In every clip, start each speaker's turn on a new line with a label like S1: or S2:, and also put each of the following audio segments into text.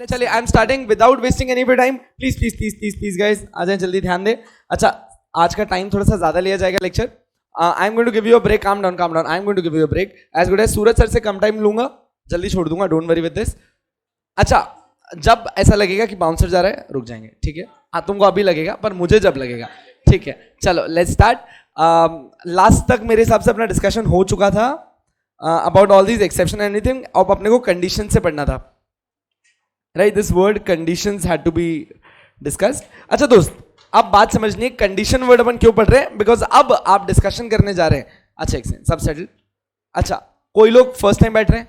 S1: चलिए I am starting without wasting any time. Please please please please please guys आ जाएं, जल्दी ध्यान दें. अच्छा, आज का टाइम थोड़ा सा ज्यादा लिया जाएगा lecture. I am going to give you a break. Calm down calm down. I am going to give you a break as good as. Suraj sir से कम टाइम लूंगा, जल्दी छोड़ दूंगा. Don't worry with this. अच्छा, जब ऐसा लगेगा कि बाउंसर जा रहा है रुक जाएंगे, ठीक है. हाँ, तुमको अभी लगेगा पर मुझे जब लगेगा, ठीक है. चलो लेट्स स्टार्ट. लास्ट तक मेरे हिसाब से अपना डिस्कशन हो चुका था about all these exception anything. अब अपने को कंडीशन से पढ़ना था. Right, this word conditions had to be discussed. अच्छा दोस्त, अब बात समझनी है कंडीशन वर्ड अपन क्यों पढ़ रहे हैं, बिकॉज अब आप डिस्कशन करने जा रहे हैं. अच्छा एक सेकंड, सब सेटल. अच्छा, कोई लोग फर्स्ट टाइम बैठ रहे हैं?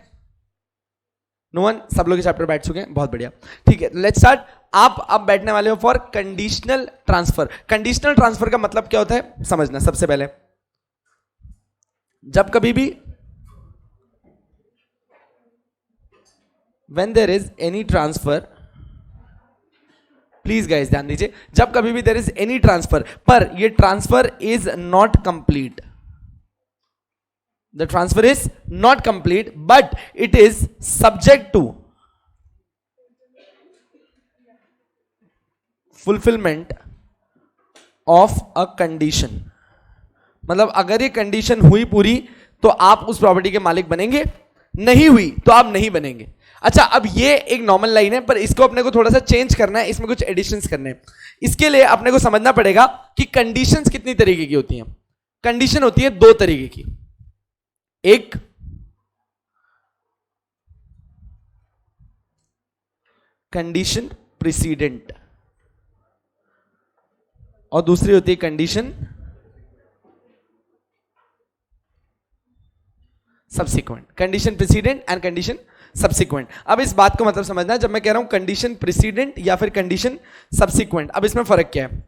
S1: नो वन, सब लोग चैप्टर बैठ चुके हैं, बहुत बढ़िया. ठीक है, लेट्स स्टार्ट. आप अब बैठने वाले हो for conditional transfer. Conditional transfer का मतलब क्या होता है समझना. सबसे पहले, जब कभी भी when there is any transfer, please guys ध्यान दीजिए, जब कभी भी there is any transfer, पर ये transfer is not complete, the transfer is not complete but it is subject to fulfillment of a condition. मतलब अगर ये कंडीशन हुई पूरी तो आप उस प्रॉपर्टी के मालिक बनेंगे, नहीं हुई तो आप नहीं बनेंगे. अच्छा, अब ये एक नॉर्मल लाइन है पर इसको अपने को थोड़ा सा चेंज करना है, इसमें कुछ एडिशंस करने हैं. इसके लिए अपने को समझना पड़ेगा कि कंडीशंस कितनी तरीके की होती हैं. कंडीशन होती है दो तरीके की. एक कंडीशन प्रीसीडेंट और दूसरी होती है condition subsequent. Condition precedent and condition subsequent. अब इस बात को मतलब समझना, जब मैं कह रहा हूं कंडीशन प्रीसीडेंट या फिर कंडीशन सब्सिक्वेंट, अब इसमें फर्क क्या है.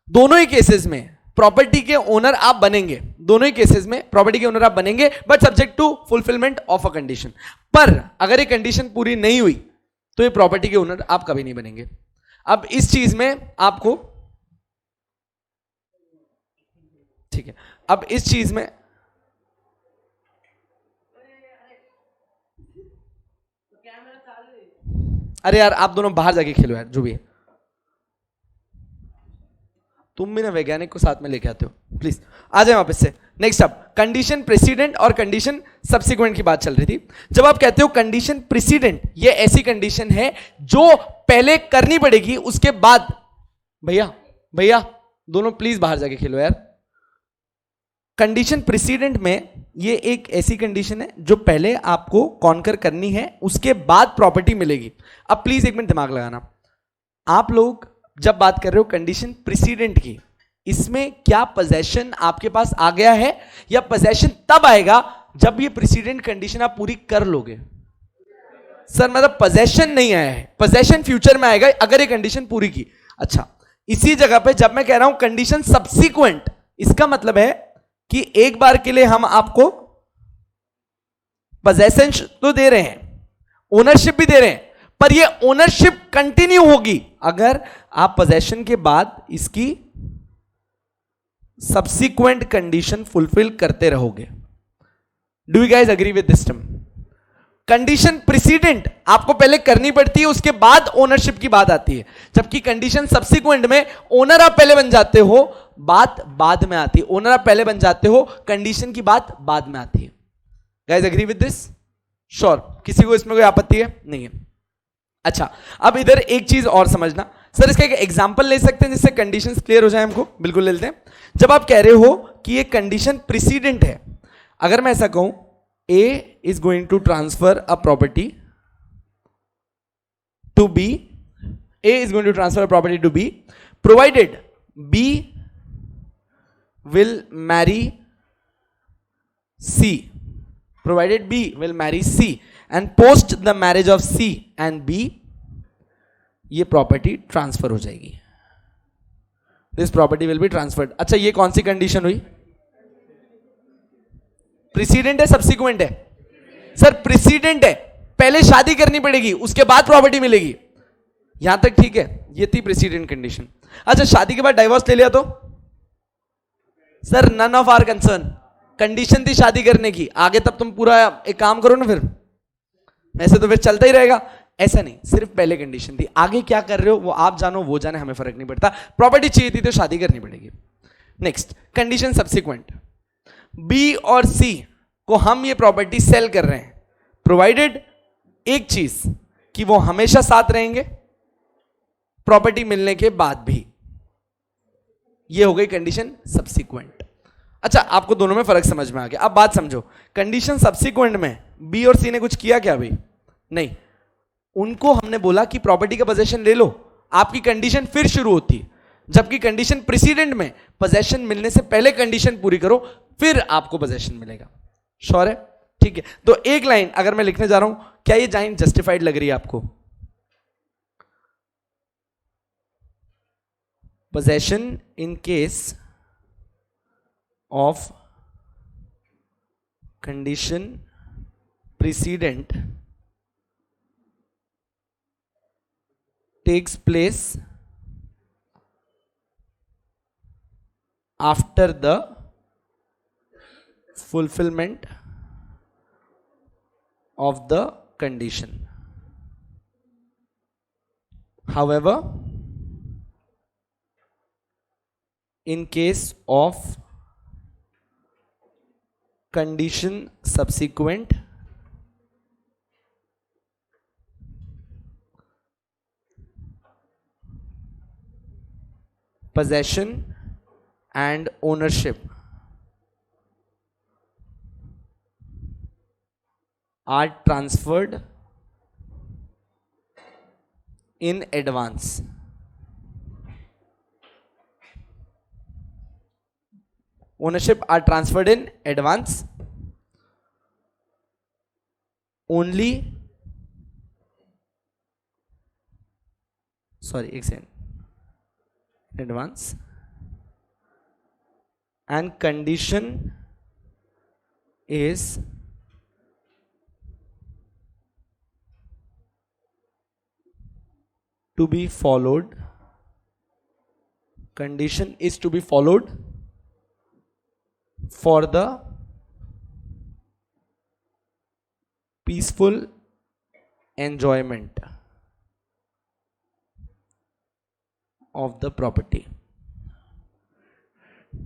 S1: दोनों ही केसेस में प्रॉपर्टी के ओनर आप बनेंगे, दोनों ही केसेस में प्रॉपर्टी के ओनर आप बनेंगे but subject to fulfilment of a condition. पर अगर ये कंडीशन पूरी नहीं हुई तो ये प्रॉपर्टी के ओनर आप कभी नहीं बनेंगे. अब इस चीज में आपको, ठीक है, अब इस चीज में अरे यार आप दोनों बाहर जाके खेलो यार, जो भी है. तुम भी ना वैज्ञानिक को साथ में लेके आते हो, प्लीज आ जाए वापस से. नेक्स्ट अप, कंडीशन प्रेसिडेंट और कंडीशन सब्सिक्वेंट की बात चल रही थी. जब आप कहते हो कंडीशन प्रेसिडेंट, ये ऐसी कंडीशन है जो पहले करनी पड़ेगी उसके बाद. भैया भैया दोनों प्लीज बाहर जाके खेलो यार. कंडीशन प्रेसिडेंट में ये एक ऐसी कंडीशन है जो पहले आपको कॉन्कर करनी है, उसके बाद प्रॉपर्टी मिलेगी. अब प्लीज एक मिनट दिमाग लगाना. आप लोग जब बात कर रहे हो कंडीशन प्रेसिडेंट की, इसमें क्या पोजेशन आपके पास आ गया है, या पोजेशन तब आएगा जब ये प्रेसिडेंट कंडीशन आप पूरी कर लोगे. सर मतलब पोजेशन नहीं आया है, पोजेशन फ्यूचर में आएगा अगर ये कंडीशन पूरी की. अच्छा, इसी जगह पे जब मैं कह रहा हूं कंडीशन सब्सिक्वेंट, इसका मतलब है कि एक बार के लिए हम आपको पोजेशन तो दे रहे हैं, ओनरशिप भी दे रहे हैं, पर ये ओनरशिप कंटिन्यू होगी अगर आप पोजेशन के बाद इसकी सब्सिक्वेंट कंडीशन फुलफिल करते रहोगे. Do you guys agree with this term? Condition precedent आपको पहले करनी पड़ती है, उसके बाद ओनरशिप की बात आती है, जबकि कंडीशन सब्सिक्वेंट में ओनर आप पहले बन जाते हो, बात बाद में आती है. ओनर आप पहले बन जाते हो, कंडीशन की बात बाद में आती है. Guys agree with this? Sure? किसी को इसमें कोई आपत्ति है? नहीं है. अच्छा, अब इधर एक चीज और समझना. सर इसका एक एग्जांपल ले सकते हैं जिससे कंडीशंस क्लियर हो जाए हमको? बिल्कुल ले लेते हैं. जब आप कह रहे हो कि ये कंडीशन प्रेसिडेंट है, अगर मैं ऐसा कहूं A is going to transfer a property to B. A is going to transfer a property to B, provided B will marry C. Provided B will marry C, and post the marriage of C and B, ये property transfer हो जाएगी. This property will be transferred. अच्छा, ये कौन सी condition हुई? President है subsequent है? Sir president है, पहले शादी करनी पड़ेगी उसके बाद प्रॉपर्टी मिलेगी. यहां तक ठीक है, ये थी प्रेसिडेंट कंडीशन. अच्छा, शादी के बाद डाइवोर्स ले लिया तो? Sir none of our concern, condition थी शादी करने की, आगे तब तुम पूरा एक काम करो ना, फिर ऐसे तो फिर चलता ही रहेगा. ऐसा नहीं, सिर्फ पहले कंडीशन थी, आगे क्या कर रहे हो वो आप जानो, वो जाने, हमें फर्क नहीं पड़ता। प्रॉपर्टी चाहिए थी तो शादी करनी पड़ेगी। नेक्स्ट कंडीशन सब्सिक्वेंट, बी और सी को हम ये प्रॉपर्टी सेल कर रहे हैं, प्रोवाइडेड एक चीज कि वो हमेशा साथ रहेंगे प्रॉपर्टी मिलने के बाद भी। ये हो गई कंडीशन सब्सिक्वेंट। अच्छा, आपको दोनों में फर्क समझ में आ गया। अब बात समझो, कंडीशन सब्सिक्वेंट में बी और सी ने कुछ किया क्या? अभी नहीं, उनको हमने बोला कि प्रॉपर्टी का पोजेशन ले लो, आपकी कंडीशन फिर शुरू होती, जबकि कंडीशन प्रीसीडेंट में पोजेशन मिलने से पहले कंडीशन पूरी करो, फिर आपको पोजेशन मिलेगा। श्योर है? ठीक है, तो एक लाइन अगर मैं लिखने जा रहा हूं, क्या ये लाइन जस्टिफाइड लग रही है आपको? possession in case of condition precedent takes place after the fulfillment of the condition. However, in case of condition subsequent possession and ownership are transferred in advance. Ownership are transferred in advance only, एक second, advance, and condition is to be followed, condition is to be followed for the peaceful enjoyment of the property.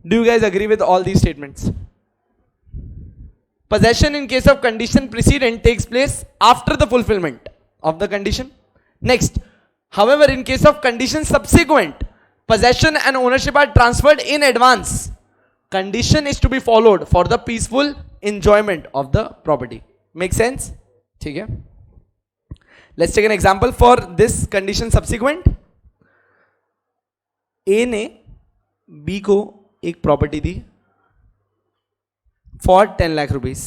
S1: Do you guys agree with all these statements? Possession in case of condition precedent takes place after the fulfillment of the condition. Next, however, in case of condition subsequent, possession and ownership are transferred in advance. Condition is to be followed for the peaceful enjoyment of the property. Make sense? ठीक है? Let's take an example for this condition subsequent. A ने B को एक property the for 10 lakh rupees.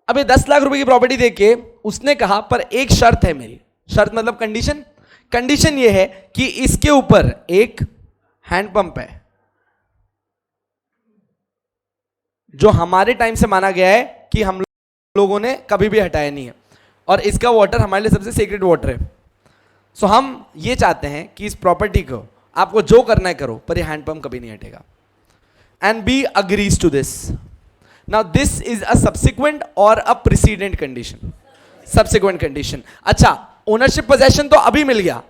S1: अब ये 10 लाख रुपए की property देके उसने कहा पर एक शर्त है मेरी, शर्त मतलब कंडीशन, कंडीशन ये है कि इसके ऊपर एक हैंडपंप है जो हमारे टाइम से माना गया है कि हम लोगों ने कभी भी हटाया नहीं है, और इसका वाटर हमारे लिए सबसे सीक्रेट वाटर है। सो हम ये चाहते हैं कि इस प्रॉपर्टी को आपको जो करना है करो, पर ये हैंडपंप कभी नहीं हटेगा। And B agrees to this. Now this is a subsequent और a precedent condition. Subsequent condition. अच्छा, ओनरशिप पोजेशन तो अभी मिल गया,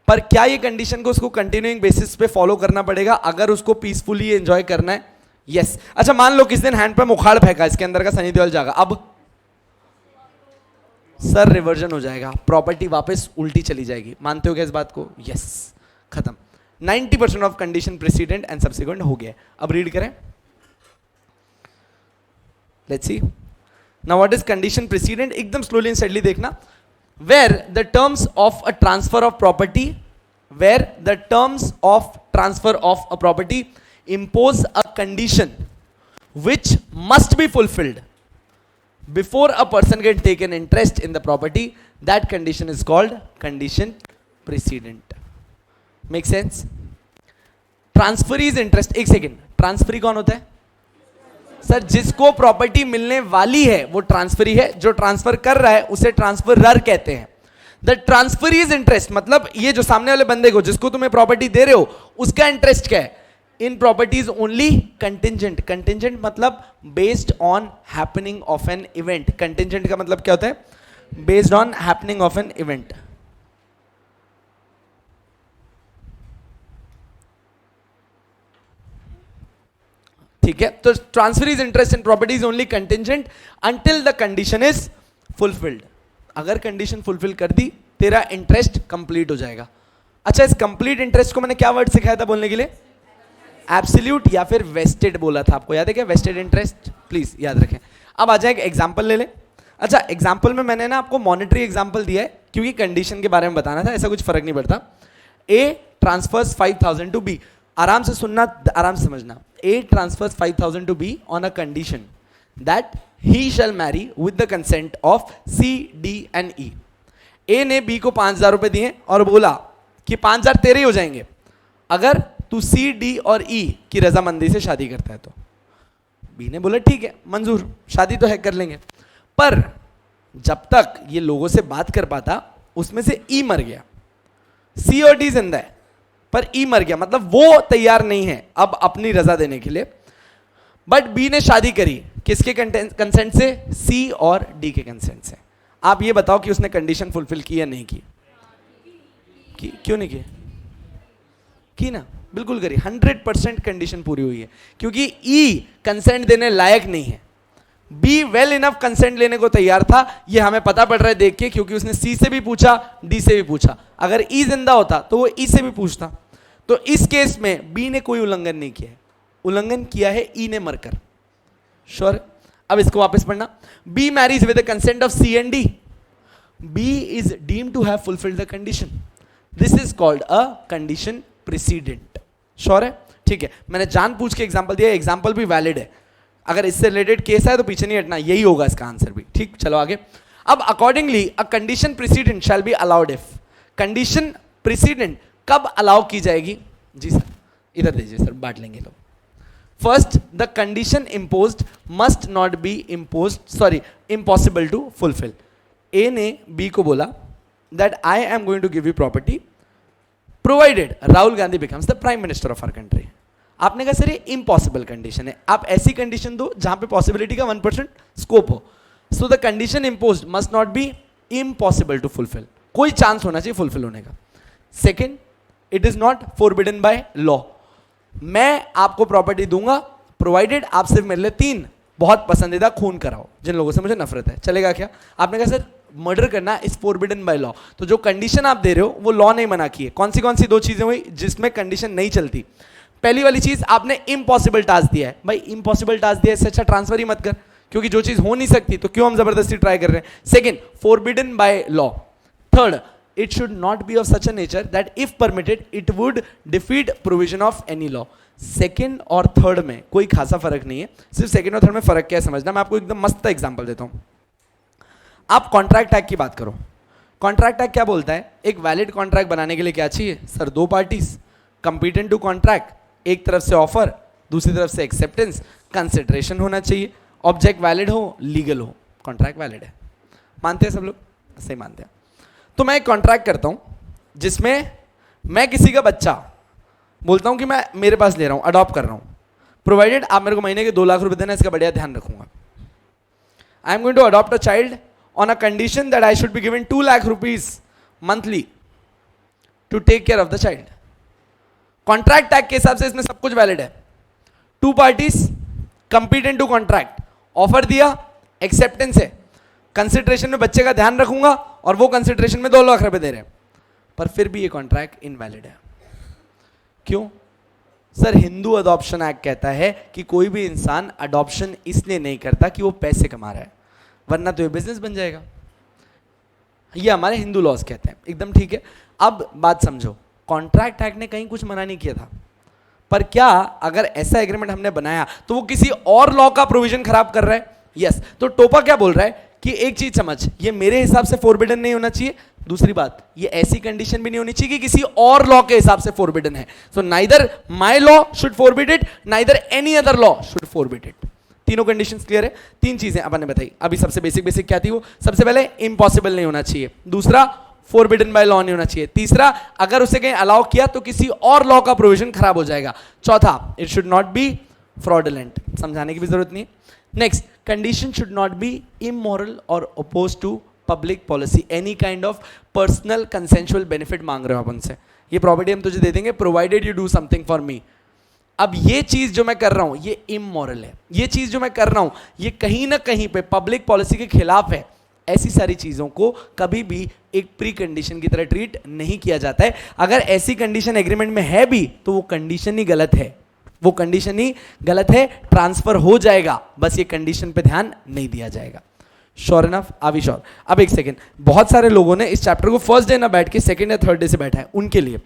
S1: पर क्या ये कंडीशन को उसको कंटिन्यूइंग बेसिस पे फॉलो करना पड़ेगा अगर उसको पीसफुली एंजॉय करना है? यस। अच्छा, मान लो किस दिन हैंडपंप उखाड़ फेंका, इसके अंदर का सनी देओल जागा, अब सर रिवर्जन हो जाएगा, प्रॉपर्टी वापस उल्टी चली जाएगी। मानते हो क्या इस बात को? यस, खत्म। 90% of condition precedent and subsequent हो गया। अब रीड करें, let's see. Now what is condition precedent? एकदम स्लोली एंड स्टेडली देखना। Where the terms of a transfer of property, where the terms of transfer of a property impose a condition which must be fulfilled before a person can take an interest in the property, that condition is called condition precedent. Make sense? Transferee's interest, एक second, transferee कौन होता है? Sir, जिसको property मिलने वाली है वो transferee है, जो ट्रांसफर कर रहा है उसे ट्रांसफरर कहते हैं। द ट्रांसफरीज इंटरेस्ट मतलब ये जो सामने वाले बंदे को जिसको तुम्हें प्रॉपर्टी दे रहे हो उसका इंटरेस्ट क्या है? इन प्रॉपर्टीज ओनली कंटिंजेंट. कंटिंजेंट मतलब based on happening of an event. Contingent का मतलब क्या होता है? Based on happening of an event. ठीक है, तो transfer is interest in properties only contingent until the condition is fulfilled. अगर कंडीशन फुलफिल कर दी, तेरा इंटरेस्ट कंप्लीट हो जाएगा. अच्छा, इस कंप्लीट इंटरेस्ट को मैंने क्या वर्ड सिखाया था बोलने के लिए? एब्सोल्यूट या फिर वेस्टेड बोला था. आपको याद है क्या? Vested interest. प्लीज याद रखें. अब आ जाए एक एग्जांपल ले लें. अच्छा, एग्जांपल में मैंने ना आपको मॉनेटरी एग्जांपल दिया है क्योंकि कंडीशन के बारे में बताना था. ऐसा कुछ फर्क नहीं पड़ता. A transfers 5000 to B. आराम से सुनना, आराम से समझना. A transfers 5000 to B on a condition that he shall marry with the consent of C, D and E. A ने बी को 5000 रुपए दिए और बोला कि 5000 तेरे ही हो जाएंगे अगर तू सी, डी और ई की रजामंदी से शादी करता है. तो बी ने बोला ठीक है, मंजूर, शादी तो है, कर लेंगे. पर जब तक ये लोगों से बात कर पाता, उसमें से ई मर गया. सी और डी जिंदा है पर ई मर गया, मतलब वो तैयार नहीं है अब अपनी रजा देने के लिए. बट बी ने शादी करी किसके कंसेंट से? सी और डी के कंसेंट से. आप ये बताओ कि उसने कंडीशन फुलफिल की या नहीं की? क्यों नहीं की ना? बिल्कुल करी. 100% कंडीशन पूरी हुई है क्योंकि ई कंसेंट देने लायक नहीं है. बी वेल इनफ कंसेंट लेने को तैयार था. ये हमें पता पड़ रहा है देख के, क्योंकि उसने सी से भी पूछा, डी से भी पूछा. अगर ई जिंदा होता तो वो ई से भी पूछता. तो इस केस में बी ने कोई उल्लंघन नहीं किया है. उल्लंघन किया है ई ने मरकर. श्योर? अब इसको वापस पढ़ना. B marries with the consent of C and D. B is deemed to have fulfilled the condition. This is called a condition precedent. Sure है? ठीक है, मैंने जान पूछ के एग्जांपल दिया. एग्जांपल भी वैलिड है. अगर इससे रिलेटेड केस है तो पीछे नहीं हटना, यही होगा इसका आंसर भी. ठीक, चलो आगे. अब accordingly a condition precedent shall be allowed if. Condition precedent कब अलाउ की जाएगी? जी सर, इधर दीजिए सर, बांट लेंगे लोग. First, the condition imposed must not be impossible to fulfil. A ने बी को बोला that I am going to give you property provided Rahul Gandhi becomes the prime minister of our country. आपने कहा सर ये इम्पॉसिबल कंडीशन है. आप ऐसी condition दो जहां पे पॉसिबिलिटी का 1% स्कोप हो. So the condition imposed must not be impossible to fulfil. कोई चांस होना चाहिए फुलफिल होने का. Second, it is not forbidden by law. मैं आपको प्रॉपर्टी दूंगा प्रोवाइडेड आप सिर्फ मेरे लिए 3 बहुत पसंदीदा खून कराओ, जिन लोगों से मुझे नफरत है. चलेगा क्या? आपने कहा सर मर्डर करना इज फोरबिडन बाय लॉ. तो जो कंडीशन आप दे रहे हो वो लॉ नहीं मना की है. कौन सी 2 चीजें हुई जिसमें कंडीशन नहीं चलती? पहली वाली चीज, आपने इम्पॉसिबल टास्क दिया है. भाई इम्पॉसिबल टास्क दिया है, इससे अच्छा ट्रांसफर ही मत कर, क्योंकि जो चीज हो नहीं सकती तो क्यों हम जबरदस्ती ट्राई कर रहे हैं. Second, forbidden by law. Third, it should not be of such a nature that if permitted it would defeat provision of any law. Second और थर्ड में कोई खासा फर्क नहीं है. सिर्फ सेकेंड और थर्ड में फर्क क्या है समझना. मैं आपको एकदम मस्त एग्जांपल देता हूं. आप कॉन्ट्रैक्ट एक्ट की बात करो. कॉन्ट्रैक्ट एक्ट क्या बोलता है? एक वैलिड कॉन्ट्रैक्ट बनाने के लिए क्या चाहिए sir? 2 parties competent to contract. एक तरफ से ऑफर, दूसरी तरफ से एक्सेप्टेंस. कंसिडरेशन होना चाहिए, ऑब्जेक्ट वैलिड हो, लीगल हो. कॉन्ट्रैक्ट वैलिड है. मानते हैं सब लोग? सही मानते हैं. तो मैं एक कॉन्ट्रैक्ट करता हूं जिसमें मैं किसी का बच्चा बोलता हूं कि मैं मेरे पास ले रहा हूं, अडॉप्ट कर रहा हूं, प्रोवाइडेड आप मेरे को महीने के 2 लाख रुपए देना, इसका बढ़िया ध्यान रखूंगा. I am going to adopt a child on a condition that I should be given 2 lakh rupees monthly to take care of the child. Contract act के हिसाब से इसमें सब कुछ वैलिड है. 2 parties competent to contract, offer दिया, acceptance है, consideration में बच्चे का ध्यान रखूंगा और वो कंसिडरेशन में 2 लाख रुपए दे रहे हैं. पर फिर भी ये कॉन्ट्रैक्ट इनवैलिड है. क्यों सर? हिंदू अडॉप्शन एक्ट कहता है कि कोई भी इंसान अडॉप्शन इसलिए नहीं करता कि वो पैसे कमा रहा है, वरना तो ये बिजनेस बन जाएगा. ये हमारे हिंदू लॉज कहते हैं. एकदम ठीक है. अब बात समझो, कॉन्ट्रैक्ट एक्ट ने कहीं कुछ मना नहीं किया था, पर क्या अगर ऐसा एग्रीमेंट हमने बनाया तो वो किसी और लॉ का प्रोविजन खराब कर रहा है? यस. तो टोपा क्या बोल रहा है कि एक चीज समझ, ये मेरे हिसाब से फोरबिडन नहीं होना चाहिए. दूसरी बात, ये ऐसी कंडीशन भी नहीं होनी चाहिए कि किसी और लॉ के हिसाब से फोरबिडन है. So neither my law should forbid it, neither any other law should forbid it. तीनों कंडीशंस क्लियर है. 3 चीजें अपन ने बताई. अभी सबसे बेसिक क्या थी वो? सबसे पहले इम्पॉसिबल नहीं होना चाहिए, दूसरा फोरबिडन बाय लॉ नहीं होना चाहिए। तीसरा, अगर उसे कहीं अलाउ किया तो किसी और लॉ का प्रोविजन खराब हो जाएगा। चौथा, it should not be fraudulent, समझाने की भी जरूरत नहीं है। Next, condition should not be immoral और oppose to public policy, any kind of personal consensual benefit मांग रहे हो आप उनसे, ये प्रॉपर्टी हम तुझे दे देंगे provided you do something for me. अब ये चीज जो मैं कर रहा हूं ये इमोरल है, ये चीज जो मैं कर रहा हूं ये कहीं ना कहीं पे पब्लिक पॉलिसी के खिलाफ है। ऐसी सारी चीजों को कभी भी एक प्री कंडीशन की तरह ट्रीट नहीं किया जाता है। अगर ऐसी कंडीशन एग्रीमेंट में है भी तो वो कंडीशन ही गलत है, वो कंडीशन ही गलत है, ट्रांसफर हो जाएगा, बस ये कंडीशन पे ध्यान नहीं दिया जाएगा। श्योर इनफ, आवी श्योर। अब एक सेकेंड, बहुत सारे लोगों ने इस चैप्टर को फर्स्ट डे ना बैठ के सेकेंड या थर्ड डे से बैठा है, उनके लिए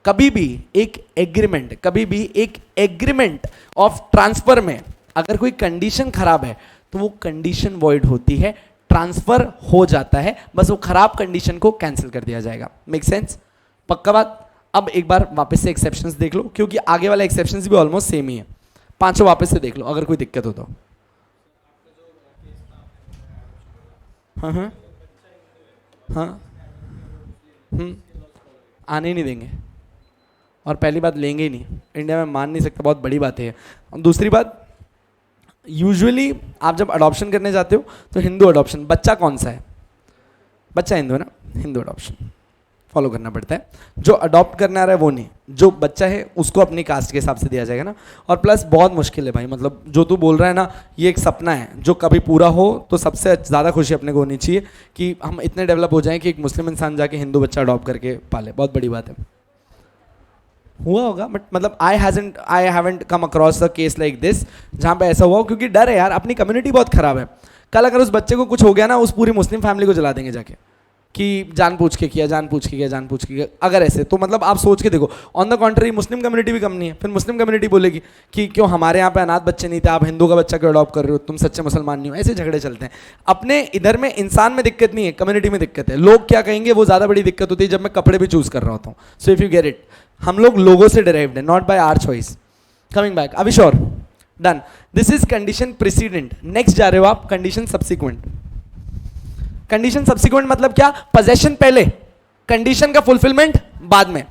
S1: कभी भी एक एग्रीमेंट ऑफ ट्रांसफर में अगर कोई कंडीशन खराब है तो वो कंडीशन वॉइड होती है, ट्रांसफर हो जाता है, बस वो खराब कंडीशन को कैंसिल कर दिया जाएगा। Make sense? पक्का बात? अब एक बार वापस से एक्सेप्शंस देख लो, क्योंकि आगे वाला एक्सेप्शंस भी ऑलमोस्ट सेम ही है। पांचों वापस से देख लो अगर कोई दिक्कत हो तो। हाँ हाँ हाँ आने ही नहीं देंगे, और पहली बात लेंगे ही नहीं, इंडिया में मान नहीं सकता, बहुत बड़ी बात है। और दूसरी बात, यूजुअली आप जब अडॉप्शन करने जाते हो तो हिंदू अडॉप्शन, बच्चा कौन सा है? बच्चा हिंदू है ना, हिंदू अडॉप्शन फॉलो करना पड़ता है। जो अडॉप्ट करने आ रहा है वो नहीं, जो बच्चा है उसको अपनी कास्ट के हिसाब से दिया जाएगा ना। और प्लस बहुत मुश्किल है भाई, मतलब जो तू बोल रहा है ना ये एक सपना है जो कभी पूरा हो तो सबसे ज़्यादा खुशी अपने को होनी चाहिए कि हम इतने डेवलप हो जाएं कि एक मुस्लिम इंसान जाके हिंदू बच्चा अडॉप्ट करके पाले, बहुत बड़ी बात है। हुआ होगा बट मतलब I haven't come across a case like this जहाँ पे ऐसा हुआ हो, क्योंकि डर है यार, अपनी कम्युनिटी बहुत खराब है। कल अगर उस बच्चे को कुछ हो गया ना, उस पूरी मुस्लिम फैमिली को जला देंगे जाके कि जानबूझ के किया। अगर ऐसे तो मतलब आप सोच के देखो, ऑन द कॉन्ट्री मुस्लिम कम्युनिटी भी कम नहीं है, फिर मुस्लिम कम्युनिटी बोलेगी कि क्यों हमारे यहाँ पे अनाथ बच्चे नहीं थे, आप हिंदू का बच्चा क्यों अडॉप्ट कर रहे हो, तुम सच्चे मुसलमान नहीं हो। ऐसे झगड़े चलते हैं। अपने इधर में इंसान में दिक्कत नहीं है, कम्युनिटी में दिक्कत है। लोग क्या कहेंगे वो ज़्यादा बड़ी दिक्कत होती है जब मैं कपड़े भी चूज कर रहा होता हूँ। So if you get it, हम लोग लोगों से डिराइव्ड है, not by our choice. Coming back, अभी sure, done. This is condition precedent. Next जा रहे हो आप, कंडीशन सब्सिक्वेंट। कंडीशन सब्सिक्वेंट मतलब क्या? पोजेशन पहले, कंडीशन का फुलफिलमेंट बाद में।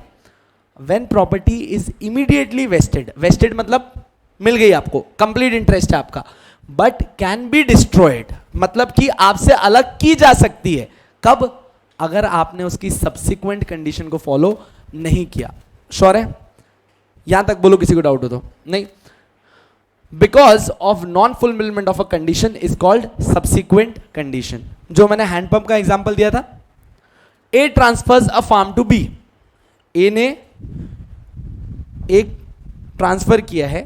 S1: When property is immediately vested, vested मतलब मिल गई आपको, कंप्लीट इंटरेस्ट है आपका, बट कैन बी डिस्ट्रॉयड मतलब कि आपसे अलग की जा सकती है। कब? अगर आपने उसकी सब्सिक्वेंट कंडीशन को फॉलो नहीं किया। श्योर है? यहां तक बोलो किसी को डाउट हो तो। नहीं, because of non fulfilment of a condition is called subsequent condition. जो मैंने हैंडपंप का एग्जांपल दिया था, A transfers a farm to B, A ने एक ट्रांसफर किया है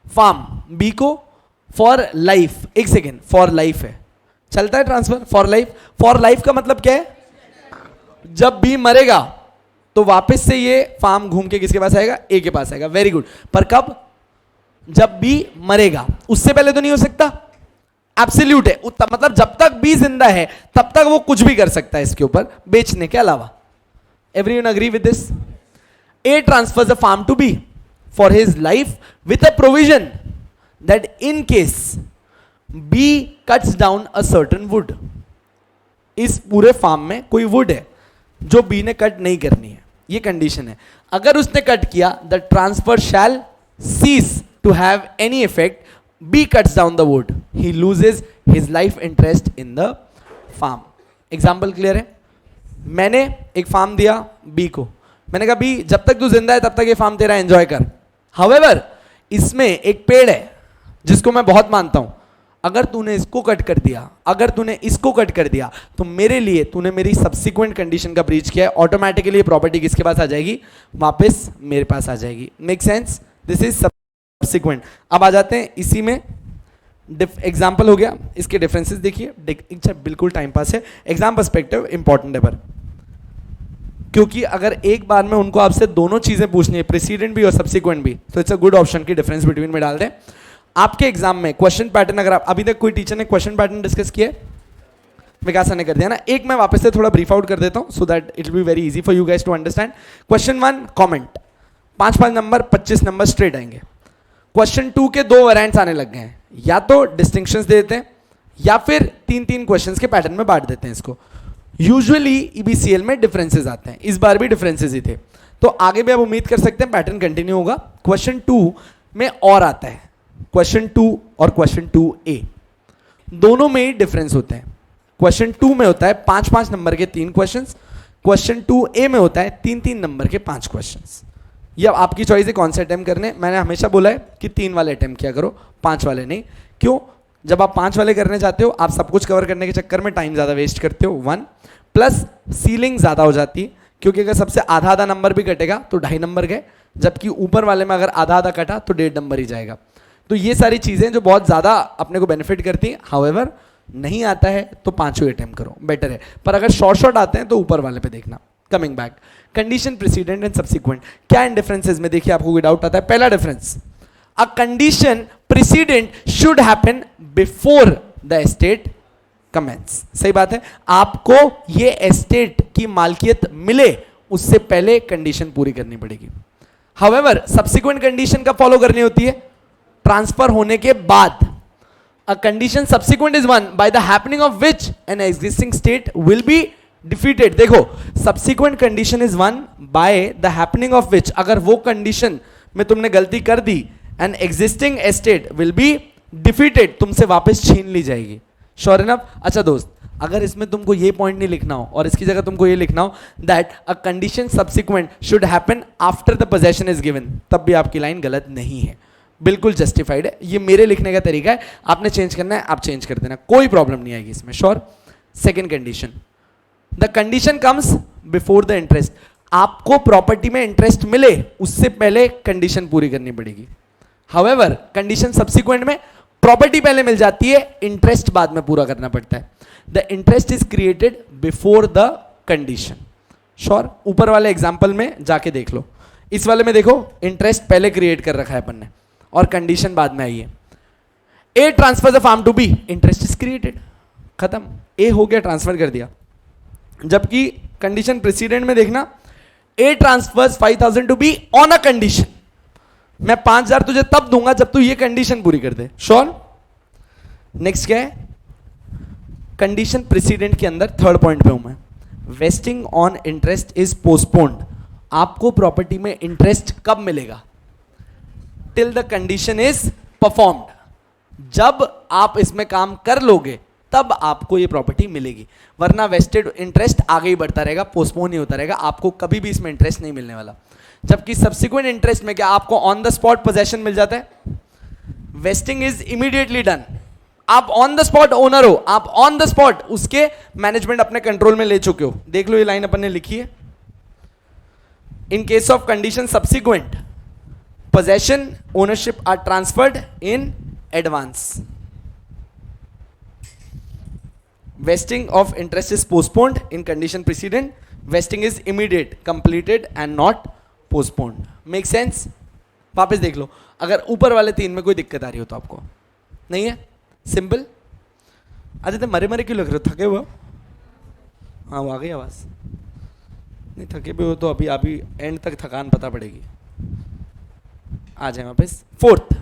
S1: फार्म बी को फॉर लाइफ। एक सेकेंड, फॉर लाइफ है, चलता है transfer for life. For life का मतलब क्या है? जब बी मरेगा तो वापस से ये फार्म घूम के किसके पास आएगा? ए के पास आएगा। Very good. पर कब? जब बी मरेगा, उससे पहले तो नहीं हो सकता। एब्सोल्यूट है, मतलब जब तक बी जिंदा है तब तक वो कुछ भी कर सकता है इसके ऊपर बेचने के अलावा। Everyone agree with this? A transfers a farm to B for his life with a provision that in case B cuts down a certain wood. इस पूरे फार्म में कोई वुड है जो बी ने कट नहीं करनी है, ये कंडीशन है। अगर उसने कट किया, the transfer shall cease to have any effect. B cuts down the wood, he loses his life interest in the farm. Example clear है? मैंने एक फार्म दिया बी को, मैंने कहा बी जब तक तू जिंदा है तब तक ये फार्म तेरा एंजॉय कर। However, इसमें एक पेड़ है जिसको मैं बहुत मानता हूं, अगर तूने इसको कट कर दिया, अगर तूने इसको कट कर दिया तो मेरे लिए तूने मेरी सब्सिक्वेंट कंडीशन का ब्रीच किया है। ऑटोमेटिकली प्रॉपर्टी किसके पास आ जाएगी? वापस मेरे पास आ जाएगी। Make sense? This is subsequent. अब आ जाते हैं इसी में, एग्जाम्पल हो गया, इसके डिफरेंसेस देखिए। बिल्कुल टाइम पास है, एग्जाम पर्सपेक्टिव इंपॉर्टेंट है पर, क्योंकि अगर एक बार में उनको आपसे दोनों चीजें पूछनी है, प्रेसिडेंट भी और सब्सिक्वेंट भी, तो इट्स अ गुड ऑप्शन की डिफरेंस बिटवीन में डाल दें। आपके एग्जाम में क्वेश्चन पैटर्न, अगर आप अभी तक कोई टीचर ने क्वेश्चन पैटर्न डिस्कस किया है? विकास ने कर दिया ना। एक मैं वापस से थोड़ा ब्रीफ आउट कर देता हूं so that it will be very easy for you guys to understand. Question 1 comment, 5 number, 25 number straight आएंगे। क्वेश्चन 2 के 2 वेरिएंट्स आने लग गए हैं, या तो डिस्टिंक्शंस दे देते हैं या फिर 3-3 क्वेश्चंस के पैटर्न में बांट देते हैं इसको। यूजुअली ईबीसीएल में डिफरेंसेस आते हैं, इस बार भी डिफरेंसेस ही थे, तो आगे भी आप उम्मीद कर सकते हैं पैटर्न कंटिन्यू होगा। क्वेश्चन 2 में और आता है, क्वेश्चन 2 और क्वेश्चन 2A दोनों में ही डिफरेंस होते हैं। क्वेश्चन 2 में होता है 5-5 नंबर के 3 क्वेश्चंस, क्वेश्चन 2A में होता है 3-3 नंबर के 5 क्वेश्चंस। ये आपकी चॉइस है कौन से अटेम्प्ट करने। मैंने हमेशा बोला है कि 3 वाले अटेम्प्ट किया करो, 5 वाले नहीं। क्यों? जब आप 5 वाले करने जाते हो आप सब कुछ कवर करने के चक्कर में टाइम ज़्यादा वेस्ट करते हो, 1 प्लस सीलिंग ज़्यादा हो जाती है, क्योंकि अगर सबसे आधा आधा नंबर भी कटेगा तो 2.5 नंबर गए, जबकि ऊपर वाले में अगर आधा आधा कटा तो 1.5 नंबर ही जाएगा। तो ये सारी चीज़ें जो बहुत ज़्यादा अपने को बेनिफिट करती हैं। हाउएवर नहीं आता है तो 5 अटेम्प्ट करो, बेटर है, पर अगर शॉर्ट आते हैं तो ऊपर वाले पे देखना। Coming back, condition precedent and subsequent, क्या इन डिफरेंसेस में देखिए आपको कोई डाउट आता है। पहला difference, a condition precedent should happen before the estate commences. सही बात है, आपको ये एस्टेट की मालकियत मिले उससे पहले कंडीशन पूरी करनी पड़ेगी। हाउएवर सब्सिक्वेंट कंडीशन कब फॉलो करनी होती है? ट्रांसफर होने के बाद। A condition subsequent is one by the happening of which an existing state will be defeated। देखो, subsequent condition is one by the happening of which, अगर वो condition में तुमने गलती कर दी, an existing estate will be defeated, तुमसे वापस छीन ली जाएगी। Sure enough? अच्छा दोस्त, अगर इसमें तुमको ये पॉइंट नहीं लिखना हो और इसकी जगह तुमको ये लिखना हो that a condition subsequent should happen after the possession is given, तब भी आपकी लाइन गलत नहीं है, बिल्कुल जस्टिफाइड है। ये मेरे लिखने का तरीका है, आपने चेंज करना है आप चेंज कर देना, कोई प्रॉब्लम नहीं आएगी इसमें। Sure. Second condition, the condition comes before the interest, आपको प्रॉपर्टी में इंटरेस्ट मिले उससे पहले कंडीशन पूरी करनी पड़ेगी। हाउएवर कंडीशन सब्सिक्वेंट में प्रॉपर्टी पहले मिल जाती है, इंटरेस्ट बाद में पूरा करना पड़ता है। The interest is created before the condition. Sure. ऊपर वाले एग्जाम्पल में जाके देख लो, इस वाले में देखो इंटरेस्ट पहले क्रिएट कर रखा है अपन ने और कंडीशन बाद में आई है। A transfer the farm to B, interest is created, खत्म, ए हो गया, ट्रांसफर कर दिया। जबकि कंडीशन प्रेसिडेंट में देखना, A transfers 5,000 to B on a condition, मैं 5,000 तुझे तब दूंगा जब तू ये कंडीशन पूरी कर दे। श्योर। नेक्स्ट क्या है? कंडीशन प्रेसिडेंट के अंदर थर्ड पॉइंट पे हूं मैं, wasting on interest is postponed, आपको प्रॉपर्टी में इंटरेस्ट कब मिलेगा? Till the condition is performed, जब आप इसमें काम कर लोगे तब आपको ये प्रॉपर्टी मिलेगी, वरना वेस्टेड इंटरेस्ट आगे ही बढ़ता रहेगा, पोस्टपोन ही होता रहेगा, आपको कभी भी इसमें इंटरेस्ट नहीं मिलने वाला। जबकि सब्सिक्वेंट इंटरेस्ट में क्या आपको ऑन द स्पॉट पोजेशन मिल जाता है, वेस्टिंग इज इमीडिएटली डन, आप ऑन द स्पॉट ओनर हो, आप ऑन द स्पॉट उसके मैनेजमेंट अपने कंट्रोल में ले चुके हो। देख लो ये लाइन अपन ने लिखी है, in case of condition subsequent possession ownership are transferred in advance, vesting of interest is postponed in condition precedent, vesting is immediate, completed and not postponed। make sense? वापस देख लो, अगर ऊपर वाले 3 में कोई दिक्कत आ रही हो तो आपको नहीं है, सिंपल। अरे तो मरे मरे क्यों लग रहे हो, थके हुए हो? हाँ वो आ गई आवाज, नहीं थके भी हो तो अभी अभी एंड तक थकान पता पड़ेगी, आ जाए वापस। फोर्थ,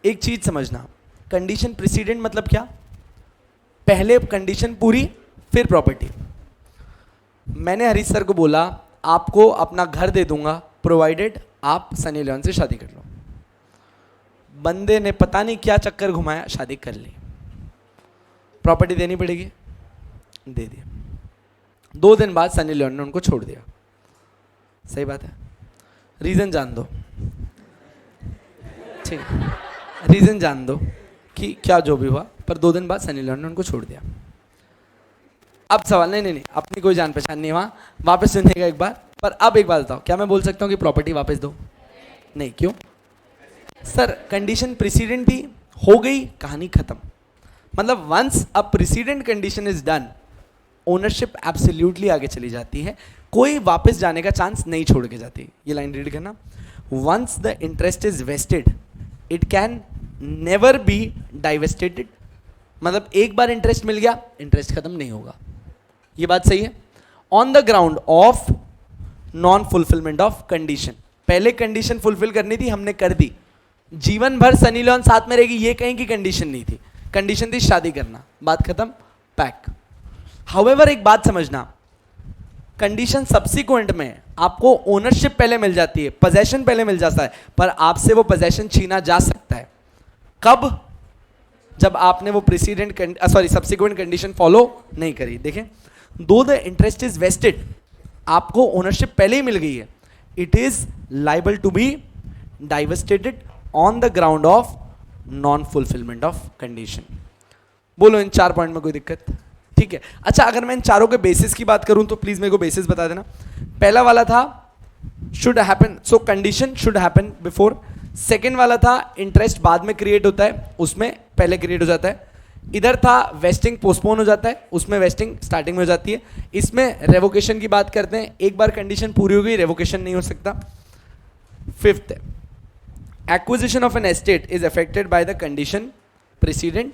S1: एक चीज समझना, कंडीशन प्रेसिडेंट मतलब क्या? पहले कंडीशन पूरी फिर प्रॉपर्टी। मैंने हरीश सर को बोला आपको अपना घर दे दूंगा प्रोवाइडेड आप सनी लियोन से शादी कर लो। बंदे ने पता नहीं क्या चक्कर घुमाया, शादी कर ली, प्रॉपर्टी देनी पड़ेगी, दे दिया। 2 दिन बाद सनी लियोन ने उनको छोड़ दिया। सही बात है, रीजन जान दो, ठीक है, रीजन जान दो कि क्या जो भी हुआ, पर 2 दिन बाद सनी लियोन ने उनको छोड़ दिया। अब सवाल, नहीं, अपनी कोई जान पहचान नहीं वहाँ, वापस सुनिएगा एक बार। पर अब एक बात बताओ, क्या मैं बोल सकता हूँ कि प्रॉपर्टी वापस दो? नहीं, क्यों? सर कंडीशन प्रेसिडेंट थी, हो गई, कहानी खत्म। मतलब once a precedent condition is done, ownership absolutely आगे चली जाती है, कोई वापस जाने का चांस नहीं छोड़ के जाती। ये लाइन रीड करना, once the interest is vested it can never be divested, मतलब एक बार इंटरेस्ट मिल गया, इंटरेस्ट खत्म नहीं होगा। ये बात सही है? On the ground of non fulfilment of condition, पहले कंडीशन फुलफिल करनी थी, हमने कर दी, जीवन भर सनी लियोन साथ में रहेगी, ये कहीं की कंडीशन नहीं थी, कंडीशन थी शादी करना, बात खत्म, पैक। हाउएवर एक बात समझना, कंडीशन सब्सिक्वेंट में आपको ओनरशिप पहले मिल जाती है, पोजेशन पहले मिल जाता है, पर आपसे वो पोजेशन छीना जा सकता है। कब? जब आपने वो प्रीसीडेंट सब्सिक्वेंट कंडीशन फॉलो नहीं करी। देखें, though the interest is vested, आपको ओनरशिप पहले ही मिल गई है, it is liable to be divested on the ground of non fulfilment of condition. बोलो इन 4 पॉइंट में कोई दिक्कत? ठीक है। अच्छा, अगर मैं इन चारों के बेसिस की बात करूं तो प्लीज मेरे को बेसिस बता देना। पहला वाला था should happen, so condition should happen before. Second वाला था इंटरेस्ट बाद में क्रिएट होता है, उसमें पहले क्रिएट हो जाता है। इधर था वेस्टिंग पोस्टपोन हो जाता है, उसमें वेस्टिंग स्टार्टिंग में हो जाती है। इसमें रेवोकेशन की बात करते हैं, एक बार कंडीशन पूरी हो गई रेवोकेशन नहीं हो सकता। Fifth, acquisition of an estate is affected by the condition precedent,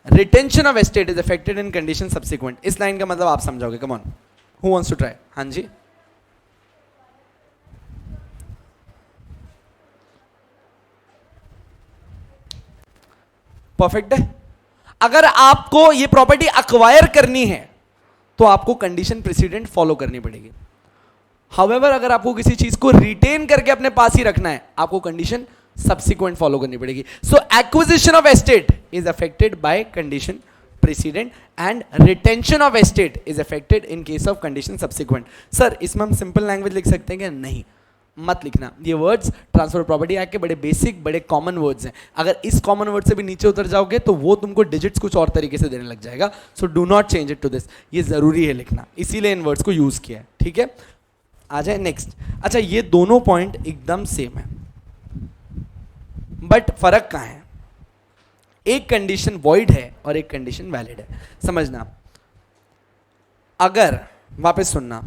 S1: retention of estate is affected in condition subsequent. इस लाइन का मतलब आप समझोगे, come on, who wants to try? हाँ जी, परफेक्ट है। अगर आपको ये प्रॉपर्टी अक्वायर करनी है तो आपको कंडीशन प्रेसिडेंट फॉलो करनी पड़ेगी। हाउएवर अगर आपको किसी चीज को रिटेन करके अपने पास ही रखना है, आपको कंडीशन सब्सिक्वेंट फॉलो करनी पड़ेगी। So acquisition of estate is affected by condition precedent and retention of estate is affected in case of condition subsequent. Sir इसमें हम सिंपल लैंग्वेज लिख सकते हैं क्या? नहीं, मत लिखना। ये वर्ड्स ट्रांसफर प्रॉपर्टी एक्ट के बड़े बेसिक, बड़े कॉमन वर्ड्स हैं। अगर इस कॉमन वर्ड से भी नीचे उतर जाओगे तो वो तुमको डिजिट्स कुछ और तरीके से देने लग जाएगा। So do not change it to this, ये जरूरी है लिखना, इसीलिए इन वर्ड्स को यूज किया है। ठीक है, आ जाए नेक्स्ट। अच्छा, ये दोनों पॉइंट एकदम सेम है, बट फर्क कहां है? एक कंडीशन वॉइड है और एक कंडीशन वैलिड है। समझना, अगर वापस सुनना,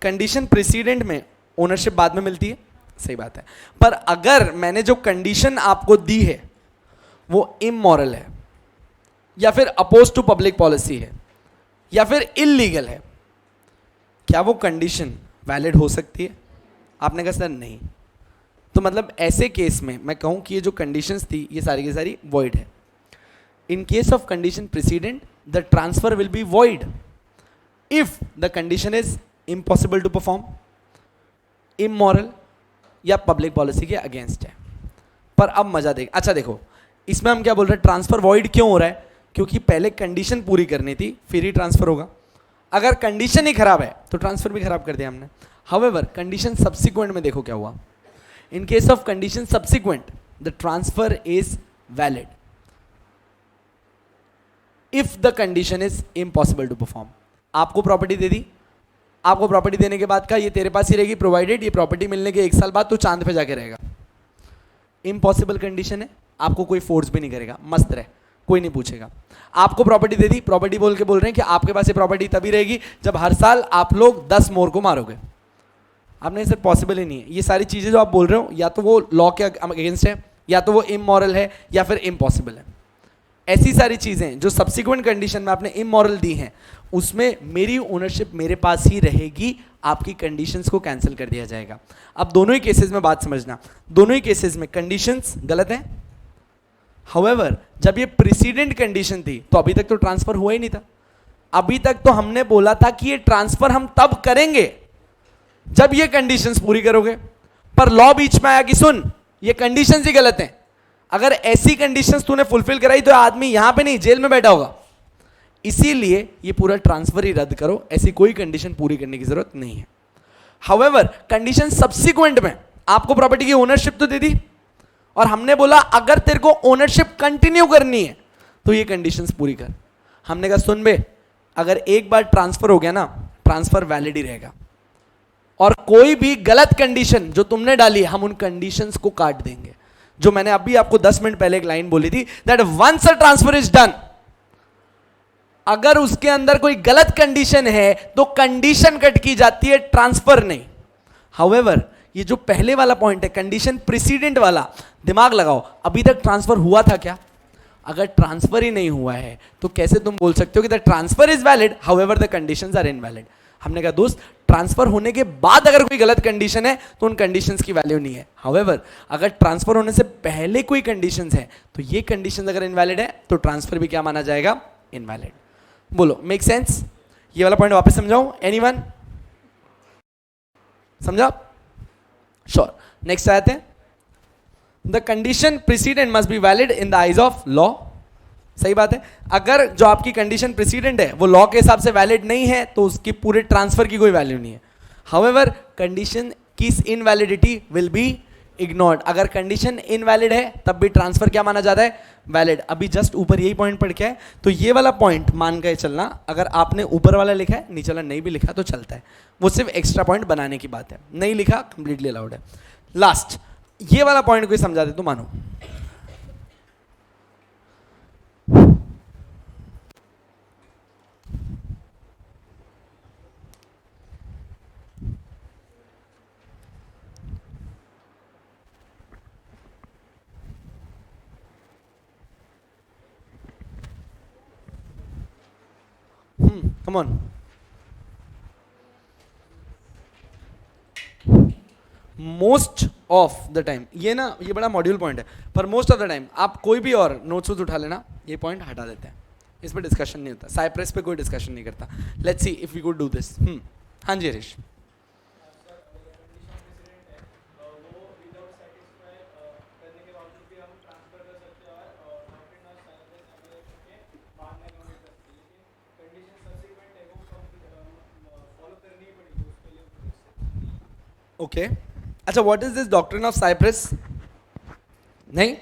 S1: कंडीशन प्रेसिडेंट में ओनरशिप बाद में मिलती है, सही बात है, पर अगर मैंने जो कंडीशन आपको दी है वो इमोरल है या फिर अपोज टू पब्लिक पॉलिसी है या फिर इलीगल है, क्या वो कंडीशन वैलिड हो सकती है? आपने कहा सर नहीं, तो मतलब ऐसे केस में मैं कहूं कि ये जो कंडीशंस थी ये सारी की सारी वॉइड है। In case of condition precedent the transfer will be void if the condition is impossible to perform, immoral या पब्लिक पॉलिसी के अगेंस्ट है। पर अब मजा देख, अच्छा देखो, इसमें हम क्या बोल रहे हैं, ट्रांसफर वॉइड क्यों हो रहा है? क्योंकि पहले कंडीशन पूरी करनी थी फिर ही ट्रांसफर होगा। अगर कंडीशन ही खराब है तो ट्रांसफर भी खराब कर दिया हमने। हाउएवर कंडीशन सब्सिक्वेंट में देखो क्या हुआ। In case of condition subsequent the transfer is valid if the condition is impossible to perform. आपको प्रॉपर्टी दे दी, आपको प्रॉपर्टी देने के बाद का ये तेरे पास ही रहेगी, प्रोवाइडेड ये प्रॉपर्टी मिलने के 1 साल बाद तू चांद पे जाके रहेगा। इम्पॉसिबल कंडीशन है, आपको कोई फोर्स भी नहीं करेगा, मस्त रहे, कोई नहीं पूछेगा। आपको प्रॉपर्टी दे दी, प्रॉपर्टी बोल के बोल रहे हैं कि आपके पास ये प्रॉपर्टी तभी रहेगी जब हर साल आप लोग 10 मोर को मारोगे। आपने सर पॉसिबल ही नहीं है। ये सारी चीजें जो आप बोल रहे हो या तो वो लॉ के अगेंस्ट है या तो वो इमोरल है या फिर इम्पॉसिबल है। ऐसी सारी चीजें जो सब्सिक्वेंट कंडीशन में आपने इमोरल दी हैं उसमें मेरी ओनरशिप मेरे पास ही रहेगी, आपकी कंडीशंस को कैंसिल कर दिया जाएगा। अब दोनों ही केसेस में बात समझना, दोनों ही केसेस में कंडीशंस गलत हैं। हाउएवर जब ये प्रेसिडेंट कंडीशन थी तो अभी तक तो ट्रांसफर हुआ ही नहीं था। अभी तक तो हमने बोला था कि ये ट्रांसफर हम तब करेंगे जब ये कंडीशंस पूरी करोगे, पर लॉ बीच में आया कि सुन ये कंडीशंस ही गलत हैं। अगर ऐसी कंडीशंस तूने फुलफिल कराई तो आदमी यहां पे नहीं जेल में बैठा होगा। इसीलिए ये पूरा ट्रांसफर ही रद्द करो, ऐसी कोई कंडीशन पूरी करने की जरूरत नहीं है। हाउएवर कंडीशन सब्सिक्वेंट में आपको प्रॉपर्टी की ओनरशिप तो दे दी और हमने बोला अगर तेरे को ओनरशिप कंटिन्यू करनी है तो ये कंडीशंस पूरी कर। हमने कहा सुन बे, अगर एक बार ट्रांसफर हो गया ना, ट्रांसफर वैलिड ही रहेगा और कोई भी गलत कंडीशन जो तुमने डाली हम उन कंडीशंस को काट देंगे। जो मैंने अभी आपको 10 मिनट पहले एक लाइन बोली थी that once a transfer is done, अगर उसके अंदर कोई गलत कंडीशन है तो कंडीशन कट की जाती है, ट्रांसफर नहीं। हाउएवर ये जो पहले वाला पॉइंट है कंडीशन प्रेसिडेंट वाला, दिमाग लगाओ, अभी तक ट्रांसफर हुआ था क्या? अगर ट्रांसफर ही नहीं हुआ है तो कैसे तुम बोल सकते हो कि the transfer is valid however the conditions are invalid? हमने कहा दोस्त ट्रांसफर होने के बाद अगर कोई गलत कंडीशन है तो उन कंडीशंस की वैल्यू नहीं है। हाउएवर अगर ट्रांसफर होने से पहले कोई कंडीशंस है तो ये कंडीशंस अगर इनवैलिड है तो ट्रांसफर भी क्या माना जाएगा? इनवैलिड। बोलो मेक सेंस? ये वाला पॉइंट वापस समझाऊं? एनीवन समझा? श्योर। नेक्स्ट आते हैं, the condition precedent must be valid in the eyes of law. सही बात है, अगर जो आपकी कंडीशन प्रीसीडेंट है वो लॉ के हिसाब से वैलिड नहीं है तो उसकी पूरे ट्रांसफर की कोई वैल्यू नहीं है। हाउएवर कंडीशन की इनवैलिडिटी विल बी इग्नोर्ड। अगर कंडीशन इनवैलिड है तब भी ट्रांसफर क्या माना जाता है? वैलिड। अभी जस्ट ऊपर यही पॉइंट पढ़ के है, तो ये वाला पॉइंट मान के चलना, अगर आपने ऊपर वाला लिखा है नीचे वाला नहीं भी लिखा तो चलता है, वो सिर्फ एक्स्ट्रा पॉइंट बनाने की बात है, नहीं लिखा कंप्लीटली अलाउड है। लास्ट ये वाला पॉइंट कोई समझा दे तो मानो। Come on. Most of the time, ये ना ये बड़ा मॉड्यूल पॉइंट है, पर मोस्ट ऑफ द टाइम आप कोई भी और नोट्स उठा लेना, ये पॉइंट हटा देते हैं, इस पर डिस्कशन नहीं होता। साइप्रेस पे कोई डिस्कशन नहीं करता। Let's see if we could do this. हाँ जी हरीश। ओके अच्छा, what is this doctrine of cypres? नहीं,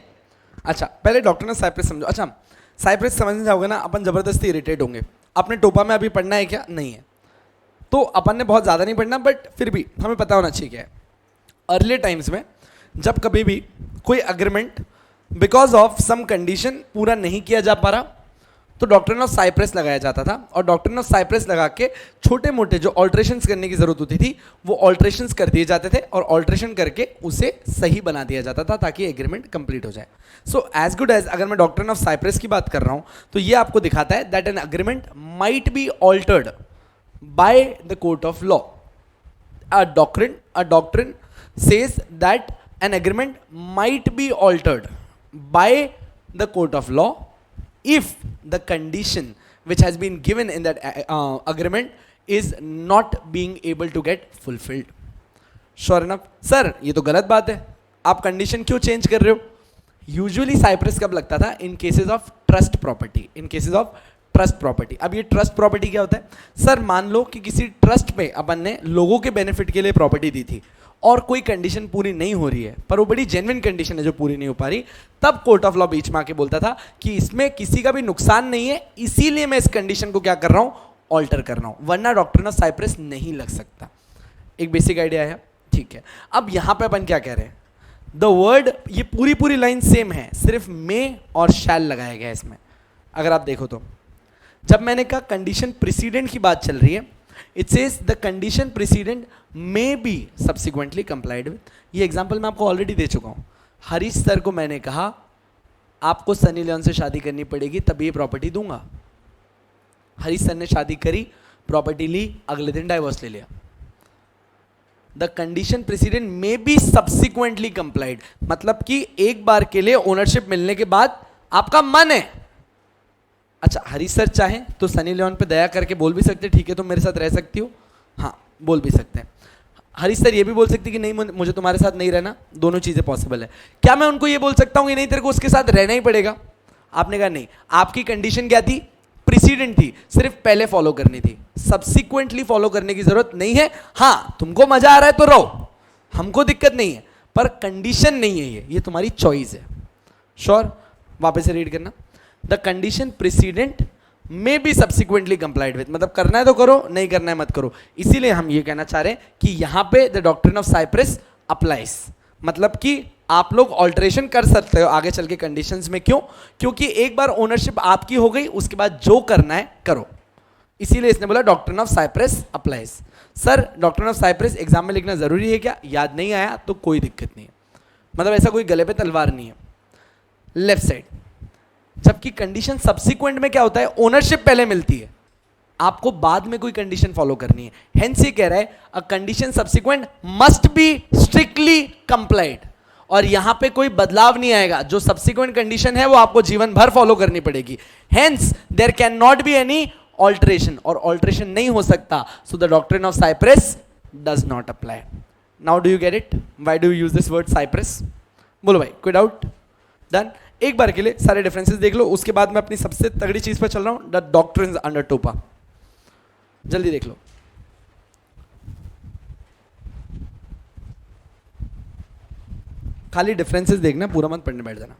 S1: अच्छा पहले डॉक्ट्रिन ऑफ साइप्रेस समझो। अच्छा साइप्रेस समझने जाओगे ना अपन जबरदस्ती इरिटेट होंगे। आपने टोपा में अभी पढ़ना है क्या? नहीं है, तो अपन ने बहुत ज़्यादा नहीं पढ़ना, बट फिर भी हमें पता होना चाहिए क्या है। अर्ली टाइम्स में जब कभी भी कोई agreement because of some condition पूरा नहीं किया जा पा रहा तो डॉक्ट्रिन ऑफ साइप्रेस लगाया जाता था, और डॉक्ट्रिन ऑफ साइप्रेस लगा के छोटे मोटे जो ऑल्ट्रेशंस करने की जरूरत होती थी वो ऑल्ट्रेशंस कर दिए जाते थे, और ऑल्ट्रेशन करके उसे सही बना दिया जाता था ताकि एग्रीमेंट कंप्लीट हो जाए। सो एज गुड एज, अगर मैं डॉक्ट्रिन ऑफ साइप्रेस की बात कर रहा हूं तो ये आपको दिखाता है that an agreement might be altered by the court of law. A doctrine says that an agreement might be altered by the court of law if the condition which has been given in that agreement is not being able to get fulfilled. Sure enough, sir ये तो गलत बात है, आप condition क्यों change कर रहे हो? यूजुअली साइप्रेस कब लगता था? In cases of trust property, in cases of trust property. अब ये ट्रस्ट प्रॉपर्टी क्या होता है? सर मान लो कि किसी ट्रस्ट पे अपन ने लोगों के बेनिफिट के लिए प्रॉपर्टी दी थी और कोई कंडीशन पूरी नहीं हो रही है, पर वो बड़ी जेन्युइन कंडीशन है जो पूरी नहीं हो पा रही, तब कोर्ट ऑफ लॉ बीच में आके बोलता था कि इसमें किसी का भी नुकसान नहीं है, इसीलिए मैं इस कंडीशन को क्या कर रहा हूं? ऑल्टर कर रहा हूं, वरना डॉक्ट्रिन ऑफ साइप्रेस नहीं लग सकता। एक बेसिक आइडिया है, ठीक है। अब यहां पे अपन क्या कह रहे हैं? द वर्ड, ये पूरी लाइन सेम है, सिर्फ मे और शैल लगाया गया है इसमें। अगर आप देखो तो जब मैंने कहा कंडीशन प्रीसीडेंट की बात चल रही है, it says the condition precedent may be subsequently complied with. ये एग्जांपल मैं आपको ऑलरेडी दे चुका हूं। हरीश सर को मैंने कहा आपको सनी लियोन से शादी करनी पड़ेगी तभी ये प्रॉपर्टी दूंगा। हरीश सर ने शादी करी, प्रॉपर्टी ली, अगले दिन डाइवोर्स ले लिया। The condition president may be subsequently complied, मतलब कि एक बार के लिए ओनरशिप मिलने के बाद आपका मन है। अच्छा हरीश सर चाहे तो सनी लियोन पे दया करके बोल भी सकते ठीक है तुम मेरे साथ रह सकती हो, हाँ बोल भी सकते हैं। हरीश सर ये भी बोल सकते कि नहीं मुझे तुम्हारे साथ नहीं रहना, दोनों चीजें पॉसिबल है। क्या मैं उनको ये बोल सकता हूं कि नहीं तेरे को उसके साथ रहना ही पड़ेगा? आपने कहा नहीं, आपकी कंडीशन क्या थी? प्रीसीडेंट थी, सिर्फ पहले फॉलो करनी थी, सब्सिक्वेंटली फॉलो करने की जरूरत नहीं है। हाँ तुमको मजा आ रहा है तो रहो, हमको दिक्कत नहीं है, पर कंडीशन नहीं है ये तुम्हारी चॉइस है। श्योर? वापस से रीड करना। The condition precedent may be subsequently complied with, मतलब करना है तो करो, नहीं करना है मत करो। इसीलिए हम ये कहना चाह रहे हैं कि यहां पे the doctrine of Cypress applies, मतलब कि आप लोग ऑल्टरेशन कर सकते हो आगे चल के कंडीशंस में। क्यों? क्योंकि एक बार ओनरशिप आपकी हो गई, उसके बाद जो करना है करो। इसीलिए इसने बोला doctrine of Cypress applies. Sir doctrine of Cypress exam में लिखना जरूरी है क्या? याद नहीं आया तो कोई दिक्कत नहीं है, मतलब ऐसा कोई गले पे तलवार नहीं है। लेफ्ट साइड, जबकि कंडीशन सब्सिक्वेंट में क्या होता है? ओनरशिप पहले मिलती है, आपको बाद में कोई कंडीशन फॉलो करनी है। हेंस ये कह रहा है a condition subsequent must be strictly complied, और यहां पे कोई बदलाव नहीं आएगा। जो सब्सिक्वेंट कंडीशन है वो आपको जीवन भर फॉलो करनी पड़ेगी। Hence there can not be any alteration, और ऑल्टरेशन नहीं हो सकता, so the doctrine of cypres does not apply. Now do you get it? Why do you use this word cypres? बोलो भाई, कोई डाउट? डन. एक बार के लिए सारे डिफरेंसेस देख लो, उसके बाद मैं अपनी सबसे तगड़ी चीज पर चल रहा हूं, द डॉक्ट्रिन्स अंडर टोपा. जल्दी देख लो. खाली डिफरेंसेस देखना, पूरा मत पढ़ने बैठ जाना.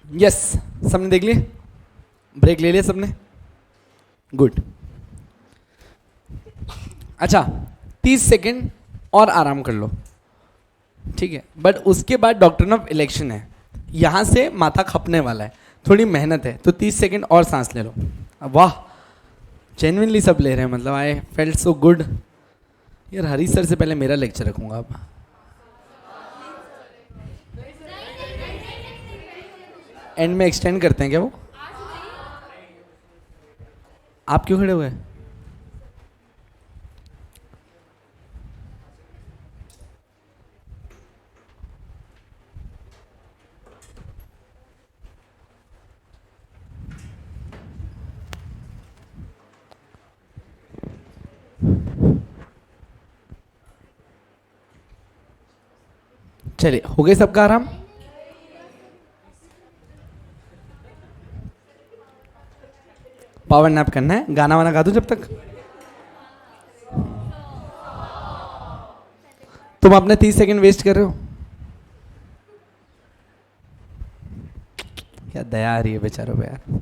S1: यस, सबने देख लिए? ब्रेक ले लिया सबने? गुड. अच्छा, 30 सेकेंड और आराम कर लो, ठीक है? बट उसके बाद डॉक्ट्रिन ऑफ इलेक्शन है, यहां से माथा खपने वाला है, थोड़ी मेहनत है, तो 30 सेकेंड और सांस ले लो. वाह, जेन्युइनली सब ले रहे हैं, मतलब आई फेल्ट सो गुड. यार हरी सर से पहले मेरा लेक्चर रखूंगा अब. एंड में एक्सटेंड करते हैं क्या वो? आप क्यों खड़े हुए? चलिए, हो गए सबका आराम? पावर नैप करना है, गाना वाना गा दूं जब तक? तुम अपने 30 सेकंड वेस्ट कर रहे हो. क्या दया आ रही है बेचारों पे यार.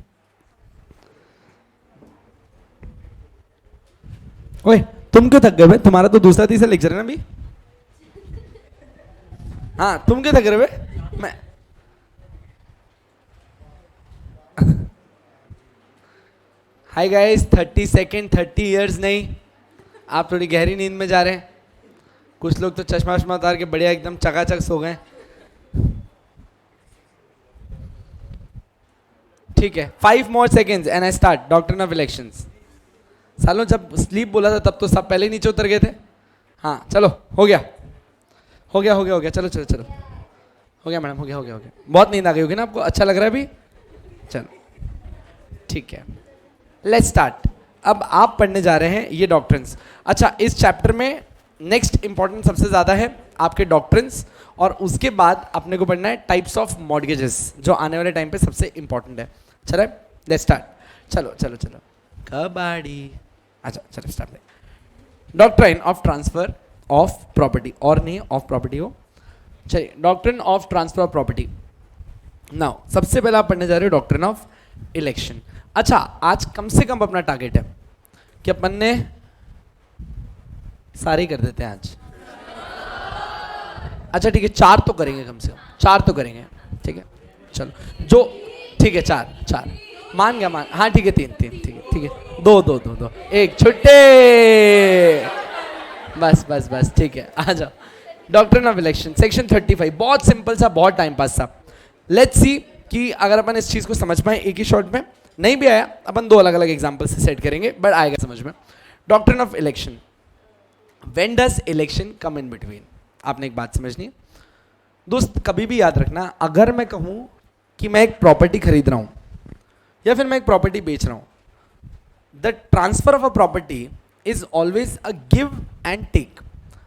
S1: ओए, तुम क्यों थक गए भाई? तुम्हारा तो दूसरा तीसरा लेक्चर है ना अभी. हाँ, तुम क्यों थक रहे हो? मैं हाय गाइस, 30 सेकेंड 30 इयर्स नहीं. आप थोड़ी गहरी नींद में जा रहे हैं. कुछ लोग तो चश्मा वश्मा उतार के बढ़िया एकदम चकाचक सो गए. ठीक है, 5 more seconds and I start doctrine of elections. सालों जब स्लीप बोला था तब तो सब पहले ही नीचे उतर गए थे. हाँ चलो, हो गया हो गया हो गया हो गया. चलो चलो चलो, हो गया मैडम, हो गया हो गया हो गया. बहुत नींद आ गई होगी ना आपको? अच्छा लग रहा है अभी? चलो ठीक है, लेट्स स्टार्ट. अब आप पढ़ने जा रहे हैं ये डॉक्ट्रिन्स. अच्छा, इस चैप्टर में नेक्स्ट इंपॉर्टेंट सबसे ज़्यादा है आपके डॉक्ट्रिन्स, और उसके बाद अपने को पढ़ना है टाइप्स ऑफ मॉर्गेजेस, जो आने वाले टाइम पे सबसे इंपॉर्टेंट है. चलो लेट्स स्टार्ट. चलो चलो चलो, कबाड़ी. अच्छा चलो start. Doctrine of transfer of property, और नहीं ऑफ प्रॉपर्टी हो. चलिए, doctrine of transfer of property. Now सबसे पहले आप पढ़ने जा रहे हो डॉक्ट्रिन ऑफ इलेक्शन. अच्छा, आज कम से कम अपना टारगेट है कि अपन ने सारे ही कर देते हैं आज. अच्छा ठीक है, 4 तो करेंगे, कम से कम 4 तो करेंगे. ठीक है चलो, जो ठीक है 4 मान गया, मान. हाँ ठीक है, 3 ठीक है ठीक है. 2 1 छुट्टे. बस बस बस ठीक है, आ जाओ. डॉक्ट्रिन ऑफ इलेक्शन सेक्शन 35, बहुत सिंपल सा, बहुत टाइम पास सा. लेट्स सी कि अगर अपन इस चीज को समझ पाए एक ही शॉट में. नहीं भी आया, अपन 2 अलग अलग एग्जाम्पल से सेट करेंगे, बट आएगा समझ में. Doctrine of election. When does election come in between? आपने एक बात समझनी है दोस्त, कभी भी याद रखना, अगर मैं कहूं कि मैं एक प्रॉपर्टी खरीद रहा हूं या फिर मैं एक प्रॉपर्टी बेच रहा हूं, the transfer of a property is always a give and take.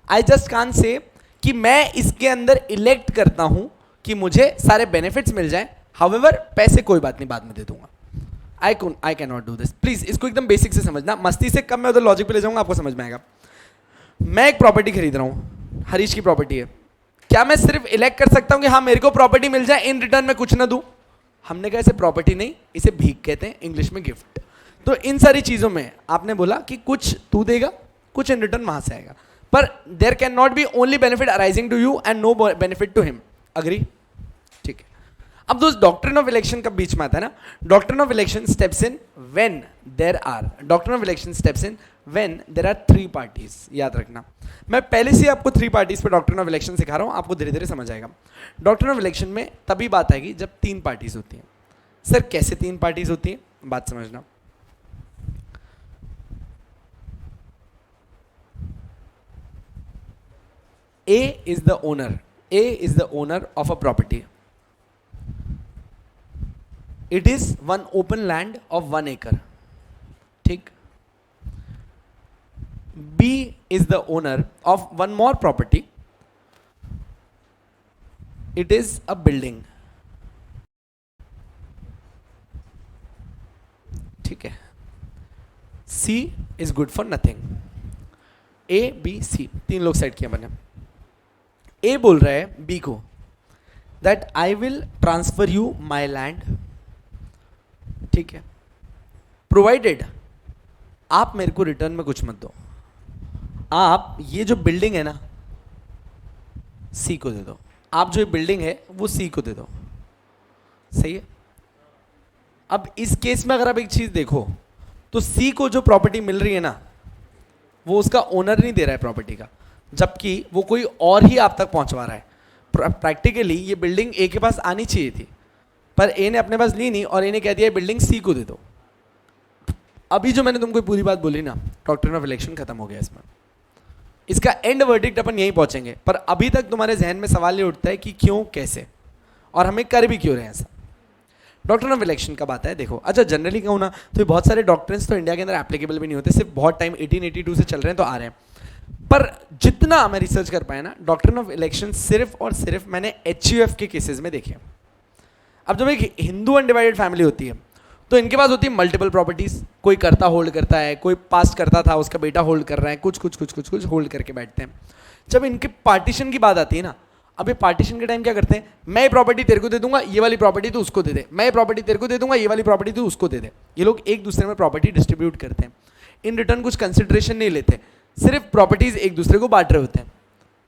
S1: I just can't say कि मैं इसके अंदर इलेक्ट करता हूं कि मुझे सारे बेनिफिट्स मिल जाएं, हाउएवर पैसे कोई बात नहीं बाद में दे दूंगा. I can not do this. Please इसको एकदम बेसिक से समझना, मस्ती से कम, मैं उधर लॉजिक पे ले जाऊंगा, आपको समझ में आएगा. मैं एक प्रॉपर्टी खरीद रहा हूं, हरीश की प्रॉपर्टी है. क्या मैं सिर्फ इलेक्ट कर सकता हूं कि हाँ मेरे को प्रॉपर्टी मिल जाए, इन रिटर्न में कुछ ना दूं? हमने कहा इसे प्रॉपर्टी नहीं, इसे भीख कहते हैं, इंग्लिश में गिफ्ट. तो इन सारी चीजों में आपने बोला कि कुछ तू देगा, कुछ इन रिटर्न वहां से आएगा, पर there can not be only benefit arising to you and no benefit to him. Agree? ठीक है. अब दोस्त डॉक्ट्रिन ऑफ इलेक्शन कब बीच में आता है ना, doctrine of election steps in when there are, doctrine of election steps in when there are three parties. याद रखना, मैं पहले से आपको थ्री पार्टीज पे डॉक्ट्रिन ऑफ इलेक्शन सिखा रहा हूं, आपको धीरे धीरे समझ आएगा। डॉक्ट्रिन ऑफ इलेक्शन में तभी बात आएगी जब तीन पार्टीज होती हैं। सर कैसे तीन पार्टीज होती हैं, बात समझना। A is the owner, A is the owner of a property. It is one open land of 1 acre. ठीक। B is the owner of one more property. It is a building. ठीक है। C is good for nothing. A, B, C तीन लोग set किया मैंने। ए बोल रहा है बी को that I will transfer you my land, ठीक है, प्रोवाइडेड आप मेरे को रिटर्न में कुछ मत दो, आप ये जो बिल्डिंग है ना सी को दे दो, आप जो ये बिल्डिंग है वो सी को दे दो। सही है। अब इस केस में अगर आप एक चीज देखो तो सी को जो प्रॉपर्टी मिल रही है ना वो उसका ओनर नहीं दे रहा है प्रॉपर्टी का, जबकि वो कोई और ही आप तक पहुंचवा रहा है। प्रैक्टिकली ये बिल्डिंग ए के पास आनी चाहिए थी, पर ए ने अपने पास ली नहीं और ए ने कह दिया बिल्डिंग सी को दे दो। अभी जो मैंने तुमको पूरी बात बोली ना, डॉक्ट्रिन ऑफ इलेक्शन खत्म हो गया इसमें। इसका एंड वर्डिक्ट अपन यहीं पहुंचेंगे, पर अभी तक तुम्हारे जहन में सवाल ये उठता है कि क्यों, कैसे और हमें कर भी क्यों रहे हैं ऐसा। डॉक्ट्रिन ऑफ इलेक्शन कब आता है देखो। अच्छा जनरली कहूँ ना तो बहुत सारे डॉक्ट्रिन्स तो इंडिया के अंदर एप्लीकेबल भी नहीं होते, सिर्फ बहुत टाइम 1882 से चल रहे हैं तो आ रहे हैं। पर जितना मैं रिसर्च कर पाया ना, डॉक्ट्रिन ऑफ इलेक्शन सिर्फ और सिर्फ मैंने HUF के केसेस में देखे। अब जब एक हिंदू अनडिवाइडेड फैमिली होती है तो इनके पास होती है मल्टीपल प्रॉपर्टीज, कोई करता होल्ड करता है, कोई पास्ट करता था उसका बेटा होल्ड कर रहा है, कुछ कुछ कुछ कुछ कुछ होल्ड करके बैठते हैं। जब इनके पार्टीशन की बात आती है ना, अब ये पार्टीशन के टाइम क्या करते हैं, मैं ये प्रॉपर्टी तेरे को दे दूंगा, ये वाली प्रॉपर्टी तो उसको दे दे, मैं ये प्रॉपर्टी तेरे को दे दूंगा, ये वाली प्रॉपर्टी तो उसको दे दे। ये लोग एक दूसरे में प्रॉपर्टी डिस्ट्रीब्यूट करते हैं, इन रिटर्न कुछ कंसिडरेशन नहीं लेते, सिर्फ प्रॉपर्टीज एक दूसरे को बांट रहे होते हैं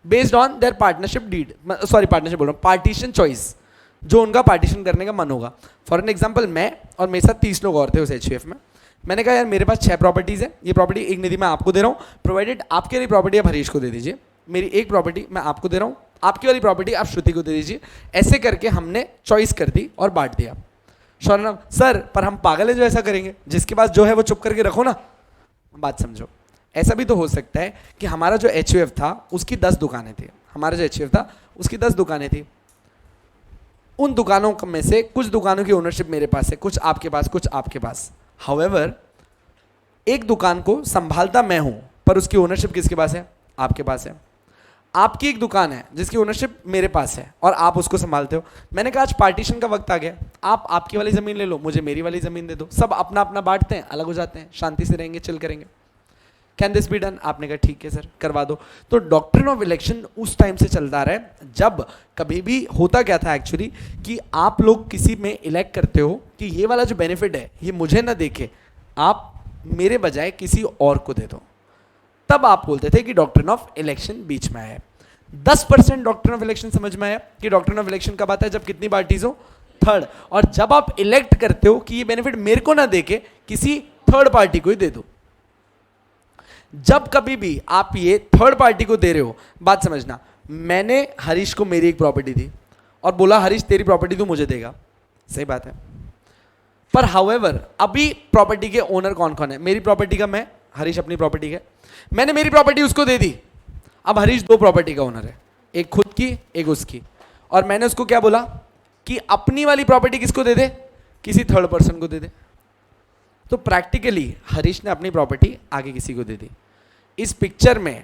S1: based on their partnership deed, sorry partnership बोल रहा हूँ, पार्टीशन चॉइस, जो उनका पार्टीशन करने का मन होगा। फॉर एन एग्जांपल मैं और मेरे साथ 30 लोग और थे उस HUF में। मैंने कहा यार मेरे पास 6 प्रॉपर्टीज है, ये प्रॉपर्टी एक निधि मैं आपको दे रहा हूँ, प्रोवाइडेड आपके वाली प्रॉपर्टी आप हरीश को दे दीजिए, मेरी एक प्रॉपर्टी मैं आपको दे रहा हूँ, आपकी वाली प्रॉपर्टी आप श्रुति को दे दीजिए। ऐसे करके हमने चॉइस कर दी और बांट दिया। शौर्णव सर पर हम पागल है जो ऐसा करेंगे, जिसके पास जो है वो चुप करके रखो ना। बात समझो, ऐसा भी तो हो सकता है कि हमारा जो HUF था उसकी 10 दुकानें थी, हमारा जो HUF था उसकी 10 दुकानें थी, उन दुकानों में से कुछ दुकानों की ओनरशिप मेरे पास है, कुछ आपके पास, कुछ आपके पास। हाउएवर एक दुकान को संभालता मैं हूं, पर उसकी ओनरशिप किसके पास है, आपके पास है। आपकी एक दुकान है जिसकी ओनरशिप मेरे पास है और आप उसको संभालते हो। मैंने कहा आज पार्टीशन का वक्त आ गया, आप आपकी वाली जमीन ले लो, मुझे मेरी वाली जमीन दे दो, सब अपना अपना बांटते हैं, अलग हो जाते हैं, शांति से रहेंगे, चिल करेंगे। Can this be done? आपने कहा ठीक है सर करवा दो। तो डॉक्ट्रिन ऑफ इलेक्शन उस टाइम से चलता रहा है जब कभी भी होता क्या था एक्चुअली कि आप लोग किसी में इलेक्ट करते हो कि ये वाला जो बेनिफिट है ये मुझे ना देके आप मेरे बजाय किसी और को दे दो, तब आप बोलते थे कि डॉक्ट्रिन ऑफ इलेक्शन बीच में आया। 10% डॉक्ट्रिन ऑफ इलेक्शन समझ में आया कि डॉक्ट्रिन ऑफ इलेक्शन कब आता है, जब कितनी पार्टीज हो, थर्ड। और जब आप इलेक्ट करते हो कि ये बेनिफिट मेरे को ना देके किसी थर्ड पार्टी को ही दे दो। जब कभी भी आप ये थर्ड पार्टी को दे रहे हो, बात समझना, मैंने हरीश को मेरी एक प्रॉपर्टी दी और बोला हरीश तेरी प्रॉपर्टी तू मुझे देगा, सही बात है। पर हाउएवर अभी प्रॉपर्टी के ओनर कौन कौन है, मेरी प्रॉपर्टी का मैं, हरीश अपनी प्रॉपर्टी का, मैंने मेरी प्रॉपर्टी उसको दे दी। अब हरीश 2 प्रॉपर्टी का ओनर है, एक खुद की एक उसकी, और मैंने उसको क्या बोला कि अपनी वाली प्रॉपर्टी किसको दे दे, किसी थर्ड पर्सन को दे दे। तो प्रैक्टिकली हरीश ने अपनी प्रॉपर्टी आगे किसी को दे दी। इस पिक्चर में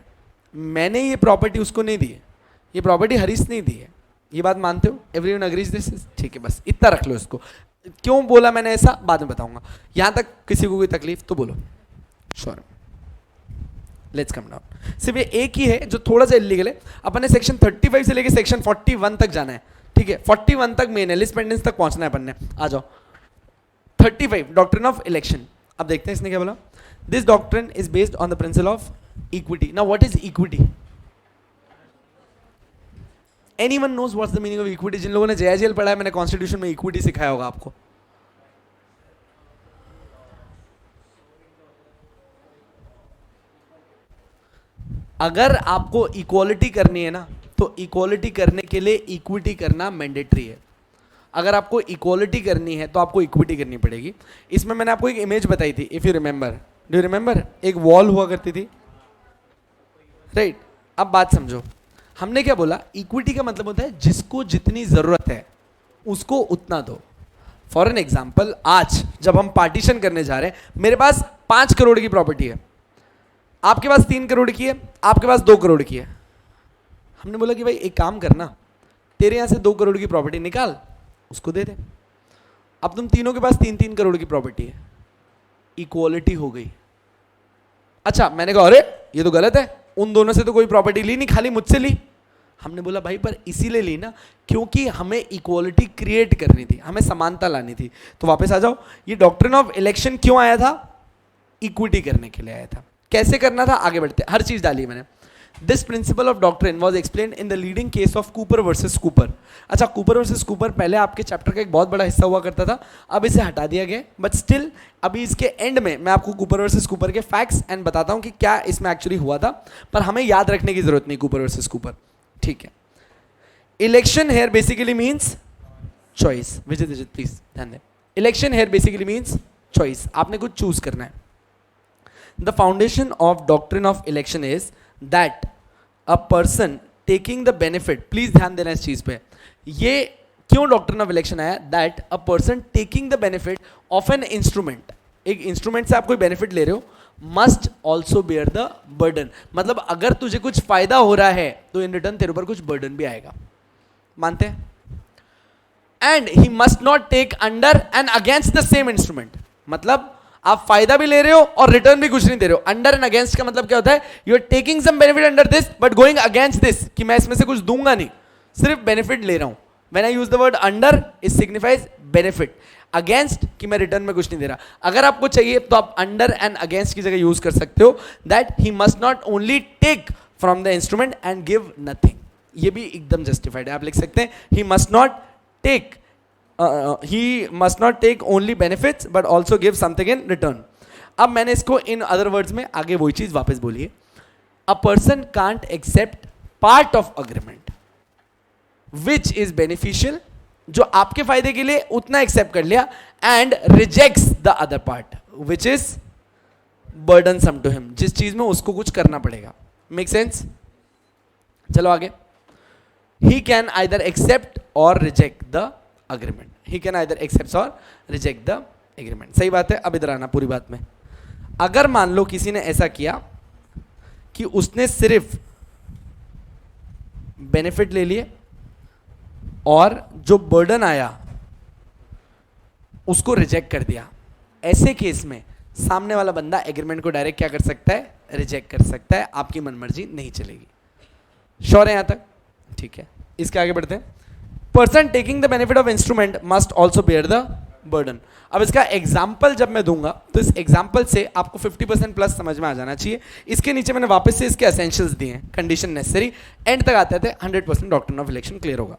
S1: मैंने ये प्रॉपर्टी उसको नहीं दी है, ये प्रॉपर्टी हरीश ने दी है। ये बात मानते हो? Everyone agrees this? ठीक है, बस इतना रख लो इसको। क्यों बोला मैंने ऐसा बाद में बताऊंगा। यहां तक किसी को कोई तकलीफ तो बोलो। Sure, let's come down. सिर्फ ये एक ही है जो थोड़ा सा इलीगल है। अपन ने सेक्शन 35 से लेके सेक्शन 41 तक जाना है, ठीक है? 41 तक मेन है, लिस्ट पेंडेंस तक पहुंचना है अपन ने। आ जाओ 35, डॉक्ट्रिन ऑफ इलेक्शन। अब देखते हैं इसने क्या बोला। This doctrine is based on the principle of equity. Now what is equity? Anyone knows what's the meaning of equity? जिन लोगों ने जेआईजीएल पढ़ा है, मैंने कॉन्स्टिट्यूशन में इक्विटी सिखाया होगा आपको. अगर आपको इक्वालिटी करनी है ना, तो इक्वालिटी करने के लिए इक्विटी करना मैंडेटरी है. अगर आपको इक्वालिटी करनी है तो आपको इक्विटी करनी पड़ेगी. इसमें मैंने आपको एक इमेज बताई थी, if you remember. Do you remember? एक वॉल हुआ करती थी, राइट? अब बात समझो, हमने क्या बोला? इक्विटी का मतलब होता है जिसको जितनी जरूरत है उसको उतना दो. फॉर एन एग्जाम्पल, आज जब हम पार्टीशन करने जा रहे हैं, मेरे पास 5 करोड़ की प्रॉपर्टी है, आपके पास 3 करोड़ की है, आपके पास 2 करोड़ की है. हमने बोला कि भाई एक काम करना, तेरे यहां से 2 करोड़ की प्रॉपर्टी निकाल, उसको दे दे. अब तुम तीनों के पास 3-3 करोड़ की प्रॉपर्टी है, इक्वालिटी हो गई. अच्छा, मैंने कहा अरे ये तो गलत है, उन दोनों से तो कोई प्रॉपर्टी ली नहीं, खाली मुझसे ली. हमने बोला भाई पर इसीलिए ली ना क्योंकि हमें इक्वालिटी क्रिएट करनी थी, हमें समानता लानी थी. तो वापस आ जाओ, ये डॉक्ट्रिन ऑफ इलेक्शन क्यों आया था? इक्विटी करने के लिए आया था. कैसे करना था? आगे बढ़ते, हर चीज डाली मैंने. This principle of doctrine was explained in the leading case of Cooper versus Cooper. अच्छा, कूपर वर्सेस कूपर पहले आपके चैप्टर का एक बहुत बड़ा हिस्सा हुआ करता था, अब इसे हटा दिया गया. बट स्टिल अभी इसके एंड में मैं आपको कूपर वर्सेस कूपर के फैक्ट्स एंड बताता हूं कि क्या इसमें एक्चुअली हुआ था, पर हमें याद रखने की जरूरत नहीं कूपर वर्सेस कूपर. ठीक है. Election here basically means choice. Vijay please ध्यान दें. Election here basically means choice. आपने कुछ चूज करना है. The foundation of doctrine of election is that a person taking the benefit, please ध्यान देना इस चीज पे. ये क्यों doctrine of election आया? That a person taking the benefit of an instrument, एक इंस्ट्रूमेंट से आप कोई बेनिफिट ले रहे हो, must also bear the burden. मतलब अगर तुझे कुछ फायदा हो रहा है तो इन रिटर्न तेरे ऊपर कुछ बर्डन भी आएगा. मानते हैं? And he must not take under and against the same instrument. मतलब आप फायदा भी ले रहे हो और रिटर्न भी कुछ नहीं दे रहे हो. अंडर एंड अगेंस्ट का मतलब क्या होता है? You are taking some benefit under this but going against this, कि मैं इसमें से कुछ दूंगा नहीं, सिर्फ बेनिफिट ले रहा हूं. When I use the word under, it signifies benefit. Against कि मैं रिटर्न में कुछ नहीं दे रहा. अगर आपको चाहिए तो आप अंडर एंड अगेंस्ट की जगह यूज कर सकते हो. That he must not only take from the instrument and give nothing. ये भी एकदम जस्टिफाइड है. आप लिख सकते हैं he must not take he must not take only benefits but also give something in return. अब मैंने इसको in other words में आगे वही चीज वापस बोली है. A person can't accept part of agreement which is beneficial, जो आपके फायदे के लिए उतना एक्सेप्ट कर लिया, and rejects the other part which is burdensome to him, जिस चीज में उसको कुछ करना पड़ेगा. Make sense? चलो आगे. He can either accept or reject the agreement. He can either accept or reject the agreement. सही बात है. अब इधर आना पूरी बात में. अगर मान लो किसी ने ऐसा किया कि उसने सिर्फ बेनिफिट ले लिए और जो बर्डन आया उसको रिजेक्ट कर दिया, ऐसे केस में सामने वाला बंदा एग्रीमेंट को डायरेक्ट क्या कर सकता है? रिजेक्ट कर सकता है. आपकी मनमर्जी नहीं चलेगी. श्योर है यहां तक? ठीक है. इसके आगे बढ़ते हैं. Person taking the benefit of instrument must also bear the burden. अब इसका एग्जाम्पल जब मैं दूंगा तो इस एग्जाम्पल से आपको 50% प्लस समझ में आ जाना चाहिए. इसके नीचे मैंने वापस से इसके एसेंशियल्स दिए हैं, कंडीशन नेसेसरी. एंड तक आते थे 100% डॉक्ट्रिन ऑफ इलेक्शन क्लियर होगा.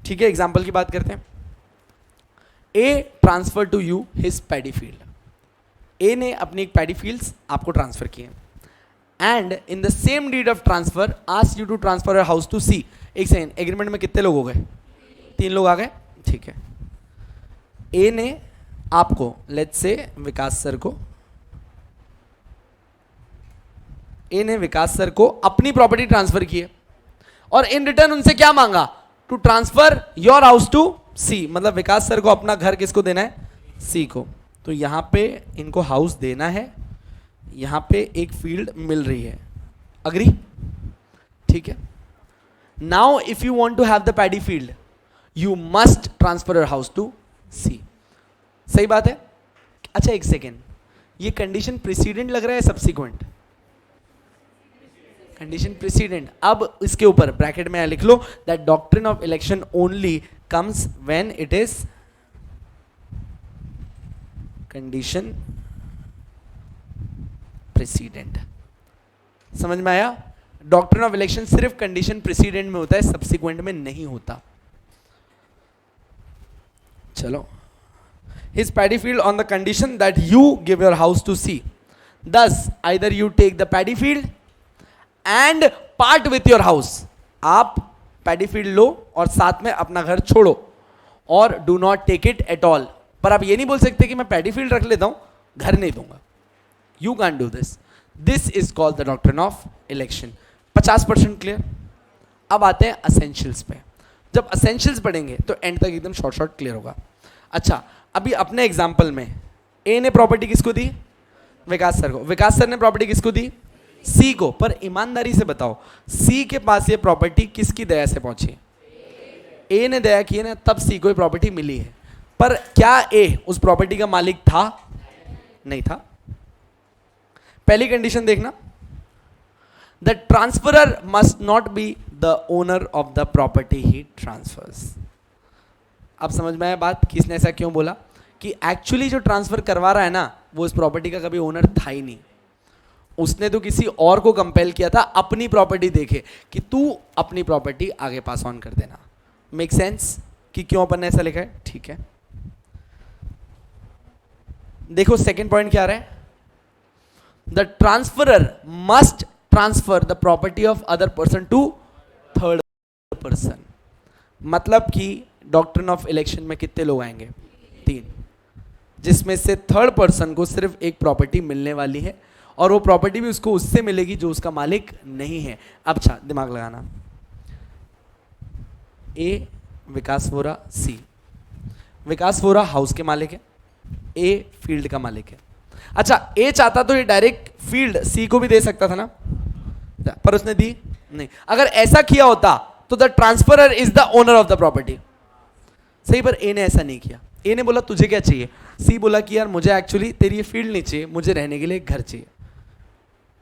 S1: ठीक है. एग्जाम्पल की बात करते हैं. A transfer to you his paddy field. A ने अपनी एक पैडी फील्ड्स आपको ट्रांसफर किए and in the same deed of transfer ask you to transfer your house to C. एक सेकेंड, एग्रीमेंट में कितने लोग हो गए? 3 लोग आ गए. ठीक है. ए ने आपको, लेट्स से विकास सर को, ए ने विकास सर को अपनी प्रॉपर्टी ट्रांसफर की है और इन रिटर्न उनसे क्या मांगा? To transfer your house to C. मतलब विकास सर को अपना घर किसको देना है? सी को. तो यहां पे इनको हाउस देना है, यहां पे एक फील्ड मिल रही है. अग्री? ठीक है. Now if you want to have the paddy field you must transfer your house to C. सही बात है. अच्छा एक सेकेंड, ये कंडीशन प्रेसिडेंट लग रहा है सब्सिक्वेंट? Condition president. अब इसके ऊपर ब्रैकेट में लिख लो that doctrine of election only comes when it is condition precedent. समझ में आया? डॉक्ट्रिन ऑफ इलेक्शन सिर्फ कंडीशन प्रेसिडेंट में होता है, सब्सिक्वेंट में नहीं होता। चलो, his paddy field on the condition that you give your house to C. Thus, either you take the paddy field and part with your house. आप paddy field लो और साथ में अपना घर छोड़ो, और do not take it at all. पर आप ये नहीं बोल सकते कि मैं paddy field रख लेता हूँ, घर नहीं दूंगा. You can't do this. This is called the doctrine of election. 50% clear. अब आते हैं असेंशियल्स पे. जब असेंशियल्स पढ़ेंगे तो एंड तक एकदम शॉर्ट क्लियर होगा. अच्छा, अभी अपने एग्जाम्पल में ए ने प्रॉपर्टी किसको दी? विकास सर को. विकास सर ने प्रॉपर्टी किसको दी? सी को. पर ईमानदारी से बताओ, सी के पास ये प्रॉपर्टी किसकी दया से पहुंची? ए ने दया की है ना, तब सी को ये प्रॉपर्टी मिली है. पर क्या ए उस प्रॉपर्टी का मालिक था? नहीं था. पहली कंडीशन देखना, the transferor must not be the owner of the property he transfers. अब समझ में आया बात, किसने ऐसा क्यों बोला? कि एक्चुअली जो ट्रांसफर करवा रहा है ना, वो इस प्रॉपर्टी का कभी ओनर था ही नहीं. उसने तो किसी और को कंपेल किया था अपनी प्रॉपर्टी देखे कि तू अपनी प्रॉपर्टी आगे पास ऑन कर देना. मेक सेंस कि क्यों अपन ने ऐसा लिखा है? ठीक है. देखो सेकंड पॉइंट क्या आ रहा है? The transferor must transfer the property of other person to third person. मतलब कि डॉक्ट्रिन ऑफ इलेक्शन में कितने लोग आएंगे? 3, जिसमें से थर्ड पर्सन को सिर्फ एक प्रॉपर्टी मिलने वाली है, और वो प्रॉपर्टी भी उसको उससे मिलेगी जो उसका मालिक नहीं है. अब अच्छा दिमाग लगाना, ए विकास वोरा, सी. विकास वोरा हाउस के मालिक है, ए फील्ड का मालिक है. अच्छा, ए चाहता तो ये डायरेक्ट फील्ड सी को भी दे सकता था ना, पर उसने दी नहीं. अगर ऐसा किया होता तो the transferor is the owner of the property. सही, पर ए ने ऐसा नहीं किया. ए ने बोला तुझे क्या चाहिए? सी बोला कि यार मुझे एक्चुअली तेरी ये फील्ड नहीं चाहिए, मुझे रहने के लिए एक घर चाहिए.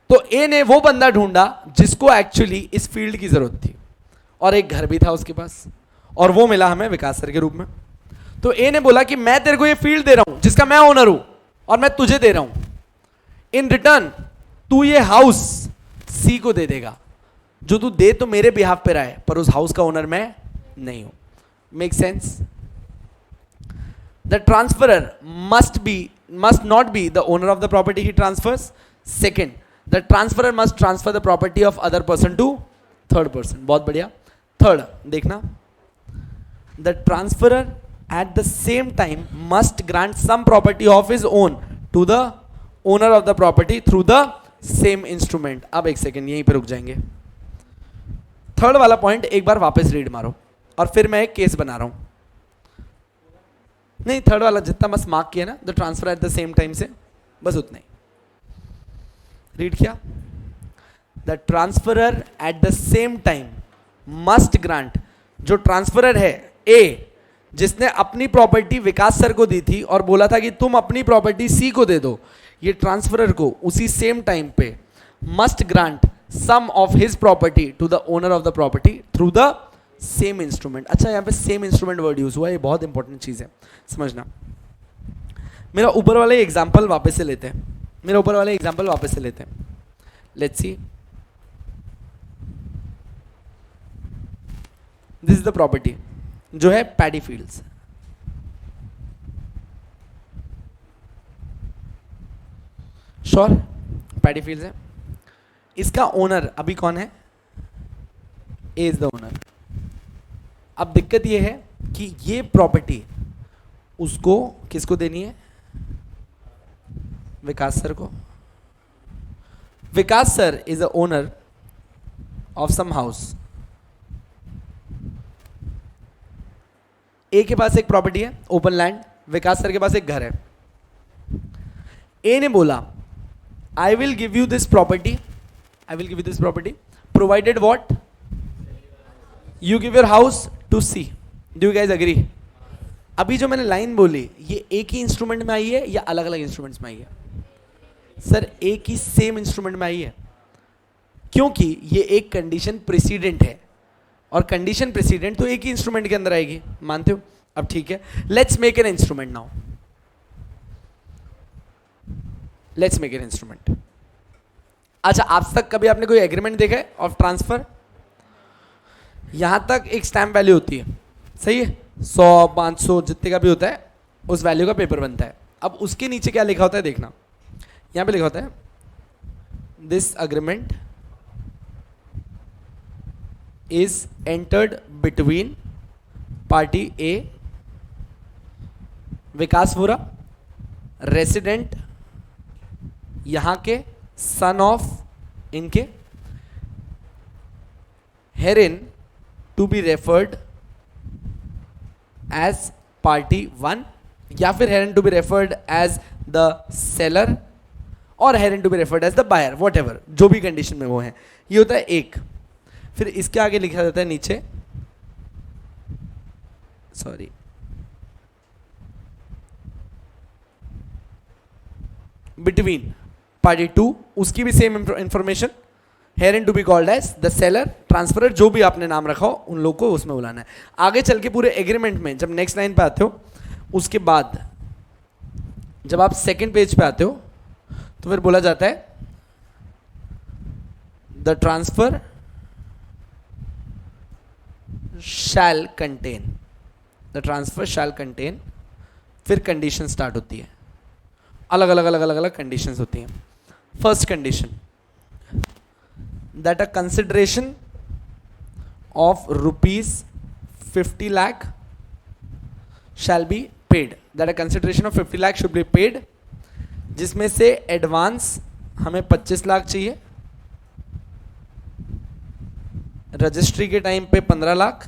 S1: तो ए ने वो बंदा ढूंढा जिसको एक्चुअली इस फील्ड की जरूरत थी, और एक घर भी था उसके पास, और वो मिला हमें विकास सर के रूप में. तो ए ने बोला कि मैं तेरे को ये फील्ड दे रहा हूं जिसका मैं ओनर हूं, और मैं तुझे दे रहा हूं. इन रिटर्न तू ये हाउस सी को दे देगा. जो तू दे तो मेरे बिहाफ पे रहा है, पर उस हाउस का ओनर मैं नहीं हूं. Make sense? The transferor must not be the owner of the property he transfers. Second, the transferor must transfer the property of other person to third person. बहुत बढ़िया. थर्ड देखना, the transferor at the same time must grant some property of his own to the owner of the property through the same instrument. अब एक second यहीं पे रुक जाएंगे. Third वाला पॉइंट एक बार वापस रीड मारो, और फिर मैं एक केस बना रहा हूं. नहीं, थर्ड वाला जितना बस मार्क किया ना, the transfer eight the same time से, बस उतना ही रीड किया. The transferor at the same time must grant. जो ट्रांसफरर है ए, जिसने अपनी प्रॉपर्टी विकास सर को दी थी और बोला था कि तुम अपनी प्रॉपर्टी सी को दे दो, ये ट्रांसफरर को उसी सेम टाइम पे must grant some of his property to the owner of the property through the same instrument. अच्छा, यहाँ पे सेम इंस्ट्रूमेंट वर्ड यूज हुआ है, ये बहुत इंपॉर्टेंट चीज है, समझना. मेरा ऊपर वाले एग्जाम्पल वापस से लेते हैं. Let's see, this is the property जो है paddy fields. Sure paddy fields है. इसका ओनर अभी कौन है? ए इज द ओनर. अब दिक्कत ये है कि ये प्रॉपर्टी उसको किसको देनी है? विकास सर को. Vikas sir is the owner of some house. A के पास एक प्रॉपर्टी है, ओपन लैंड. विकास सर के पास एक घर है. ए ने बोला I will give you this property provided what? You give your house to C. Do you guys agree? अभी जो मैंने लाइन बोली, ये एक ही इंस्ट्रूमेंट में आई है या अलग अलग इंस्ट्रूमेंट्स में आई है? सर, एक ही सेम इंस्ट्रूमेंट में आई है, क्योंकि ये एक कंडीशन प्रेसिडेंट है, और कंडीशन प्रेसिडेंट तो एक ही इंस्ट्रूमेंट के अंदर आएगी. मानते हो? अब ठीक है, let's make an instrument now. अच्छा, आज तक कभी आपने कोई एग्रीमेंट देखा है ऑफ ट्रांसफर? यहां तक एक स्टैम्प वैल्यू होती है, सही है, 100 500 जितने का भी होता है उस वैल्यू का पेपर बनता है। अब उसके नीचे क्या लिखा होता है देखना, यहां पे लिखा होता है this agreement is entered between party A Vikas Vora resident यहां के सन ऑफ इनके herein to be referred as party 1 या फिर herein to be referred as the seller और herein to be referred as the buyer, whatever, जो भी condition में वो है। ये होता है एक। फिर इसके आगे लिखा जाता है नीचे, सॉरी, बिटवीन पार्टी 2, उसकी भी same information, herein to be called as the seller, transferor, जो भी आपने नाम रखा हो उन लोग को उसमें बुलाना है। आगे चल के पूरे एग्रीमेंट में जब नेक्स्ट लाइन पे आते हो, उसके बाद जब आप सेकंड पेज पे आते हो तो फिर बोला जाता है the transfer shall contain, the transfer shall contain, फिर कंडीशन स्टार्ट होती है, अलग अलग कंडीशंस होती हैं। First condition, that a consideration of ₹50 lakh shall be paid, that a consideration of 50 lakh should be paid, जिसमें से एडवांस हमें 25 लाख चाहिए, रजिस्ट्री के टाइम पे 15 लाख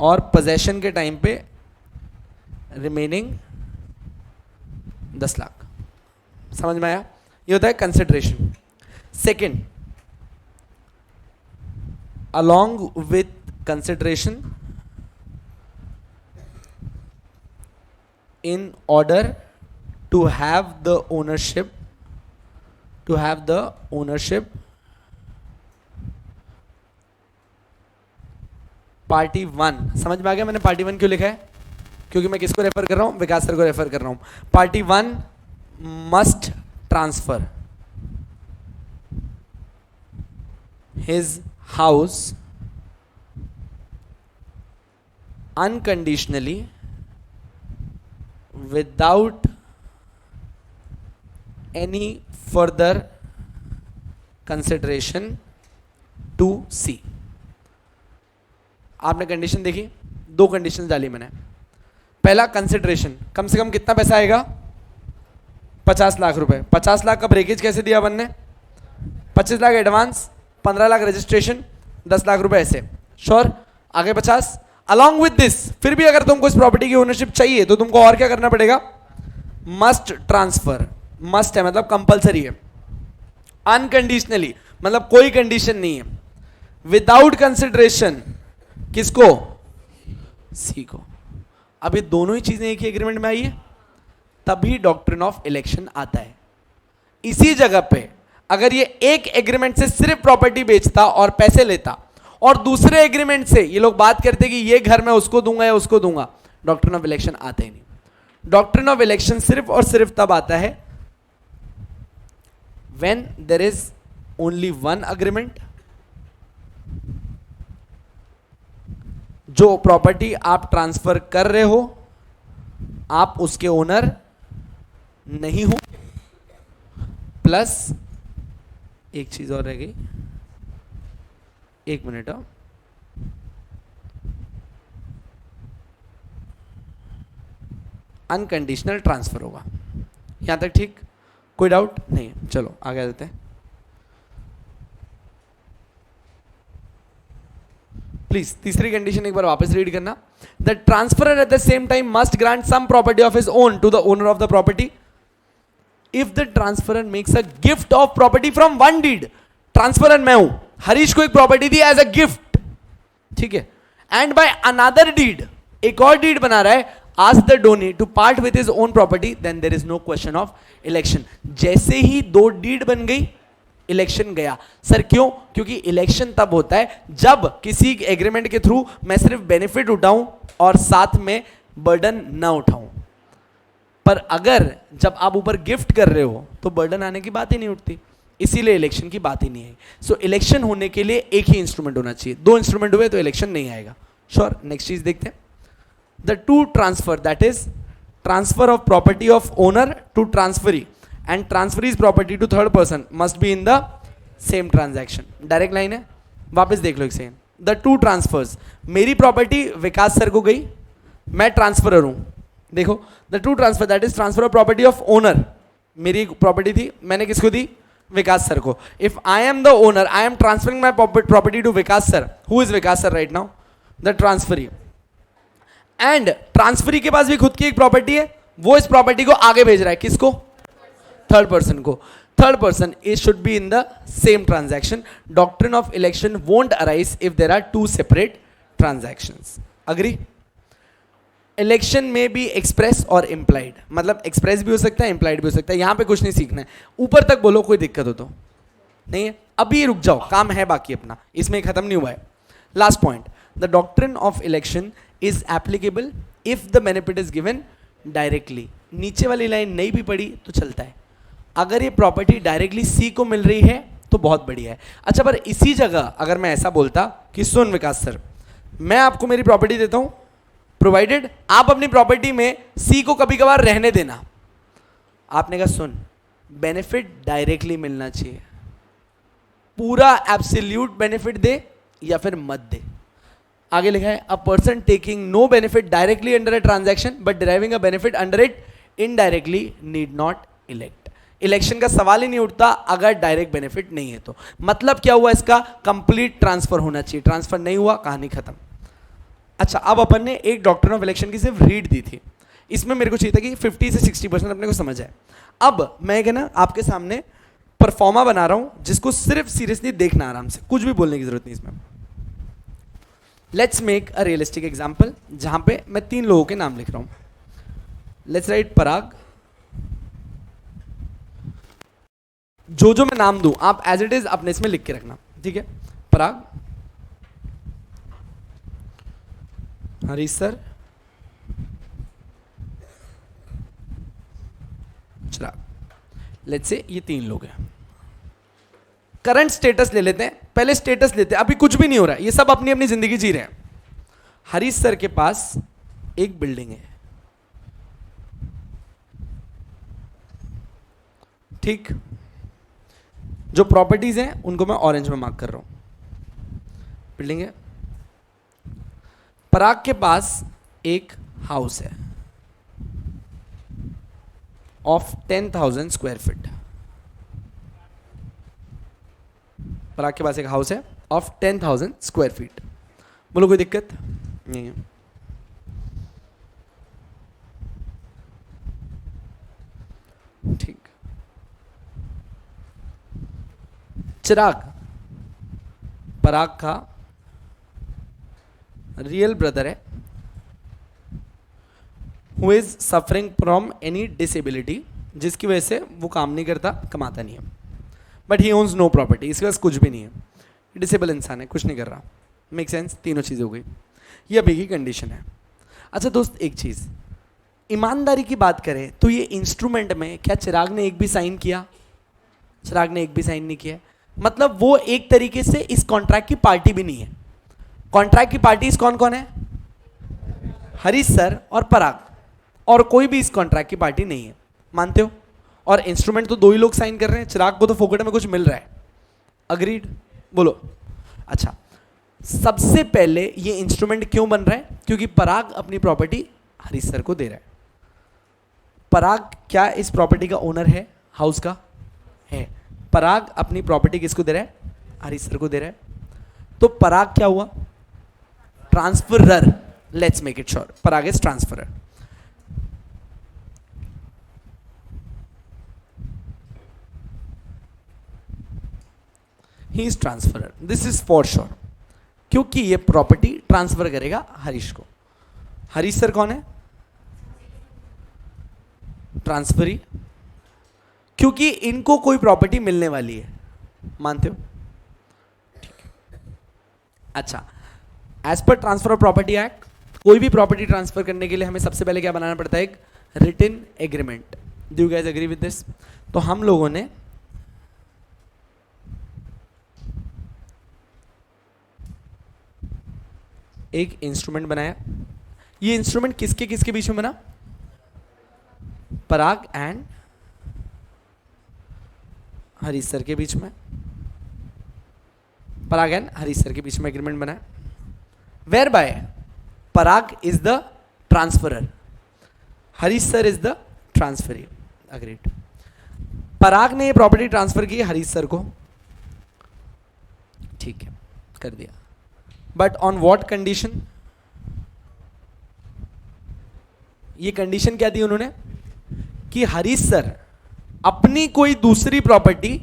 S1: और पोजेशन के टाइम पे रिमेनिंग 10 लाख। समझ में आया? ये होता है consideration. Second, along with consideration in order to have the ownership party 1। समझ में आ गया मैंने पार्टी 1 क्यों लिखा है? क्योंकि मैं किसको रेफर कर रहा हूं? विकास सर को रेफर कर रहा हूं। Party 1 must transfer his house unconditionally without any further consideration to C। आपने कंडीशन देखी, 2 कंडीशन डाली मैंने। पहला कंसिडरेशन, कम से कम कितना पैसा आएगा? 50 लाख रुपए। 50 लाख का ब्रेकेज कैसे दिया अपन ने? 25 लाख एडवांस, 15 लाख रजिस्ट्रेशन, 10 लाख रुपए ऐसे। श्योर? आगे 50। अलॉन्ग विथ दिस, फिर भी अगर तुमको इस प्रॉपर्टी की ओनरशिप चाहिए तो तुमको और क्या करना पड़ेगा? मस्ट ट्रांसफर, मस्ट है मतलब कंपलसरी है, अनकंडीशनली मतलब कोई कंडीशन नहीं है, विदाउट कंसिडरेशन किसको? सी को। अब ये दोनों ही चीजें एक ही एग्रीमेंट में आई है, तभी डॉक्ट्रिन ऑफ इलेक्शन आता है। इसी जगह पे अगर ये एक एग्रीमेंट से सिर्फ प्रॉपर्टी बेचता और पैसे लेता और दूसरे एग्रीमेंट से ये लोग बात करते कि ये घर मैं उसको दूंगा या उसको दूंगा, डॉक्ट्रिन ऑफ इलेक्शन आता ही नहीं। डॉक्ट्रिन ऑफ इलेक्शन सिर्फ और सिर्फ तब आता है when there is only one agreement. जो प्रॉपर्टी आप ट्रांसफर कर रहे हो आप उसके ओनर नहीं हो, प्लस एक चीज और रह गई, एक मिनट, अनकंडीशनल ट्रांसफर होगा। यहां तक ठीक? कोई डाउट नहीं? चलो आगे आ जाते हैं। प्लीज तीसरी कंडीशन एक बार वापस रीड करना। The transferor at the same time must grant some property of his own to the owner of the property if the transferor makes a gift of property from one deed. Transferor मैं हूं, हरीश को एक property दी as a gift, ठीक है, and by another deed, एक और deed बना रहा है, ask the donor to part with his own property, then there is no question of election। जैसे ही 2 डीड बन गई, इलेक्शन गया। सर क्यों? क्योंकि इलेक्शन तब होता है जब किसी एग्रीमेंट के थ्रू मैं सिर्फ बेनिफिट उठाऊं और साथ में बर्डन ना उठाऊं। पर अगर जब आप ऊपर गिफ्ट कर रहे हो तो बर्डन आने की बात ही नहीं उठती, इसीलिए इलेक्शन की बात ही नहीं है। सो इलेक्शन होने के लिए एक ही इंस्ट्रूमेंट होना चाहिए, दो इंस्ट्रूमेंट हुए तो इलेक्शन नहीं आएगा। श्योर, नेक्स्ट चीज देखते हैं। The two transfer, that is transfer of property of owner to transferee and transferee's property to third person must be in the same transaction. Direct line है, वापस देख लो एक सेकंड। द टू ट्रांसफर्स, मेरी property Vikas sir को गई, मैं transferor हूं। देखो, the two transfer that is transfer of property of owner, मेरी प्रॉपर्टी थी, मैंने किसको दी? विकास सर को। If I am the owner, I am transferring my property to Vikas sir. Who is Vikas sir right now? The transferee. And transferee के पास भी खुद की एक प्रॉपर्टी है, वो इस प्रॉपर्टी को आगे भेज रहा है, किसको? थर्ड पर्सन को। Third person is should be in the same transaction. Doctrine of election won't arise if there are two separate transactions. Agree? Election में भी एक्सप्रेस और इम्प्लाइड, मतलब एक्सप्रेस भी हो सकता है, इम्प्लाइड भी हो सकता है। यहां पे कुछ नहीं सीखना है, ऊपर तक बोलो, कोई दिक्कत हो तो नहीं है। अभी रुक जाओ, काम है बाकी अपना, इसमें खत्म नहीं हुआ है। Last point, the doctrine of election is applicable if the benefit is given directly. नीचे वाली लाइन नहीं भी पढ़ी तो चलता है। अगर ये प्रॉपर्टी डायरेक्टली सी को मिल रही है तो बहुत बढ़िया है। अच्छा, पर इसी जगह अगर मैं ऐसा बोलता कि सुन विकास सर, मैं आपको मेरी प्रॉपर्टी देता हूं, प्रोवाइडेड आप अपनी प्रॉपर्टी में सी को कभी कभार रहने देना। आपने कहा सुन, बेनिफिट डायरेक्टली मिलना चाहिए, पूरा एब्सोल्यूट बेनिफिट दे या फिर मत दे। आगे लिखा है, a person taking no benefit directly under a transaction but deriving a benefit under it indirectly need not elect. Election का सवाल ही नहीं उठता अगर डायरेक्ट बेनिफिट नहीं है तो। मतलब क्या हुआ इसका? कंप्लीट ट्रांसफर होना चाहिए, ट्रांसफर नहीं हुआ, कहानी खत्म। अच्छा, अब अपन ने एक डॉक्ट्रिन ऑफ इलेक्शन की सिर्फ रीड दी थी, इसमें मेरे को चाहिए था कि 50 से 60% अपने को समझ आए। अब मैं क्या ना आपके सामने परफॉर्मा बना रहा हूं जिसको सिर्फ सीरियसली देखना, आराम से, कुछ भी बोलने की जरूरत नहीं इसमें। Let's make a realistic example जहां पे मैं 3 लोगों के नाम लिख रहा हूं। लेट्स राइट पराग। जो मैं नाम दूं आप एज इट इज अपने इसमें लिख के रखना, ठीक है? Parag, Harish sir, Chirag. Let's say ये 3 लोग हैं। करंट स्टेटस ले लेते हैं, पहले स्टेटस लेते हैं। अभी कुछ भी नहीं हो रहा है, ये सब अपनी अपनी जिंदगी जी रहे हैं। हरीश सर के पास एक बिल्डिंग है, ठीक? जो प्रॉपर्टीज हैं उनको मैं ऑरेंज में मार्क कर रहा हूं, बिल्डिंग है। पराग के पास एक हाउस है ऑफ 10,000 स्क्वायर फीट। पराग के पास एक हाउस है ऑफ 10,000 स्क्वायर फीट। बोलो, कोई दिक्कत नहीं है? ठीक। चिराग, पराग का रियल ब्रदर है, who is suffering from any disability, जिसकी वजह से वो काम नहीं करता, कमाता नहीं है, but he owns no property, इसके पास कुछ भी नहीं है, डिसेबल इंसान है, कुछ नहीं कर रहा। Make sense? तीनों चीज़ें हो गई। ये अभी की कंडीशन है। अच्छा दोस्त, एक चीज़, ईमानदारी की बात करें तो ये इंस्ट्रूमेंट में क्या चिराग ने एक भी साइन किया? चिराग ने एक भी साइन नहीं किया, मतलब वो एक तरीके से इस कॉन्ट्रैक्ट की पार्टी भी नहीं है। कॉन्ट्रैक्ट की पार्टीज कौन कौन है? हरीश सर और पराग, और कोई भी इस कॉन्ट्रैक्ट की पार्टी नहीं है। मानते हो? और इंस्ट्रूमेंट तो 2 ही लोग साइन कर रहे हैं, चिराग को तो फोकट में कुछ मिल रहा है। अग्रीड? बोलो। अच्छा, सबसे पहले ये इंस्ट्रूमेंट क्यों बन रहा है? क्योंकि पराग अपनी प्रॉपर्टी हरीश सर को दे रहा है। पराग क्या इस प्रॉपर्टी का ओनर है? हाउस का है। पराग अपनी प्रॉपर्टी किसको दे रहा है? हरीश सर को दे रहा है। तो पराग क्या हुआ? Transferor. Let's make it sure, Parag is transferor. He is transferor, this is for sure, क्योंकि ये प्रॉपर्टी ट्रांसफर करेगा हरीश को। हरीश सर कौन है? ट्रांसफरी, क्योंकि इनको कोई प्रॉपर्टी मिलने वाली है। मानते हो? अच्छा, as per transfer of property act, कोई भी प्रॉपर्टी ट्रांसफर करने के लिए हमें सबसे पहले क्या बनाना पड़ता है? एक written agreement. Do you guys agree with this? तो हम लोगों ने एक इंस्ट्रूमेंट बनाया. ये इंस्ट्रूमेंट किसके किसके बीच में बना? पराग एंड हरीश सर के बीच में. पराग एंड हरीश सर के बीच में एग्रीमेंट बना, whereby Parag is the transferor, Harish sir is the transferee. Agreed. Parag ने ये प्रॉपर्टी ट्रांसफर की हरीश सर को, ठीक है, कर दिया. But on what condition? ये कंडीशन क्या दी उन्होंने कि हरीश सर अपनी कोई दूसरी प्रॉपर्टी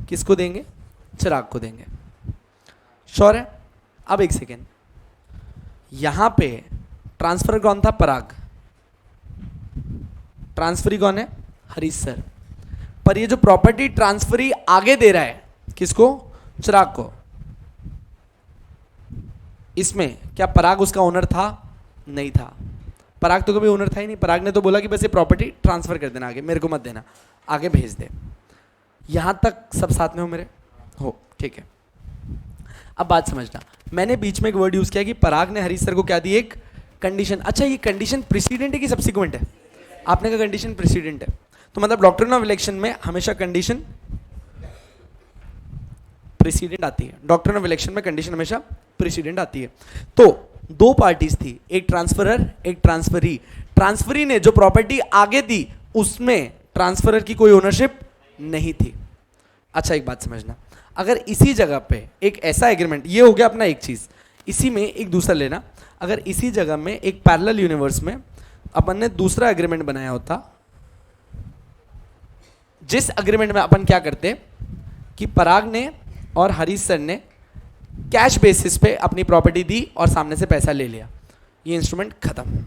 S1: किसको देंगे? चिराग को देंगे. श्योर है? अब एक सेकेंड, यहां पे ट्रांसफर कौन था? पराग. ट्रांसफरी कौन है? हरीश सर. पर ये जो प्रॉपर्टी ट्रांसफरी आगे दे रहा है किसको? चिराग को. इसमें क्या पराग उसका ओनर था? नहीं था. पराग तो कभी ओनर था ही नहीं. पराग ने तो बोला कि बस ये प्रॉपर्टी ट्रांसफर कर देना, आगे मेरे को मत देना, आगे भेज दे. यहां तक सब साथ में हो मेरे? हो, ठीक है. अब बात समझना, मैंने बीच में एक वर्ड यूज किया कि पराग ने हरीश सर को क्या दी? एक कंडीशन. अच्छा, ये कंडीशन प्रेसिडेंट है कि सब्सिक्वेंट है? आपने कहा कंडीशन प्रेसिडेंट है, तो मतलब डॉक्ट्रिन ऑफ इलेक्शन में हमेशा कंडीशन प्रेसिडेंट आती है. डॉक्ट्रिन ऑफ इलेक्शन में कंडीशन हमेशा प्रेसिडेंट आती है. तो दो पार्टीज थी, एक ट्रांसफरर एक ट्रांसफरी. ट्रांसफरी ने जो प्रॉपर्टी आगे दी उसमें ट्रांसफरर की कोई ओनरशिप नहीं थी. अच्छा, एक बात समझना, अगर इसी जगह पे एक ऐसा एग्रीमेंट, ये हो गया अपना एक चीज, इसी में एक दूसरा लेना, अगर इसी जगह में एक पैरेलल यूनिवर्स में अपन ने दूसरा एग्रीमेंट बनाया होता, जिस एग्रीमेंट में अपन क्या करते कि पराग ने और हरीश सर ने कैश बेसिस पे अपनी प्रॉपर्टी दी और सामने से पैसा ले लिया, ये इंस्ट्रूमेंट खत्म.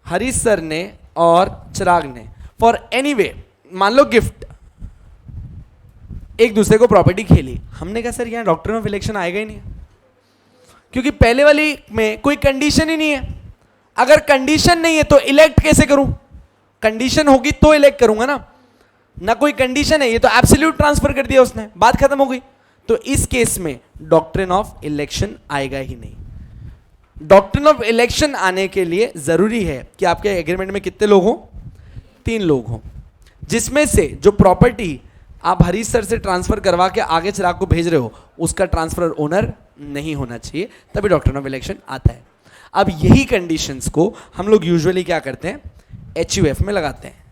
S1: हरीश सर ने और चिराग ने फॉर एनीवे, मान लो गिफ्ट, एक दूसरे को प्रॉपर्टी खेली. हमने कहा सर यहां डॉक्ट्रिन ऑफ इलेक्शन आएगा ही नहीं, क्योंकि पहले वाली में कोई कंडीशन ही नहीं है. अगर कंडीशन नहीं है तो इलेक्ट कैसे करूं? कंडीशन होगी तो इलेक्ट करूंगा ना. ना कोई कंडीशन है, ये तो एब्सोल्यूट ट्रांसफर कर दिया उसने, बात खत्म हो गई. तो इस केस में डॉक्ट्रिन ऑफ इलेक्शन आएगा ही नहीं. डॉक्ट्रिन ऑफ इलेक्शन आने के लिए जरूरी है कि आपके एग्रीमेंट में कितने लोग हों? 3 लोग हों, जिसमें से जो प्रॉपर्टी आप हरीश सर से ट्रांसफर करवा के आगे चिराग को भेज रहे हो उसका ट्रांसफर ओनर नहीं होना चाहिए, तभी डॉक्ट्रिन ऑफ इलेक्शन आता है. अब यही कंडीशंस को हम लोग यूजुअली क्या करते हैं? HUF में लगाते हैं.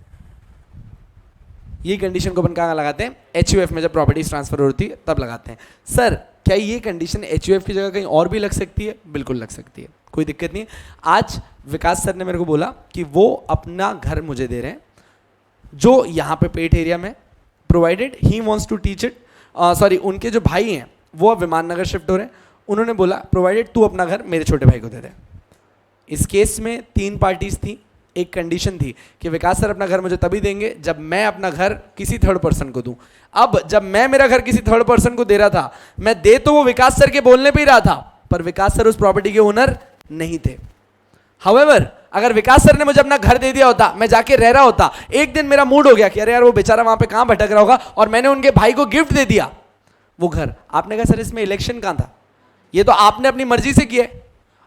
S1: ये कंडीशन को अपन कहाँ लगाते हैं? HUF में, जब प्रॉपर्टीज ट्रांसफर होती है तब लगाते हैं. सर क्या ये कंडीशन HUF की जगह कहीं और भी लग सकती है? बिल्कुल लग सकती है, कोई दिक्कत नहीं है. आज विकास सर ने मेरे को बोला कि वो अपना घर मुझे दे रहे हैं जो यहाँ पे पेट एरिया में, provided he wants to teach it. Sorry, उनके जो भाई हैं वो अब विमान नगर शिफ्ट हो रहे हैं. उन्होंने बोला प्रोवाइडेड तू अपना घर मेरे छोटे भाई को दे दे. इस केस में 3 पार्टीज थी. एक कंडीशन थी कि विकास सर अपना घर मुझे तभी देंगे जब मैं अपना घर किसी थर्ड पर्सन को दूं. अब जब मैं मेरा घर किसी थर्ड पर्सन को दे रहा था, मैं दे तो वो विकास सर के बोलने पे ही रहा था, पर विकास सर उस प्रॉपर्टी के ओनर नहीं थे. हाउएवर, अगर विकास सर ने मुझे अपना घर दे दिया होता, मैं जाके रह रहा होता, एक दिन मेरा मूड हो गया कि अरे यार वो बेचारा वहां पे कहां भटक रहा होगा, और मैंने उनके भाई को गिफ्ट दे दिया वो घर. आपने कहा सर इसमें इलेक्शन कहां था? ये तो आपने अपनी मर्जी से किया है,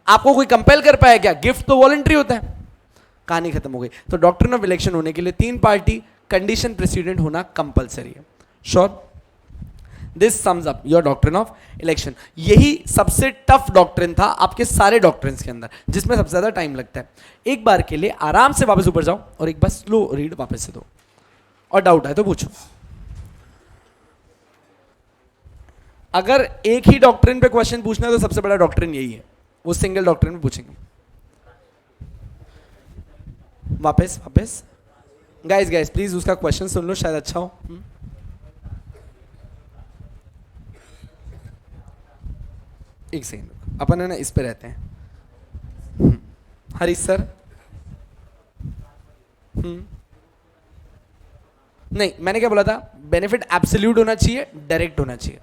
S1: आपको कोई कंपेल कर पाया क्या? गिफ्ट तो वॉलंटरी होता है. कहानी खत्म हो गई. तो डॉक्ट्रिन ऑफ इलेक्शन होने के लिए 3 पार्टी कंडीशन प्रेसिडेंट होना कंपलसरी है. Sure? This sums up your doctrine of election. यही सबसे टफ डॉक्ट्रिन था आपके सारे डॉक्ट्रिन्स के अंदर, जिसमें सबसे ज्यादा टाइम लगता है. एक बार के लिए आराम से वापस ऊपर जाओ और एक बार स्लो रीड वापस से दो, और डाउट है तो पूछो. अगर एक ही डॉक्ट्रिन पे क्वेश्चन पूछना है तो सबसे बड़ा डॉक्ट्रिन यही है, वो सिंगल डॉक्ट्रिन में पूछेंगे. वापस वापस गाइस गाइस प्लीज उसका क्वेश्चन सुन लो, शायद अच्छा हो. एक सेकंड, अपन है ना इस पे रहते हैं. हरीश सर, नहीं मैंने क्या बोला था? बेनिफिट एब्सोल्यूट होना चाहिए, डायरेक्ट होना चाहिए.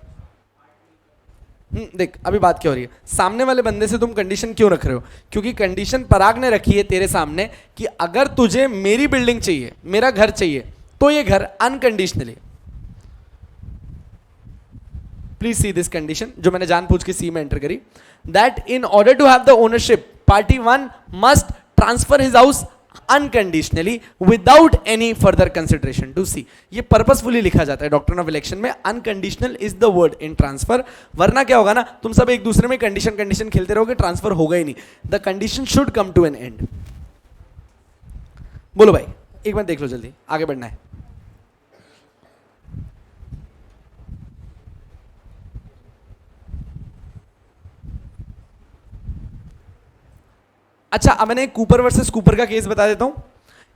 S1: देख अभी बात क्या हो रही है, सामने वाले बंदे से तुम कंडीशन क्यों रख रहे हो? क्योंकि कंडीशन पराग ने रखी है तेरे सामने कि अगर तुझे मेरी बिल्डिंग चाहिए, मेरा घर चाहिए, तो ये घर unconditionally, please see this condition जो मैंने जानबूझ के सी में एंटर करी, that in order to have the ownership party one must transfer his house unconditionally without any further consideration to C. ये पर्पसफुली लिखा जाता है डॉक्ट्रिन ऑफ इलेक्शन में, unconditional is the word in transfer, वरना क्या होगा ना, तुम सब एक दूसरे में कंडीशन कंडीशन खेलते रहोगे, ट्रांसफर होगा ही नहीं। The condition should come to an end. बोलो भाई, एक बार देख लो, जल्दी आगे बढ़ना है। अच्छा, अब मैंने कूपर वर्सेस कूपर का केस बता देता हूं।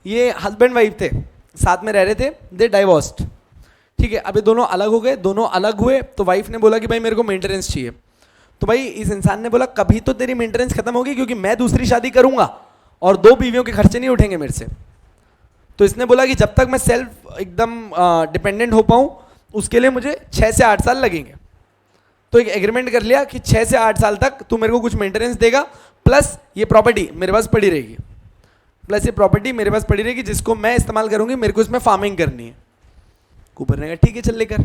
S1: ये हस्बैंड वाइफ थे, साथ में रह रहे थे, दे डाइवोर्स्ड, ठीक है। अभी दोनों अलग हो गए, दोनों अलग हुए तो वाइफ ने बोला कि भाई मेरे को मेंटेनेंस चाहिए। तो भाई इस इंसान ने बोला कभी तो तेरी मेंटेनेंस खत्म होगी, क्योंकि मैं दूसरी शादी करूंगा और 2 बीवियों के खर्चे नहीं उठेंगे मेरे से। तो इसने बोला कि जब तक मैं सेल्फ एकदम डिपेंडेंट हो पाऊं उसके लिए मुझे 6 से 8 साल लगेंगे। तो एक एग्रीमेंट कर लिया कि 6 से 8 साल तक तू मेरे को कुछ मेंटेनेंस देगा, प्लस ये प्रॉपर्टी मेरे पास पड़ी रहेगी, प्लस ये प्रॉपर्टी मेरे पास पड़ी रहेगी जिसको मैं इस्तेमाल करूंगी, मेरे को इसमें फार्मिंग करनी है। कूपर ने कहा ठीक है चल लेकर,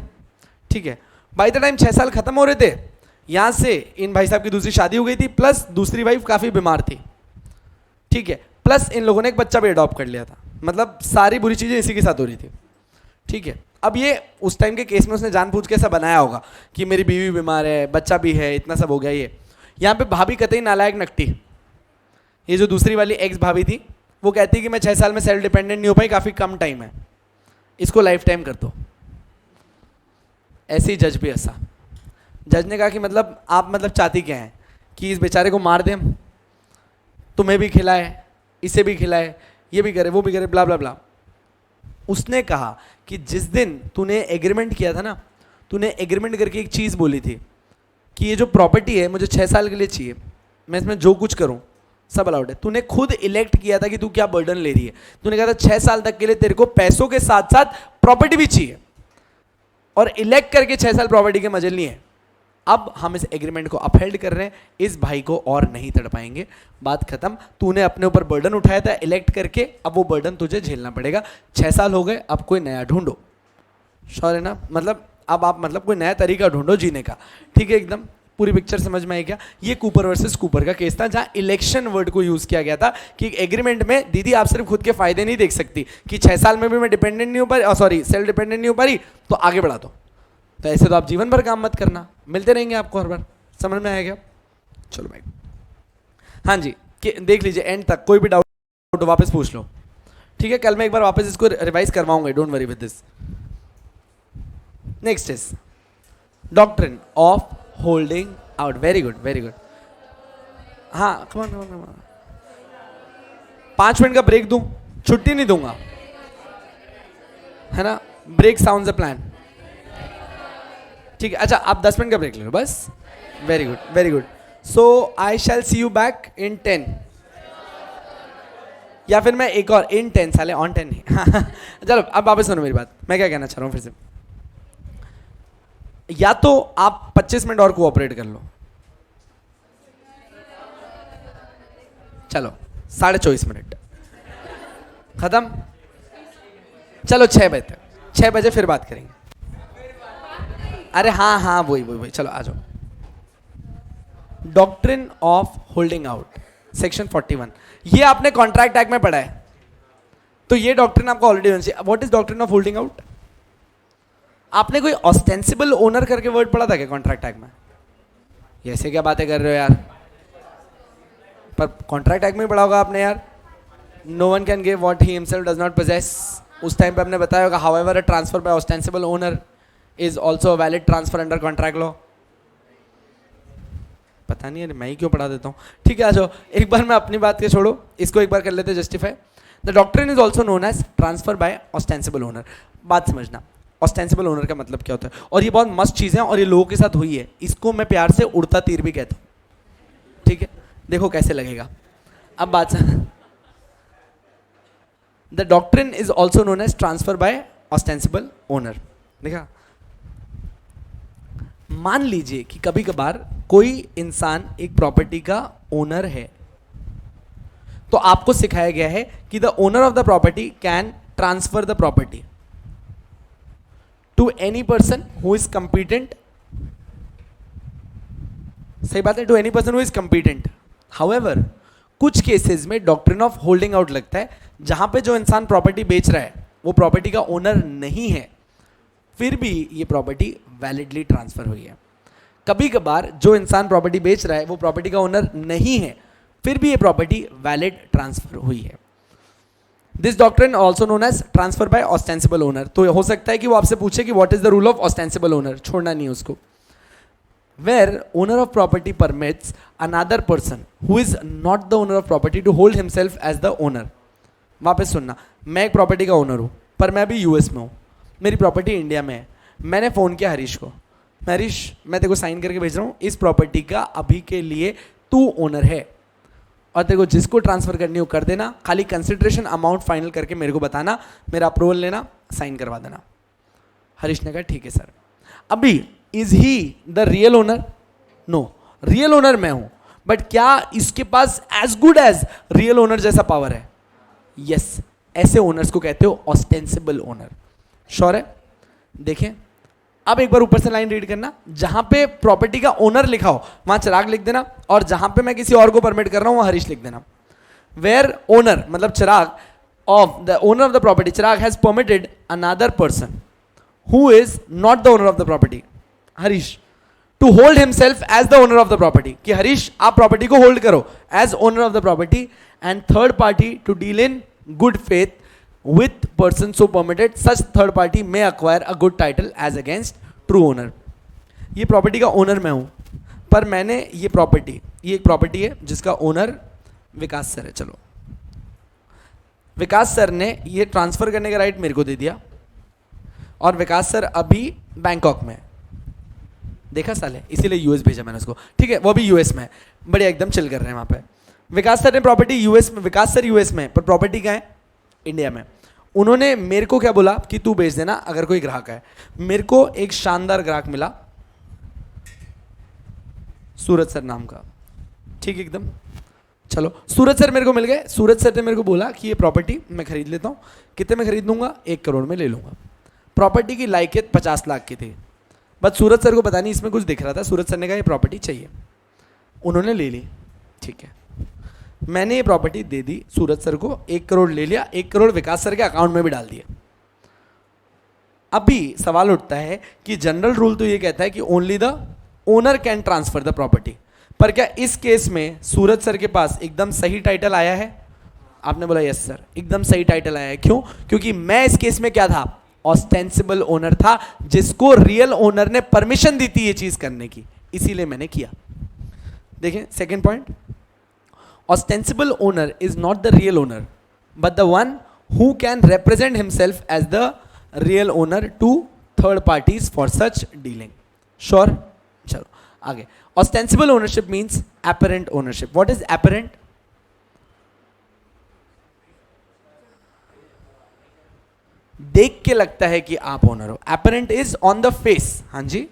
S1: ठीक है। बाय द टाइम 6 साल खत्म हो रहे थे, यहां से इन भाई साहब की दूसरी शादी हो गई थी, प्लस दूसरी वाइफ काफी बीमार थी, ठीक है, प्लस इन लोगों ने एक बच्चा भी अडॉप्ट कर लिया था। मतलब सारी बुरी चीजें इसी के साथ हो रही थी, ठीक है। अब ये उस टाइम के केस में उसने जानबूझ के ऐसा बनाया होगा कि मेरी बीवी बीमार है, बच्चा भी है, इतना सब हो गया। ये यहाँ पे भाभी कतई नालायक नकटी, ये जो दूसरी वाली एक्स भाभी थी वो कहती कि मैं 6 साल में सेल्फ डिपेंडेंट नहीं हो पाई, काफी कम टाइम है, इसको लाइफ टाइम कर दो। ऐसे ही जज भी ऐसा, जज ने कहा कि मतलब आप मतलब चाहती क्या है कि इस बेचारे को मार दें, तुम्हें भी खिलाए, इसे भी खिलाए, ये भी करे, वो भी करे, ब्ला ब्ला ब्ला। उसने कहा कि जिस दिन तूने एग्रीमेंट किया था ना, तूने एग्रीमेंट करके एक चीज़ बोली थी कि ये जो प्रॉपर्टी है मुझे 6 साल के लिए चाहिए, मैं इसमें जो कुछ करूं सब अलाउड है। तूने खुद इलेक्ट किया था कि तू क्या बर्डन ले रही है। तूने कहा था 6 साल तक के लिए तेरे को पैसों के साथ साथ प्रॉपर्टी भी चाहिए, और इलेक्ट करके 6 साल प्रॉपर्टी के मजे लिए। अब हम इस एग्रीमेंट को अपहेल्ड कर रहे हैं, इस भाई को और नहीं तड़पाएंगे, बात खत्म। तूने अपने ऊपर बर्डन उठाया था इलेक्ट करके, अब वो बर्डन तुझे झेलना पड़ेगा। 6 साल हो गए, अब कोई नया ढूंढो। श्योर है ना? मतलब अब आप मतलब कोई नया तरीका ढूंढो जीने का, ठीक है। एकदम पूरी पिक्चर समझ में आई क्या? ये कूपर वर्सेस कूपर का केस था, जहां इलेक्शन वर्ड को यूज किया गया था कि एग्रीमेंट में दीदी आप सिर्फ खुद के फायदे नहीं देख सकती कि 6 साल में भी मैं डिपेंडेंट नहीं हो पा रही, सॉरी सेल्फ डिपेंडेंट नहीं हो पा रही, तो आगे बढ़ा दो। तो ऐसे तो आप जीवन भर काम मत करना, मिलते रहेंगे आपको हर बार। समझ में आएगा? चलो भाई, हाँ जी, देख लीजिए एंड तक, कोई भी डाउट वापस पूछ लो, ठीक है। कल मैं एक बार वापस इसको रिवाइज करवाऊंगा, don't worry with this. Next is doctrine of holding out. Very good, very good. हाँ, come on, come on, come on. 5 minute का ब्रेक दूं? छुट्टी नहीं दूंगा, है ना? ब्रेक साउंड्स अ प्लान, ठीक है। अच्छा, आप 10 मिनट का ब्रेक ले लो बस। Very good, very good. So I shall see you back in 10, या फिर मैं एक और इन 10, साले ऑन 10 नहीं। चलो अब वापस सुनो मेरी बात, मैं क्या कहना चाह रहा हूँ फिर से। या तो आप 25 मिनट और कोऑपरेट कर लो, चलो 24.5 मिनट खत्म। चलो 6 बजे तक, 6 बजे फिर बात करेंगे। अरे हाँ हाँ, वही वही वही, चलो आ जाओ। Doctrine of holding out, section 41, ये आपने कॉन्ट्रैक्ट एक्ट में पढ़ा है, तो ये डॉक्ट्रिन आपको ऑलरेडी होना चाहिए। What is doctrine of holding out? आपने कोई ऑस्टेंसिबल ओनर करके वर्ड पढ़ा था क्या कॉन्ट्रैक्ट एक्ट में? ऐसे क्या बातें कर रहे हो यार? पर कॉन्ट्रैक्ट एक्ट में पढ़ा होगा आपने यार। No one can give what he himself does not possess. उस टाइम पे आपने बताया होगा however a transfer by ostensible owner is also a valid transfer under contract law. पता नहीं है मैं ही क्यों पढ़ा देता हूँ, ठीक है। आ जाओ, एक बार मैं अपनी बात के छोड़ो, इसको एक बार कर लेते justify. The doctrine is also known as transfer by ostensible owner. बात समझना, ऑस्टेंसिबल ओनर का मतलब क्या होता है, और ये बहुत मस्त चीज़ है और ये लोगों के साथ हुई है। इसको मैं प्यार से उड़ता तीर भी कहता हूँ, ठीक है। देखो कैसे लगेगा। अब बात, the doctrine is also known as transfer by ostensible owner. देखा, मान लीजिए कि कभी कभार कोई इंसान एक प्रॉपर्टी का ओनर है, तो आपको सिखाया गया है कि the owner of the property can transfer the property to any person who is competent. सही बात है, to any person who is competent. However कुछ केसेस में डॉक्ट्रिन ऑफ होल्डिंग आउट लगता है, जहां पे जो इंसान प्रॉपर्टी बेच रहा है वो प्रॉपर्टी का ओनर नहीं है, फिर भी ये प्रॉपर्टी वैलिडली ट्रांसफर हुई है. कभी कभार जो इंसान प्रॉपर्टी बेच रहा है वो प्रॉपर्टी का ओनर नहीं है, फिर भी ये प्रॉपर्टी वैलिड ट्रांसफर हुई है. This doctrine also known as transfer by ostensible owner. तो हो सकता है कि वो आपसे पूछे कि what is the rule of ostensible owner, छोड़ना नहीं उसको. Where owner of property permits another person who is not the owner of property to hold himself as the owner. वापस सुनना, मैं एक प्रॉपर्टी का ओनर हूं, पर मैं अभी यूएस में हूं, मेरी प्रॉपर्टी इंडिया में है. मैंने फोन किया हरीश को, हरीश मैं तेरे को साइन करके भेज रहा हूं, इस प्रॉपर्टी का अभी के लिए तू ओनर है, और तेरे को जिसको ट्रांसफर करनी हो कर देना, खाली कंसिडरेशन अमाउंट फाइनल करके मेरे को बताना, मेरा अप्रूवल लेना, साइन करवा देना. हरीश ने कहा ठीक है सर. अभी is he the real owner? No, real owner मैं हूं, बट क्या इसके पास as good as real owner जैसा पावर है? यस, ऐसे ओनर्स को कहते हो ऑस्टेंसिबल ओनर. श्योर है? देखें अब एक बार ऊपर से लाइन रीड करना, जहां पे प्रॉपर्टी का ओनर लिखा हो वहां चिराग लिख देना, और जहां पे मैं किसी और को परमिट कर रहा हूं वहां हरीश लिख देना. वेयर ओनर मतलब Chirag of the owner of the property, Chirag has permitted another person who is not the owner of the property, Harish, to hold himself as the owner of the property. कि हरीश आप प्रॉपर्टी को होल्ड करो as owner of the property, and third party to deal in good faith with person so permitted, such third party may acquire a good title as against true owner. ये property का owner मैं हूं, पर मैंने ये एक property है जिसका ओनर विकास सर है. चलो, विकास सर ने ये ट्रांसफर करने का राइट मेरे को दे दिया, और विकास सर अभी बैंकॉक में है. देखा साले, इसीलिए यूएस भेजा मैंने उसको. ठीक है, वो भी यूएस में है, बढ़िया एकदम चिल कर रहे हैं वहां पे. विकास सर ने प्रॉपर्टी यूएस में, विकास सर यूएस में, पर प्रॉपर्टी क्या है? इंडिया में. उन्होंने मेरे को क्या बोला कि तू बेच देना अगर कोई ग्राहक है. मेरे को एक शानदार ग्राहक मिला, सूरज सर नाम का. ठीक एकदम. चलो, सूरज सर मेरे को मिल गए. सूरज सर ने मेरे को बोला कि ये प्रॉपर्टी मैं खरीद लेता हूं. कितने में खरीद लूंगा? 1 करोड़ में ले लूंगा. प्रॉपर्टी की लायकियत 50 लाख की थी, बस सूरज सर को पता नहीं इसमें कुछ दिख रहा था. सूरज सर ने कहा ये प्रॉपर्टी चाहिए, उन्होंने ले ली. ठीक है, मैंने ये प्रॉपर्टी दे दी सूरज सर को, 1 करोड़ ले लिया, 1 करोड़ विकास सर के अकाउंट में भी डाल दिया. अभी सवाल उठता है कि जनरल रूल तो ये कहता है कि only the owner can transfer the property, पर क्या इस केस में सूरज सर के पास एकदम सही टाइटल आया है? आपने बोला यस सर, एकदम सही टाइटल आया है. क्यों? क्योंकि मैं इस केस में क्या था? ऑस्टेंसिबल ओनर था, जिसको रियल ओनर ने परमिशन दी थी ये चीज करने की, इसीलिए मैंने किया. देखें second point, ostensible owner is not the real owner but the one who can represent himself as the real owner to third parties for such dealing. Sure? चलो आगे. Ostensible ownership means apparent ownership. What is apparent? देख के लगता है कि आप owner हो. apparent is on the face. हाँ जी,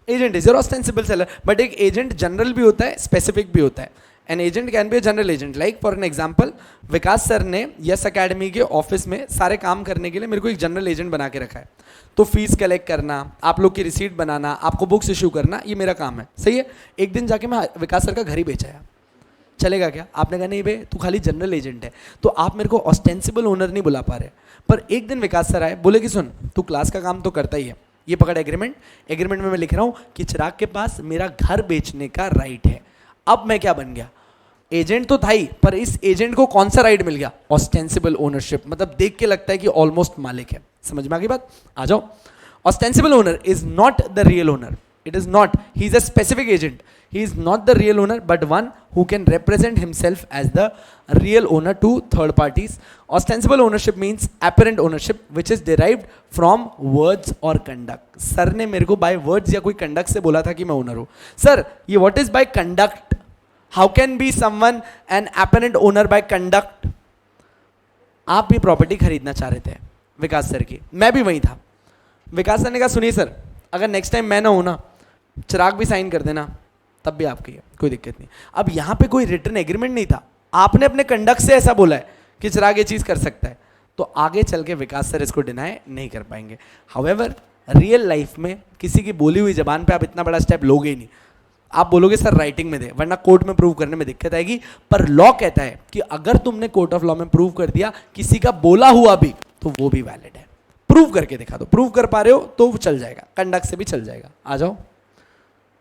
S1: agent is your ostensible seller. But एक एजेंट जनरल भी होता है, स्पेसिफिक भी होता है. An agent can be a general agent. Like for an example, Vikas sir ने यस अकेडमी के ऑफिस में सारे काम करने के लिए मेरे को एक जनरल एजेंट बना के रखा है. तो फीस कलेक्ट करना, आप लोग की रिसीट बनाना, आपको बुक्स इशू करना, ये मेरा काम है. सही है. एक दिन जाके मैं विकास सर का घर ही बेच आया. चलेगा क्या? आपने कहा नहीं बे, तू खाली जनरल एजेंट है, तो आप मेरे को ऑस्टेंसिबल ओनर नहीं बुला पा रहे. पर एक दिन विकास सर आए, बोले कि सुन, तू क्लास का काम तो करता ही है, ये पकड़ एग्रीमेंट. एग्रीमेंट में मैं लिख रहा हूं कि चिराग के पास मेरा घर बेचने का राइट है. अब मैं क्या बन गया? एजेंट तो था ही, पर इस एजेंट को कौन सा राइट मिल गया? Ostensible ownership. मतलब देख के लगता है कि ऑलमोस्ट मालिक है. समझ में आ गई बात? आ जाओ. Ostensible owner is not the real owner. It is not. He is a specific agent. He is not the real owner, but one who can represent himself as the real owner to third parties. Ostensible ownership means apparent ownership, which is derived from words or conduct. Sir ने मेरे को by words या कोई conduct से बोला था कि मैं ओनर हूँ. सर, ये what is by conduct? How can be someone an apparent owner by conduct? आप भी प्रॉपर्टी खरीदना चाह रहे थे विकास सर की, मैं भी वहीं था. विकास सर ने कहा सुनिए सर, अगर नेक्स्ट टाइम मैं ना हूं ना, चिराग भी साइन कर देना, तब भी आपकी है, कोई दिक्कत नहीं। अब यहां पे कोई रिटर्न एग्रीमेंट नहीं था, आपने अपने कंडक्ट से ऐसा बोला है कि चिराग ये चीज कर सकता है, तो आगे चल के विकास सर इसको डिनाई नहीं कर पाएंगे। हाउएवर रियल लाइफ में किसी की बोली हुई जबान पे आप इतना बड़ा स्टेप लोगे ही नहीं। आप बोलोगे सर राइटिंग में दे, वरना कोर्ट में प्रूव करने में दिक्कत आएगी। पर लॉ कहता है कि अगर तुमने कोर्ट ऑफ लॉ में प्रूव कर दिया किसी का बोला हुआ भी, तो वो भी वैलिड है। प्रूव करके दिखा दो, प्रूव कर पा रहे हो तो चल जाएगा, कंडक्ट से भी चल जाएगा। आ जाओ,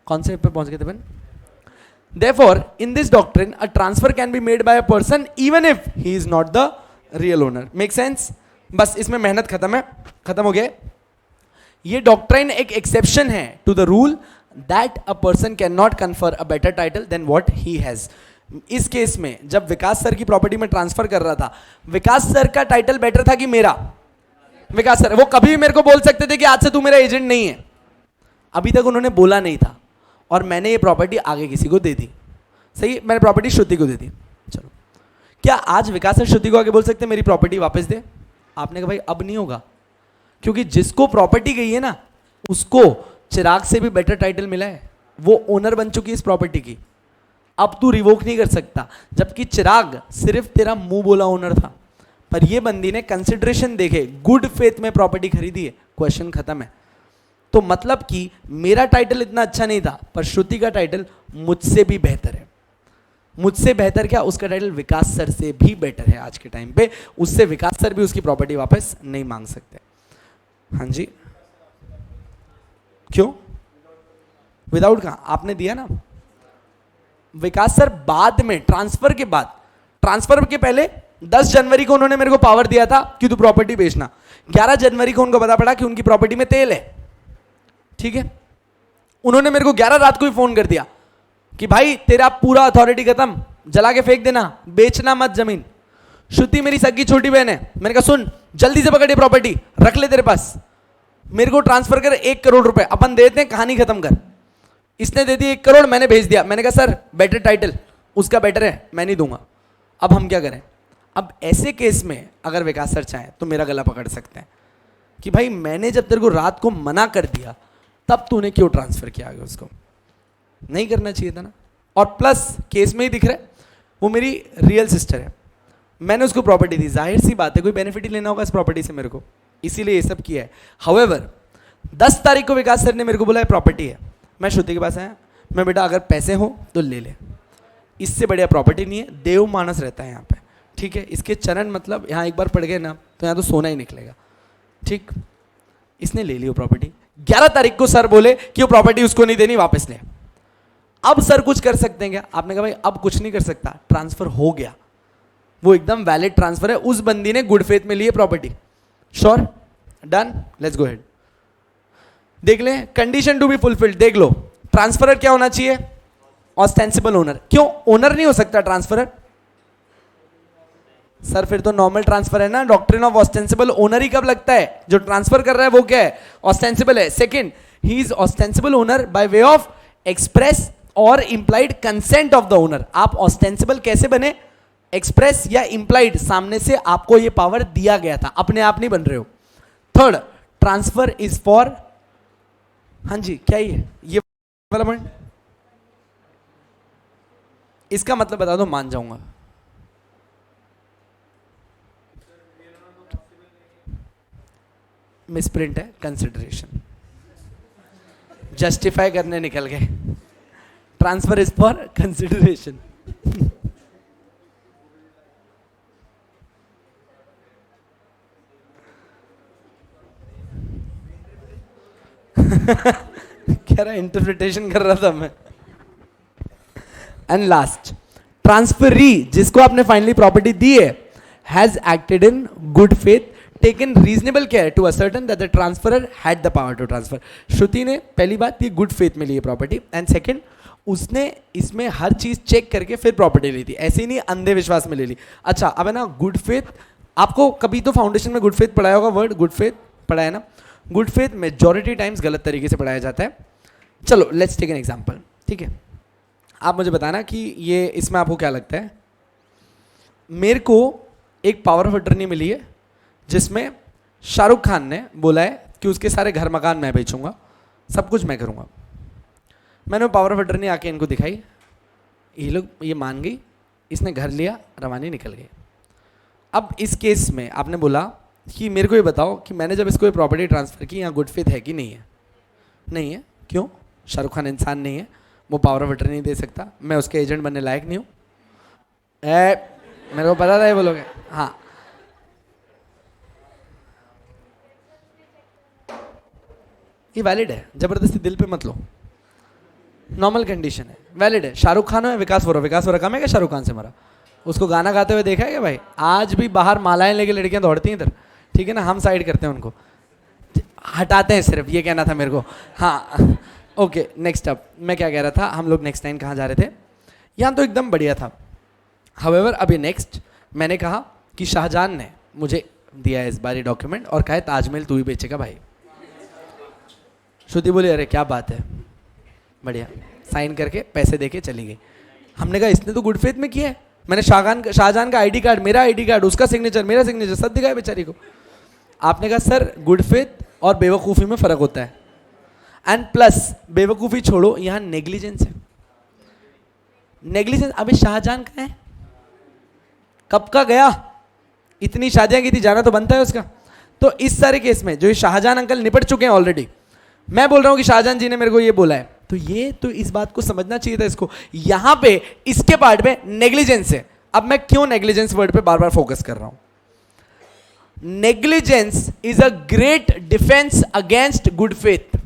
S1: कॉन्सेप्ट पे पहुंच गए थे अपन। Therefore, in this doctrine, a transfer can be made by a person even if he is not the real owner. Make sense? बस इसमें मेहनत खत्म है, खत्म हो गया। ये डॉक्ट्राइन एक एक्सेप्शन है to the rule that a person can not confer a better title than what he has. इस केस में जब विकास सर की प्रॉपर्टी में ट्रांसफर कर रहा था, विकास सर का टाइटल बेटर था कि मेरा? विकास सर, वो कभी भी मेरे को बोल सकते थे कि आज से तू मेरा एजेंट नहीं है, अभी तक उन्होंने बोला नहीं था, और मैंने ये प्रॉपर्टी आगे किसी को दे दी। सही, मैंने प्रॉपर्टी श्रुति को दे दी। चलो, क्या आज विकास सर श्रुति को आगे बोल सकते हैं मेरी प्रॉपर्टी वापस दे? आपने कहा भाई अब नहीं होगा, क्योंकि जिसको प्रॉपर्टी गई है ना, उसको चिराग से भी बेटर टाइटल मिला है, वो ओनर बन चुकी है इस प्रॉपर्टी की। अब तू रिवोक नहीं कर सकता, जबकि चिराग सिर्फ तेरा मुंह बोला ओनर था, पर ये बंदी ने कंसिडरेशन देखे, गुड फेथ में प्रॉपर्टी खरीदी है। क्वेश्चन खत्म है। तो मतलब कि मेरा टाइटल इतना अच्छा नहीं था, पर श्रुति का टाइटल मुझसे भी बेहतर है। मुझसे बेहतर क्या, उसका टाइटल विकास सर से भी बेटर है आज के टाइम पे। उससे विकास सर भी उसकी प्रॉपर्टी वापस नहीं मांग सकते। हाँ जी, क्यों विदाउट? कहा आपने दिया ना। विकास सर बाद में, ट्रांसफर के बाद, ट्रांसफर के पहले 10 जनवरी को उन्होंने मेरे को पावर दिया था कि तू प्रॉपर्टी बेचना। 11 जनवरी को उनको पता पड़ा कि उनकी प्रॉपर्टी में तेल है, ठीक है। उन्होंने मेरे को 11 रात को ही फोन कर दिया कि भाई तेरा पूरा अथॉरिटी खत्म, जला के फेंक देना, बेचना मत जमीन। श्रुति मेरी सगी छोटी बहन है। मैंने कहा सुन, जल्दी से पकड़ ये प्रॉपर्टी, रख ले तेरे पास, मेरे को ट्रांसफर कर 1 करोड़ रुपए, अपन देते हैं, कहानी खत्म कर। इसने दे दी 1 करोड़, मैंने भेज दिया। मैंने कहा सर बेटर टाइटल उसका बेटर है, मैं नहीं दूंगा। अब हम क्या करें? अब ऐसे केस में अगर विकास सर चाहें तो मेरा गला पकड़ सकते हैं कि भाई मैंने जब तेरे को रात को मना कर दिया, तब तूने क्यों ट्रांसफर किया आगे? उसको नहीं करना चाहिए था ना। और प्लस केस में ही दिख रहा है वो मेरी रियल सिस्टर है, मैंने उसको प्रॉपर्टी दी, जाहिर सी बात है कोई बेनिफिट ही लेना होगा इस प्रॉपर्टी से मेरे को, इसीलिए ये सब किया है। हाउएवर 10 तारीख को विकास सर ने मेरे को बोला है प्रॉपर्टी है। मैं श्रुति के पास आया, मैं बेटा अगर पैसे हो तो ले ले, इससे बढ़िया प्रॉपर्टी नहीं है। देव मानस रहता है यहाँ पे, ठीक है। इसके चरण मतलब यहाँ एक बार पड़ गए ना तो यहाँ तो सोना ही निकलेगा, ठीक। इसने ले ली वो प्रॉपर्टी। 11 तारीख को सर बोले कि वो प्रॉपर्टी उसको नहीं देनी, वापस ले। अब सर कुछ कर सकते हैं क्या? आपने कहा भाई अब कुछ नहीं कर सकता, ट्रांसफर हो गया, वो एकदम वैलिड ट्रांसफर है, उस बंदी ने गुड फेथ में लिए property. Sure, done, let's go head. देख लें, कंडीशन टू बी फुलफिल्ड, देख लो। ट्रांसफरर क्या होना चाहिए? Ostensible owner. क्यों ओनर नहीं हो सकता ट्रांसफरर? सर फिर तो नॉर्मल ट्रांसफर है ना। डॉक्ट्रिन ऑफ ऑस्टेंसिबल ओनर ही कब लगता है? जो ट्रांसफर कर रहा है वो क्या है? ऑस्टेंसिबल है। Second, he is ostensible owner by way of express और implied consent of the owner. आप ऑस्टेंसिबल कैसे बने? एक्सप्रेस या इंप्लाइड, सामने से आपको ये पावर दिया गया था, अपने आप नहीं बन रहे हो। थर्ड, ट्रांसफर इज फॉर, हाँ जी क्या ये वाला पॉइंट, इसका मतलब बता दो, मान जाऊंगा। मिसप्रिंट है, कंसिडरेशन, जस्टिफाई करने निकल गए। Transfer is for consideration. कह रहा इंटरप्रिटेशन कर रहा था मैं। एंड लास्ट, ट्रांसफरी जिसको आपने फाइनली प्रॉपर्टी दी है has acted in good faith, taken reasonable care to ascertain that the transferor had the power to transfer. Shruti ने पहली बात ये गुड फेथ में ली है प्रॉपर्टी, एंड सेकंड उसने इसमें हर चीज चेक करके फिर प्रॉपर्टी ली थी, ऐसे ही नहीं अंधे विश्वास में ले ली। अच्छा अब है ना गुड फेथ, आपको कभी तो फाउंडेशन में गुड फेथ पढ़ाया होगा, वर्ड गुड फेथ पढ़ा है ना। गुड फेथ मेजॉरिटी टाइम्स गलत तरीके से पढ़ाया जाता है। चलो लेट्स टेक एन एग्जांपल, ठीक है। आप मुझे बताना कि ये इसमें आपको क्या लगता है। मेरे को एक पावर ऑफ अटर्नी मिली है जिसमें शाहरुख खान ने बोला है कि उसके सारे घर मकान मैं बेचूंगा, सब कुछ मैं करूंगा। मैंने पावर ऑफ अटर्नी आके इनको दिखाई, ये मान गई, इसने घर लिया, रवानी निकल गई। अब इस केस में आपने बोला कि मेरे को ये बताओ कि मैंने जब इसको ये प्रॉपर्टी ट्रांसफर की, यहाँ गुड फेथ है कि नहीं है? नहीं है। क्यों? शाहरुख खान इंसान नहीं है, वो पावर ऑफ अटर्नी नहीं दे सकता, मैं उसके एजेंट बनने लायक नहीं हूँ। मेरे को पता था ये बोलोगे। हाँ, ये वैलिड है, जबरदस्ती दिल पे मत लो, नॉर्मल कंडीशन है, वैलिड है। शाहरुख खान है, विकास वोरा कम है क्या शाहरुख खान से मरा? उसको गाना गाते हुए देखा है क्या भाई? आज भी बाहर मालाएं लेके लड़कियां दौड़ती हैं इधर, ठीक है ना, हम साइड करते हैं उनको, हटाते हैं सिर्फ, ये कहना था मेरे को। हाँ ओके, नेक्स्ट अप मैं क्या कह रहा था, हम लोग नेक्स्ट टाइम कहाँ जा रहे थे? यहाँ तो एकदम बढ़िया था। हाउएवर अभी नेक्स्ट मैंने कहा कि शाहजहां ने मुझे दिया है इस बार ये डॉक्यूमेंट और कहा है ताजमहल तू ही बेचेगा भाई। श्रुति बोली अरे क्या बात है, बढ़िया, साइन करके पैसे देके चली गई। हमने कहा इसने तो गुड फेथ में किया है, मैंने शाहजहां का आईडी कार्ड, मेरा आईडी कार्ड, उसका सिग्नेचर, मेरा सिग्नेचर सब दिखाया बेचारी को। आपने कहा सर गुड फेथ और बेवकूफ़ी में फ़र्क होता है, एंड प्लस बेवकूफ़ी छोड़ो, यहाँ नेग्लिजेंस है। नेग्लिजेंस अभी शाहजहां का है, कब का गया, इतनी शादियां की थी, जाना तो बनता है उसका। तो इस सारे केस में जो शाहजहां अंकल निपट चुके हैं ऑलरेडी, मैं बोल रहा हूं कि शाहजहां जी ने मेरे को ये बोला है, तो ये तो इस बात को समझना चाहिए था इसको। यहां पे इसके पार्ट में नेग्लिजेंस है। अब मैं क्यों नेग्लिजेंस वर्ड पे बार बार फोकस कर रहा हूं? Negligence is a great defence against good faith.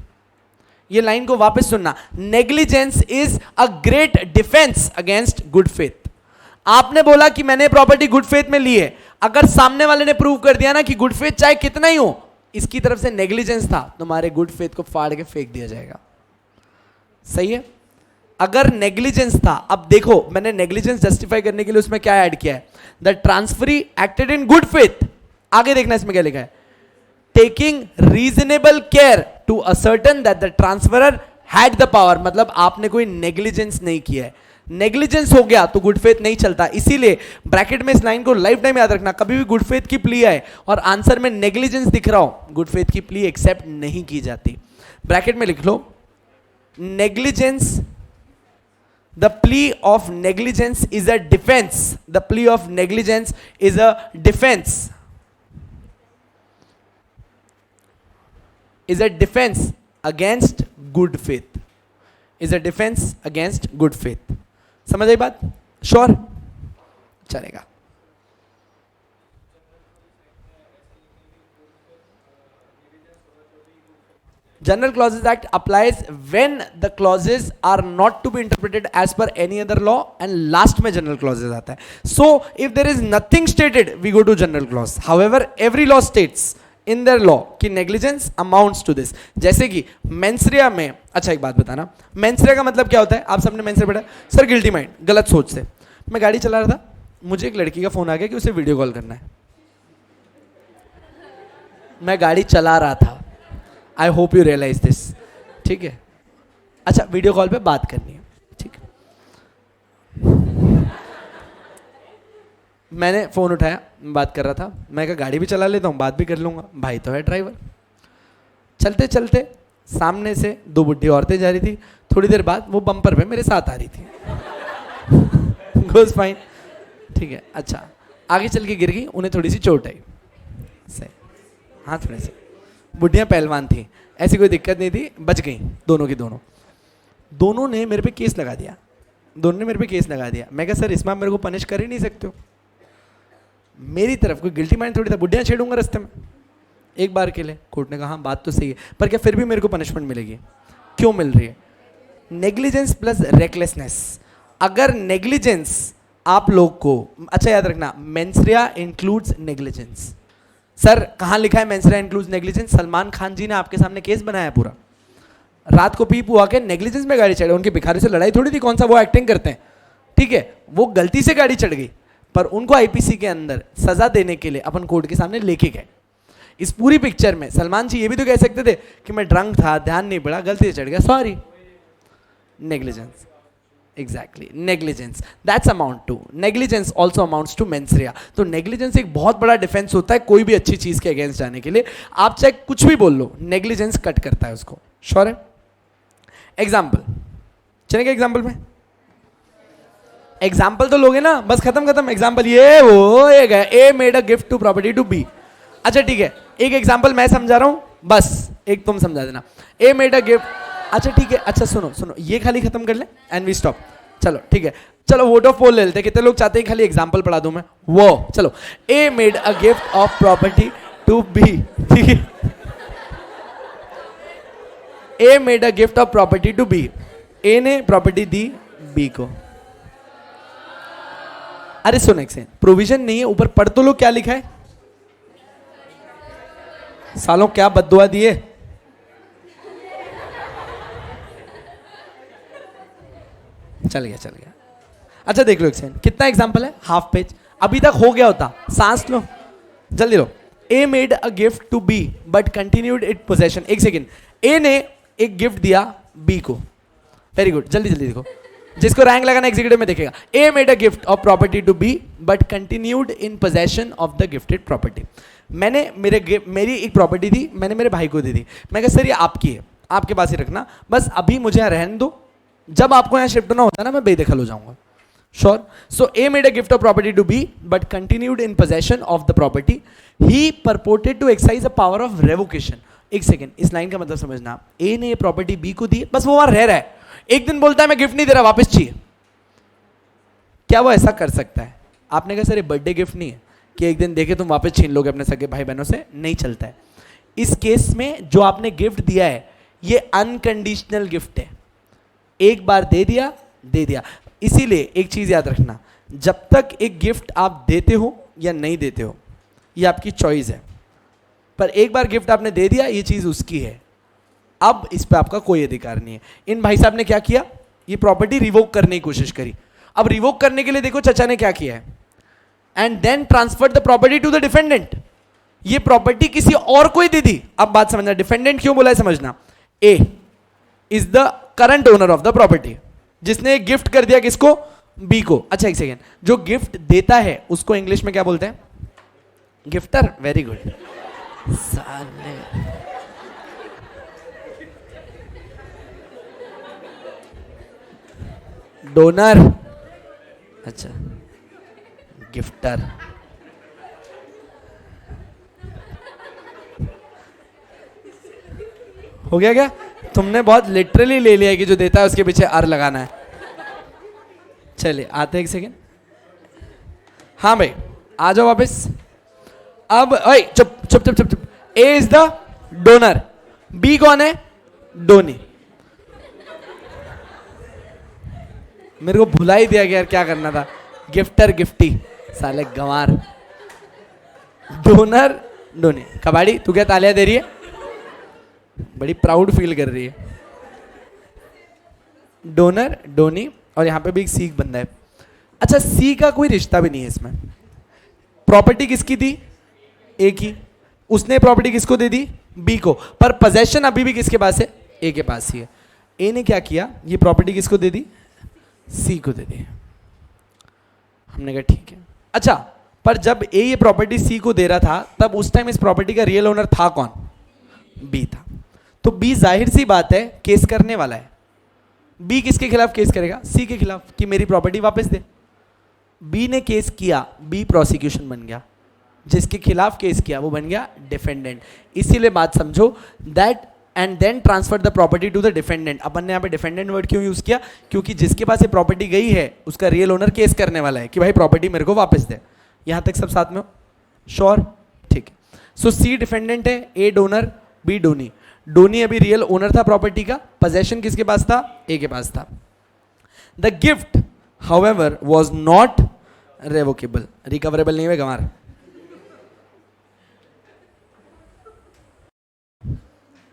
S1: ये लाइन को वापस सुनना, negligence is a great defence against good faith. आपने बोला कि मैंने प्रॉपर्टी गुड फेथ में ली है, अगर सामने वाले ने प्रूव कर दिया ना कि गुड फेथ चाहे कितना ही हो, इसकी तरफ से नेग्लिजेंस था, तुम्हारे गुड फेथ को फाड़ के फेंक दिया जाएगा। सही है? अगर नेग्लिजेंस था, अब देखो मैंने नेग्लिजेंस जस्टिफाई करने के लिए उसमें क्या ऐड किया है, the transferee acted in good faith. आगे देखना इसमें क्या लिखा है, taking reasonable care to ascertain that the transferor had the power. मतलब आपने कोई नेग्लिजेंस नहीं किया है, नेग्लिजेंस हो गया तो गुड फेथ नहीं चलता। इसीलिए ब्रैकेट में इस लाइन को लाइफ टाइम याद रखना, कभी भी गुड फेथ की प्ली आए और आंसर में नेग्लिजेंस दिख रहा हो, गुड फेथ की प्ली एक्सेप्ट नहीं की जाती। ब्रैकेट में लिख लो, negligence, the plea of negligence is a defence, the plea of negligence is a defence, is a defense against good faith, is a defense against good faith। समझ आई बात? Sure? चलेगा। General Clauses Act applies when the clauses are not to be interpreted as per any other law, and last में general clauses आता है। So if there is nothing stated, we go to general clause। However, every law states in their law कि negligence amounts to this. जैसे कि mens rea में, अच्छा एक बात बताना, मेंसरिया का मतलब क्या होता है? आप सबने मेंसरिया पढ़ा? सर गिल्टी माइंड, गलत सोच से। मैं गाड़ी चला रहा था, मुझे एक लड़की का फोन आ गया कि उसे वीडियो कॉल करना है। मैं गाड़ी चला रहा था, I hope you realise this, ठीक है? अच्छा, वीडियो कॉल पे बात करनी है, ठीक है? मैंने फ़ोन उठाया, बात कर रहा था, मैं कहा गाड़ी भी चला लेता हूँ, बात भी कर लूँगा, भाई तो है ड्राइवर। चलते चलते सामने से दो बुढ़ी औरतें जा रही थी, थोड़ी देर बाद वो बम्पर पे मेरे साथ आ रही थी। गोज फाइन, ठीक है। अच्छा, आगे चल के गिर गई, उन्हें थोड़ी सी चोट आई, सही, हाँ थोड़े से। बुढ़ियाँ पहलवान थी, ऐसी कोई दिक्कत नहीं थी, बच गई दोनों की दोनों। दोनों ने मेरे पे केस लगा दिया, दोनों ने मेरे पे केस लगा दिया। मैं कहा सर इसमें आप मेरे को पनिश कर ही नहीं सकते हो, मेरी तरफ कोई गिल्टी माइंड थोड़ी था, बुढ़ियाँ छेड़ूंगा रास्ते में एक बार के लिए। कोर्ट ने कहा हाँ बात तो सही है, पर क्या फिर भी मेरे को पनिशमेंट मिलेगी? क्यों मिल रही है? Negligence plus recklessness. अगर नेग्लिजेंस आप लोग को, अच्छा याद रखना, मेंसरिया इंक्लूड्स नेग्लिजेंस। सर कहाँ लिखा है mens rea includes negligence? Salman Khan ji ने आपके सामने केस बनाया पूरा, रात को पी पुआ के नेग्लिजेंस में गाड़ी चढ़े, उनके भिखारी से लड़ाई थोड़ी थी, कौन सा वो एक्टिंग करते हैं, ठीक है? वो गलती से गाड़ी चढ़ गई, पर उनको आईपीसी के अंदर सजा देने के लिए अपन कोर्ट के सामने लेके गए। इस पूरी पिक्चर में सलमान जी ये भी तो कह सकते थे कि मैं ड्रंक था, ध्यान नहीं पड़ा, गलती से चढ़ गया, sorry, negligence. Exactly negligence, that's amount to negligence also amounts to mens rea. तो नेग्लिजेंस एक बहुत बड़ा डिफेंस होता है कोई भी अच्छी चीज के अगेंस्ट जाने के लिए। आप चाहे कुछ भी बोल लो, नेग्लिजेंस कट करता है उसको। श्योर है? एग्जाम्पल चलेगा? एग्जाम्पल में एग्जाम्पल तो लोगे ना, बस खत्म खत्म। एग्जाम्पल ये वो एक है, A made a gift to property to B. अच्छा ठीक है, एक एग्जाम्पल मैं समझा रहा हूं, बस एक तुम समझा देना। ए मेड अ गिफ्ट, अच्छा ठीक है, अच्छा सुनो सुनो, ये खाली खत्म कर ले एंड वी स्टॉप। चलो ठीक है, चलो वोट ऑफ पोल ले लेते हैं, कितने लोग चाहते हैं खाली एग्जाम्पल पढ़ा दूं मैं वो। चलो, A made a gift of property to B, ठीक है। A made a gift of property to B, A ने प्रॉपर्टी दी बी को। अरे सुनो एक सेकंड, प्रोविजन नहीं है, ऊपर पढ़ तो लो क्या लिखा है। सालों क्या बद्दुआ दिए। चल गया चल गया। अच्छा देख लो एक सेकंड, कितना एग्जांपल है? Half page. अभी तक हो गया होता, सांस लो, जल्दी लो। A made a gift to B but continued it possession. एक सेकंड, ए ने एक गिफ्ट दिया बी को, वेरी गुड, जल्दी जल्दी देखो, जिसको रैंक लगाना एग्जीक्यूटिव में देखेगा। A made a gift of property to B but continued in possession of the gifted property. मैंने मेरी एक प्रॉपर्टी थी, मैंने मेरे भाई को दे दी। मैं कहा सर ये आपकी है, आपके पास ही रखना, बस अभी मुझे यहाँ रहने दो, जब आपको यहाँ शिफ्ट होना होता है ना मैं बेदखल हो जाऊंगा। Sure? So A made a gift of property to B but continued in possession of the property. He purported to exercise a power of revocation. एक सेकेंड, इस लाइन का मतलब समझना। ए ने ये प्रॉपर्टी बी को दी, बस वो वहां रह रहा है, एक दिन बोलता है मैं गिफ्ट नहीं दे रहा, वापस चाहिए। क्या वो ऐसा कर सकता है? आपने कहा सर ये बर्थडे गिफ्ट नहीं है कि एक दिन देखे तुम वापस छीन लोगे अपने सगे भाई बहनों से, नहीं चलता है। इस केस में जो आपने गिफ्ट दिया है ये अनकंडीशनल गिफ्ट है, एक बार दे दिया दे दिया। इसीलिए एक चीज याद रखना, जब तक एक गिफ्ट आप देते हो या नहीं देते हो ये आपकी चॉइस है, पर एक बार गिफ्ट आपने दे दिया ये चीज उसकी है, अब इस पे आपका कोई अधिकार नहीं है। इन भाई साहब ने क्या किया, ये प्रॉपर्टी रिवोक करने की कोशिश करी। अब रिवोक करने के लिए देखो चचा ने क्या किया है, and then transfer the property to the defendant. ये प्रॉपर्टी किसी और को ही दे दी। अब बात समझना, डिफेंडेंट क्यों बोला है समझना। A is the current owner of the property, जिसने गिफ्ट कर दिया किसको, बी को। अच्छा एक सेकेंड, जो गिफ्ट देता है उसको इंग्लिश में क्या बोलते हैं, गिफ्टर। वेरी गुड साले, डोनर, अच्छा गिफ्टर। हो गया क्या? तुमने बहुत लिटरली ले लिया कि जो देता है उसके पीछे आर लगाना है। चलिए आते हैं एक सेकेंड। हाँ भाई आ जाओ वापस। अब ओए चुप चुप चुप चुप चुप। ए इज द डोनर, बी कौन है, डोनी। मेरे को भुला ही दिया कि यार क्या करना था, गिफ्टर गिफ्टी, साले गंवार। Donor donee. कबाड़ी तू क्या तालियां दे रही है, बड़ी प्राउड फील कर रही है। डोनर डोनी, और यहां पे भी एक सी बंदा है। अच्छा सी का कोई रिश्ता भी नहीं है इसमें। प्रॉपर्टी किसकी थी, ए की, उसने प्रॉपर्टी किसको दे दी, बी को, पर पोजेशन अभी भी किसके पास है, ए के पास ही है। ए ने क्या किया, ये प्रॉपर्टी किसको दे दी, सी को दे दी। हमने कहा ठीक है। अच्छा पर जब ए ये प्रॉपर्टी सी को दे रहा था तब उस टाइम इस प्रॉपर्टी का रियल ओनर था कौन, बी था। तो बी जाहिर सी बात है केस करने वाला है। बी किसके खिलाफ केस करेगा, सी के खिलाफ, कि मेरी प्रॉपर्टी वापस दे। बी ने केस किया, बी प्रोसिक्यूशन बन गया, जिसके खिलाफ केस किया वो बन गया डिफेंडेंट। इसीलिए बात समझो, that and then transfer the property to the defendant. अपन ने यहाँ पे डिफेंडेंट वर्ड क्यों यूज किया, क्योंकि जिसके पास ये प्रॉपर्टी गई है उसका रियल ओनर केस करने वाला है कि भाई प्रॉपर्टी मेरे को वापस दे। यहां तक सब साथ में हो, श्योर? ठीक है। सो सी डिफेंडेंट है, A donor, B donee. Donee अभी रियल ओनर था प्रॉपर्टी का, पोजेशन किसके पास था, ए के पास था। The gift however was not revocable, recoverable नहीं हुए गंवार।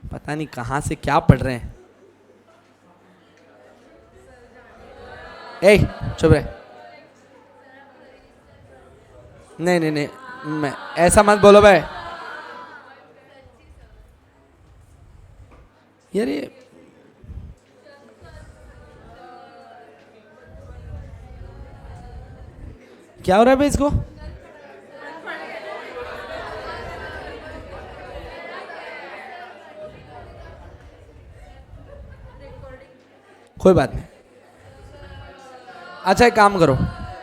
S1: पता नहीं कहां से क्या पढ़ रहे हैं। ए चुप रहे। नहीं नहीं नहीं, मैं ऐसा मत बोलो भाई यार। ये क्या हो रहा है भाई इसको? कोई बात नहीं। अच्छा एक काम करो,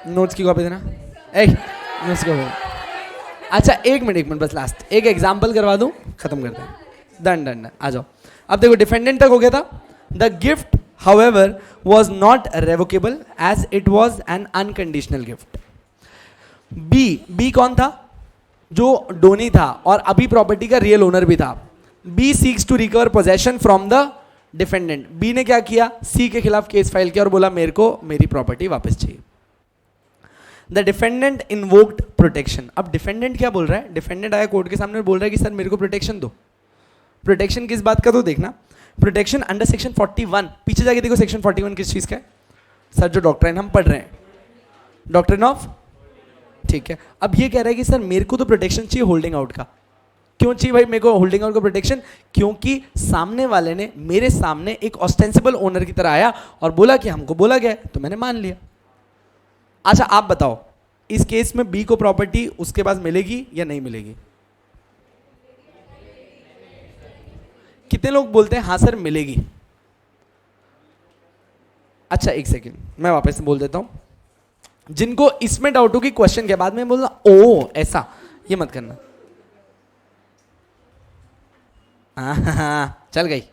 S1: नोट्स की कॉपी देना। नोट्स की कॉपी। अच्छा एक मिनट बस लास्ट एक एग्जाम्पल करवा दूं, खत्म करते हैं। डन डन डन, आ जाओ। अब देखो डिफेंडेंट तक हो गया था। The gift however was not revocable as it was an unconditional gift. B कौन था? जो डोनी था और अभी प्रॉपर्टी का रियल ओनर भी था। B seeks to recover possession from the defendant. B ने क्या किया? सी के खिलाफ केस फाइल किया और बोला मेरे को मेरी प्रॉपर्टी वापस चाहिए। The defendant invoked protection. अब डिफेंडेंट क्या बोल रहा है? डिफेंडेंट आया कोर्ट के सामने बोल रहा है कि सर मेरे को प्रोटेक्शन दो। प्रोटेक्शन किस बात का? तो देखना, प्रोटेक्शन अंडर सेक्शन 41। पीछे जाके देखो सेक्शन 41 किस चीज का है? सर जो डॉक्ट्राइन हम पढ़ रहे हैं, डॉक्ट्राइन ऑफ, ठीक है। अब ये कह रहा है कि सर मेरे को तो प्रोटेक्शन चाहिए होल्डिंग आउट का। क्यों चाहिए भाई मेरे को होल्डिंग आउट का प्रोटेक्शन? क्योंकि सामने वाले ने मेरे सामने एक ऑस्टेंसिबल ओनर की तरह आया और बोला कि हमको बोला गया है, तो मैंने मान लिया। अच्छा आप बताओ, इस केस में बी को प्रॉपर्टी उसके पास मिलेगी या नहीं मिलेगी? कितने लोग बोलते हैं हाँ सर मिलेगी? अच्छा एक सेकेंड, मैं वापस बोल देता हूं। जिनको इसमें डाउट हो कि क्वेश्चन के बाद में बोलना ओ ऐसा, ये मत करना। हाँ चल गई,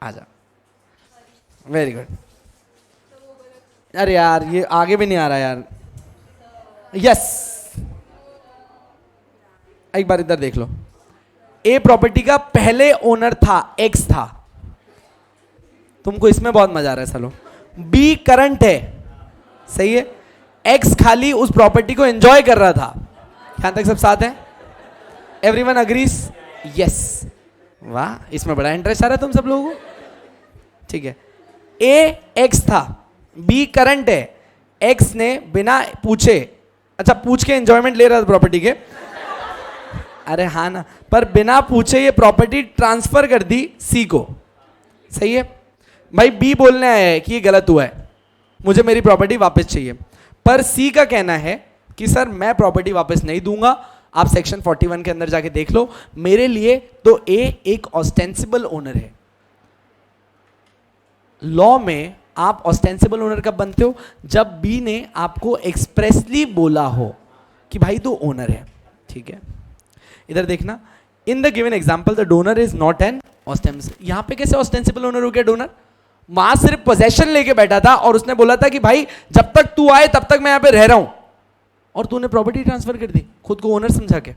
S1: आजा। Very good. अरे यार ये आगे भी नहीं आ रहा यार। यस, एक बार इधर देख लो। ए प्रॉपर्टी का पहले ओनर था, एक्स था। तुमको इसमें बहुत मजा आ रहा है सालो। बी करंट है, सही है। एक्स खाली उस प्रॉपर्टी को एंजॉय कर रहा था। यहां तक सब साथ है? Everyone agrees? यस, वाह, इसमें बड़ा इंटरेस्ट आ रहा है तुम सब लोगों को। ठीक है, ए एक्स था, बी करंट है। एक्स ने बिना पूछे, अच्छा पूछ के एंजॉयमेंट ले रहा था प्रॉपर्टी के, अरे हाँ ना, पर बिना पूछे ये प्रॉपर्टी ट्रांसफर कर दी सी को, सही है। भाई बी बोलने आया है कि ये गलत हुआ है, मुझे मेरी प्रॉपर्टी वापस चाहिए। पर सी का कहना है कि सर मैं प्रॉपर्टी वापस नहीं दूंगा, आप सेक्शन 41 के अंदर जाके देख लो, मेरे लिए तो ए एक ऑस्टेंसिबल ओनर है। लॉ में आप ऑस्टेंसिबल ओनर कब बनते हो? जब बी ने आपको एक्सप्रेसली बोला हो कि भाई तू ओनर है, ठीक है। इधर देखना, in the given example the donor is not an ostensible. यहां पे कैसे ऑस्टेंसिबल ओनर हो गया डोनर? वहां सिर्फ पोजेशन लेके बैठा था और उसने बोला था कि भाई जब तक तू आए तब तक मैं यहां पे रह रहा हूं, और तूने प्रॉपर्टी ट्रांसफर कर दी खुद को ओनर समझा के।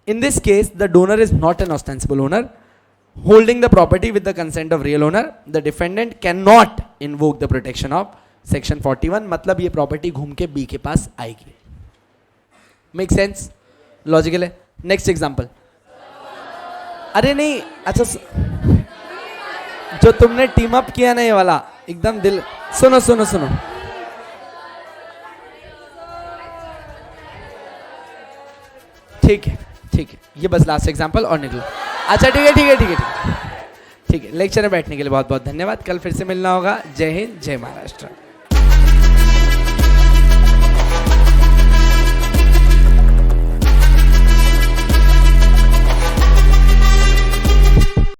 S1: In this case the donor is not an ostensible owner holding the property with the consent of real owner. The defendant cannot invoke the protection of section 41. मतलब ये प्रॉपर्टी घूम के B के पास आएगी। Make sense? लॉजिकल है। Next example. अरे नहीं, अच्छा जो तुमने टीम अप किया ना, ये वाला एकदम दिल, सुनो सुनो सुनो, ठीक है ठीक है, ये बस लास्ट एग्जांपल और निकलो। अच्छा ठीक है ठीक है ठीक है ठीक है ठीक है। लेक्चर में बैठने के लिए बहुत बहुत धन्यवाद। कल फिर से मिलना होगा। जय हिंद, जय महाराष्ट्र।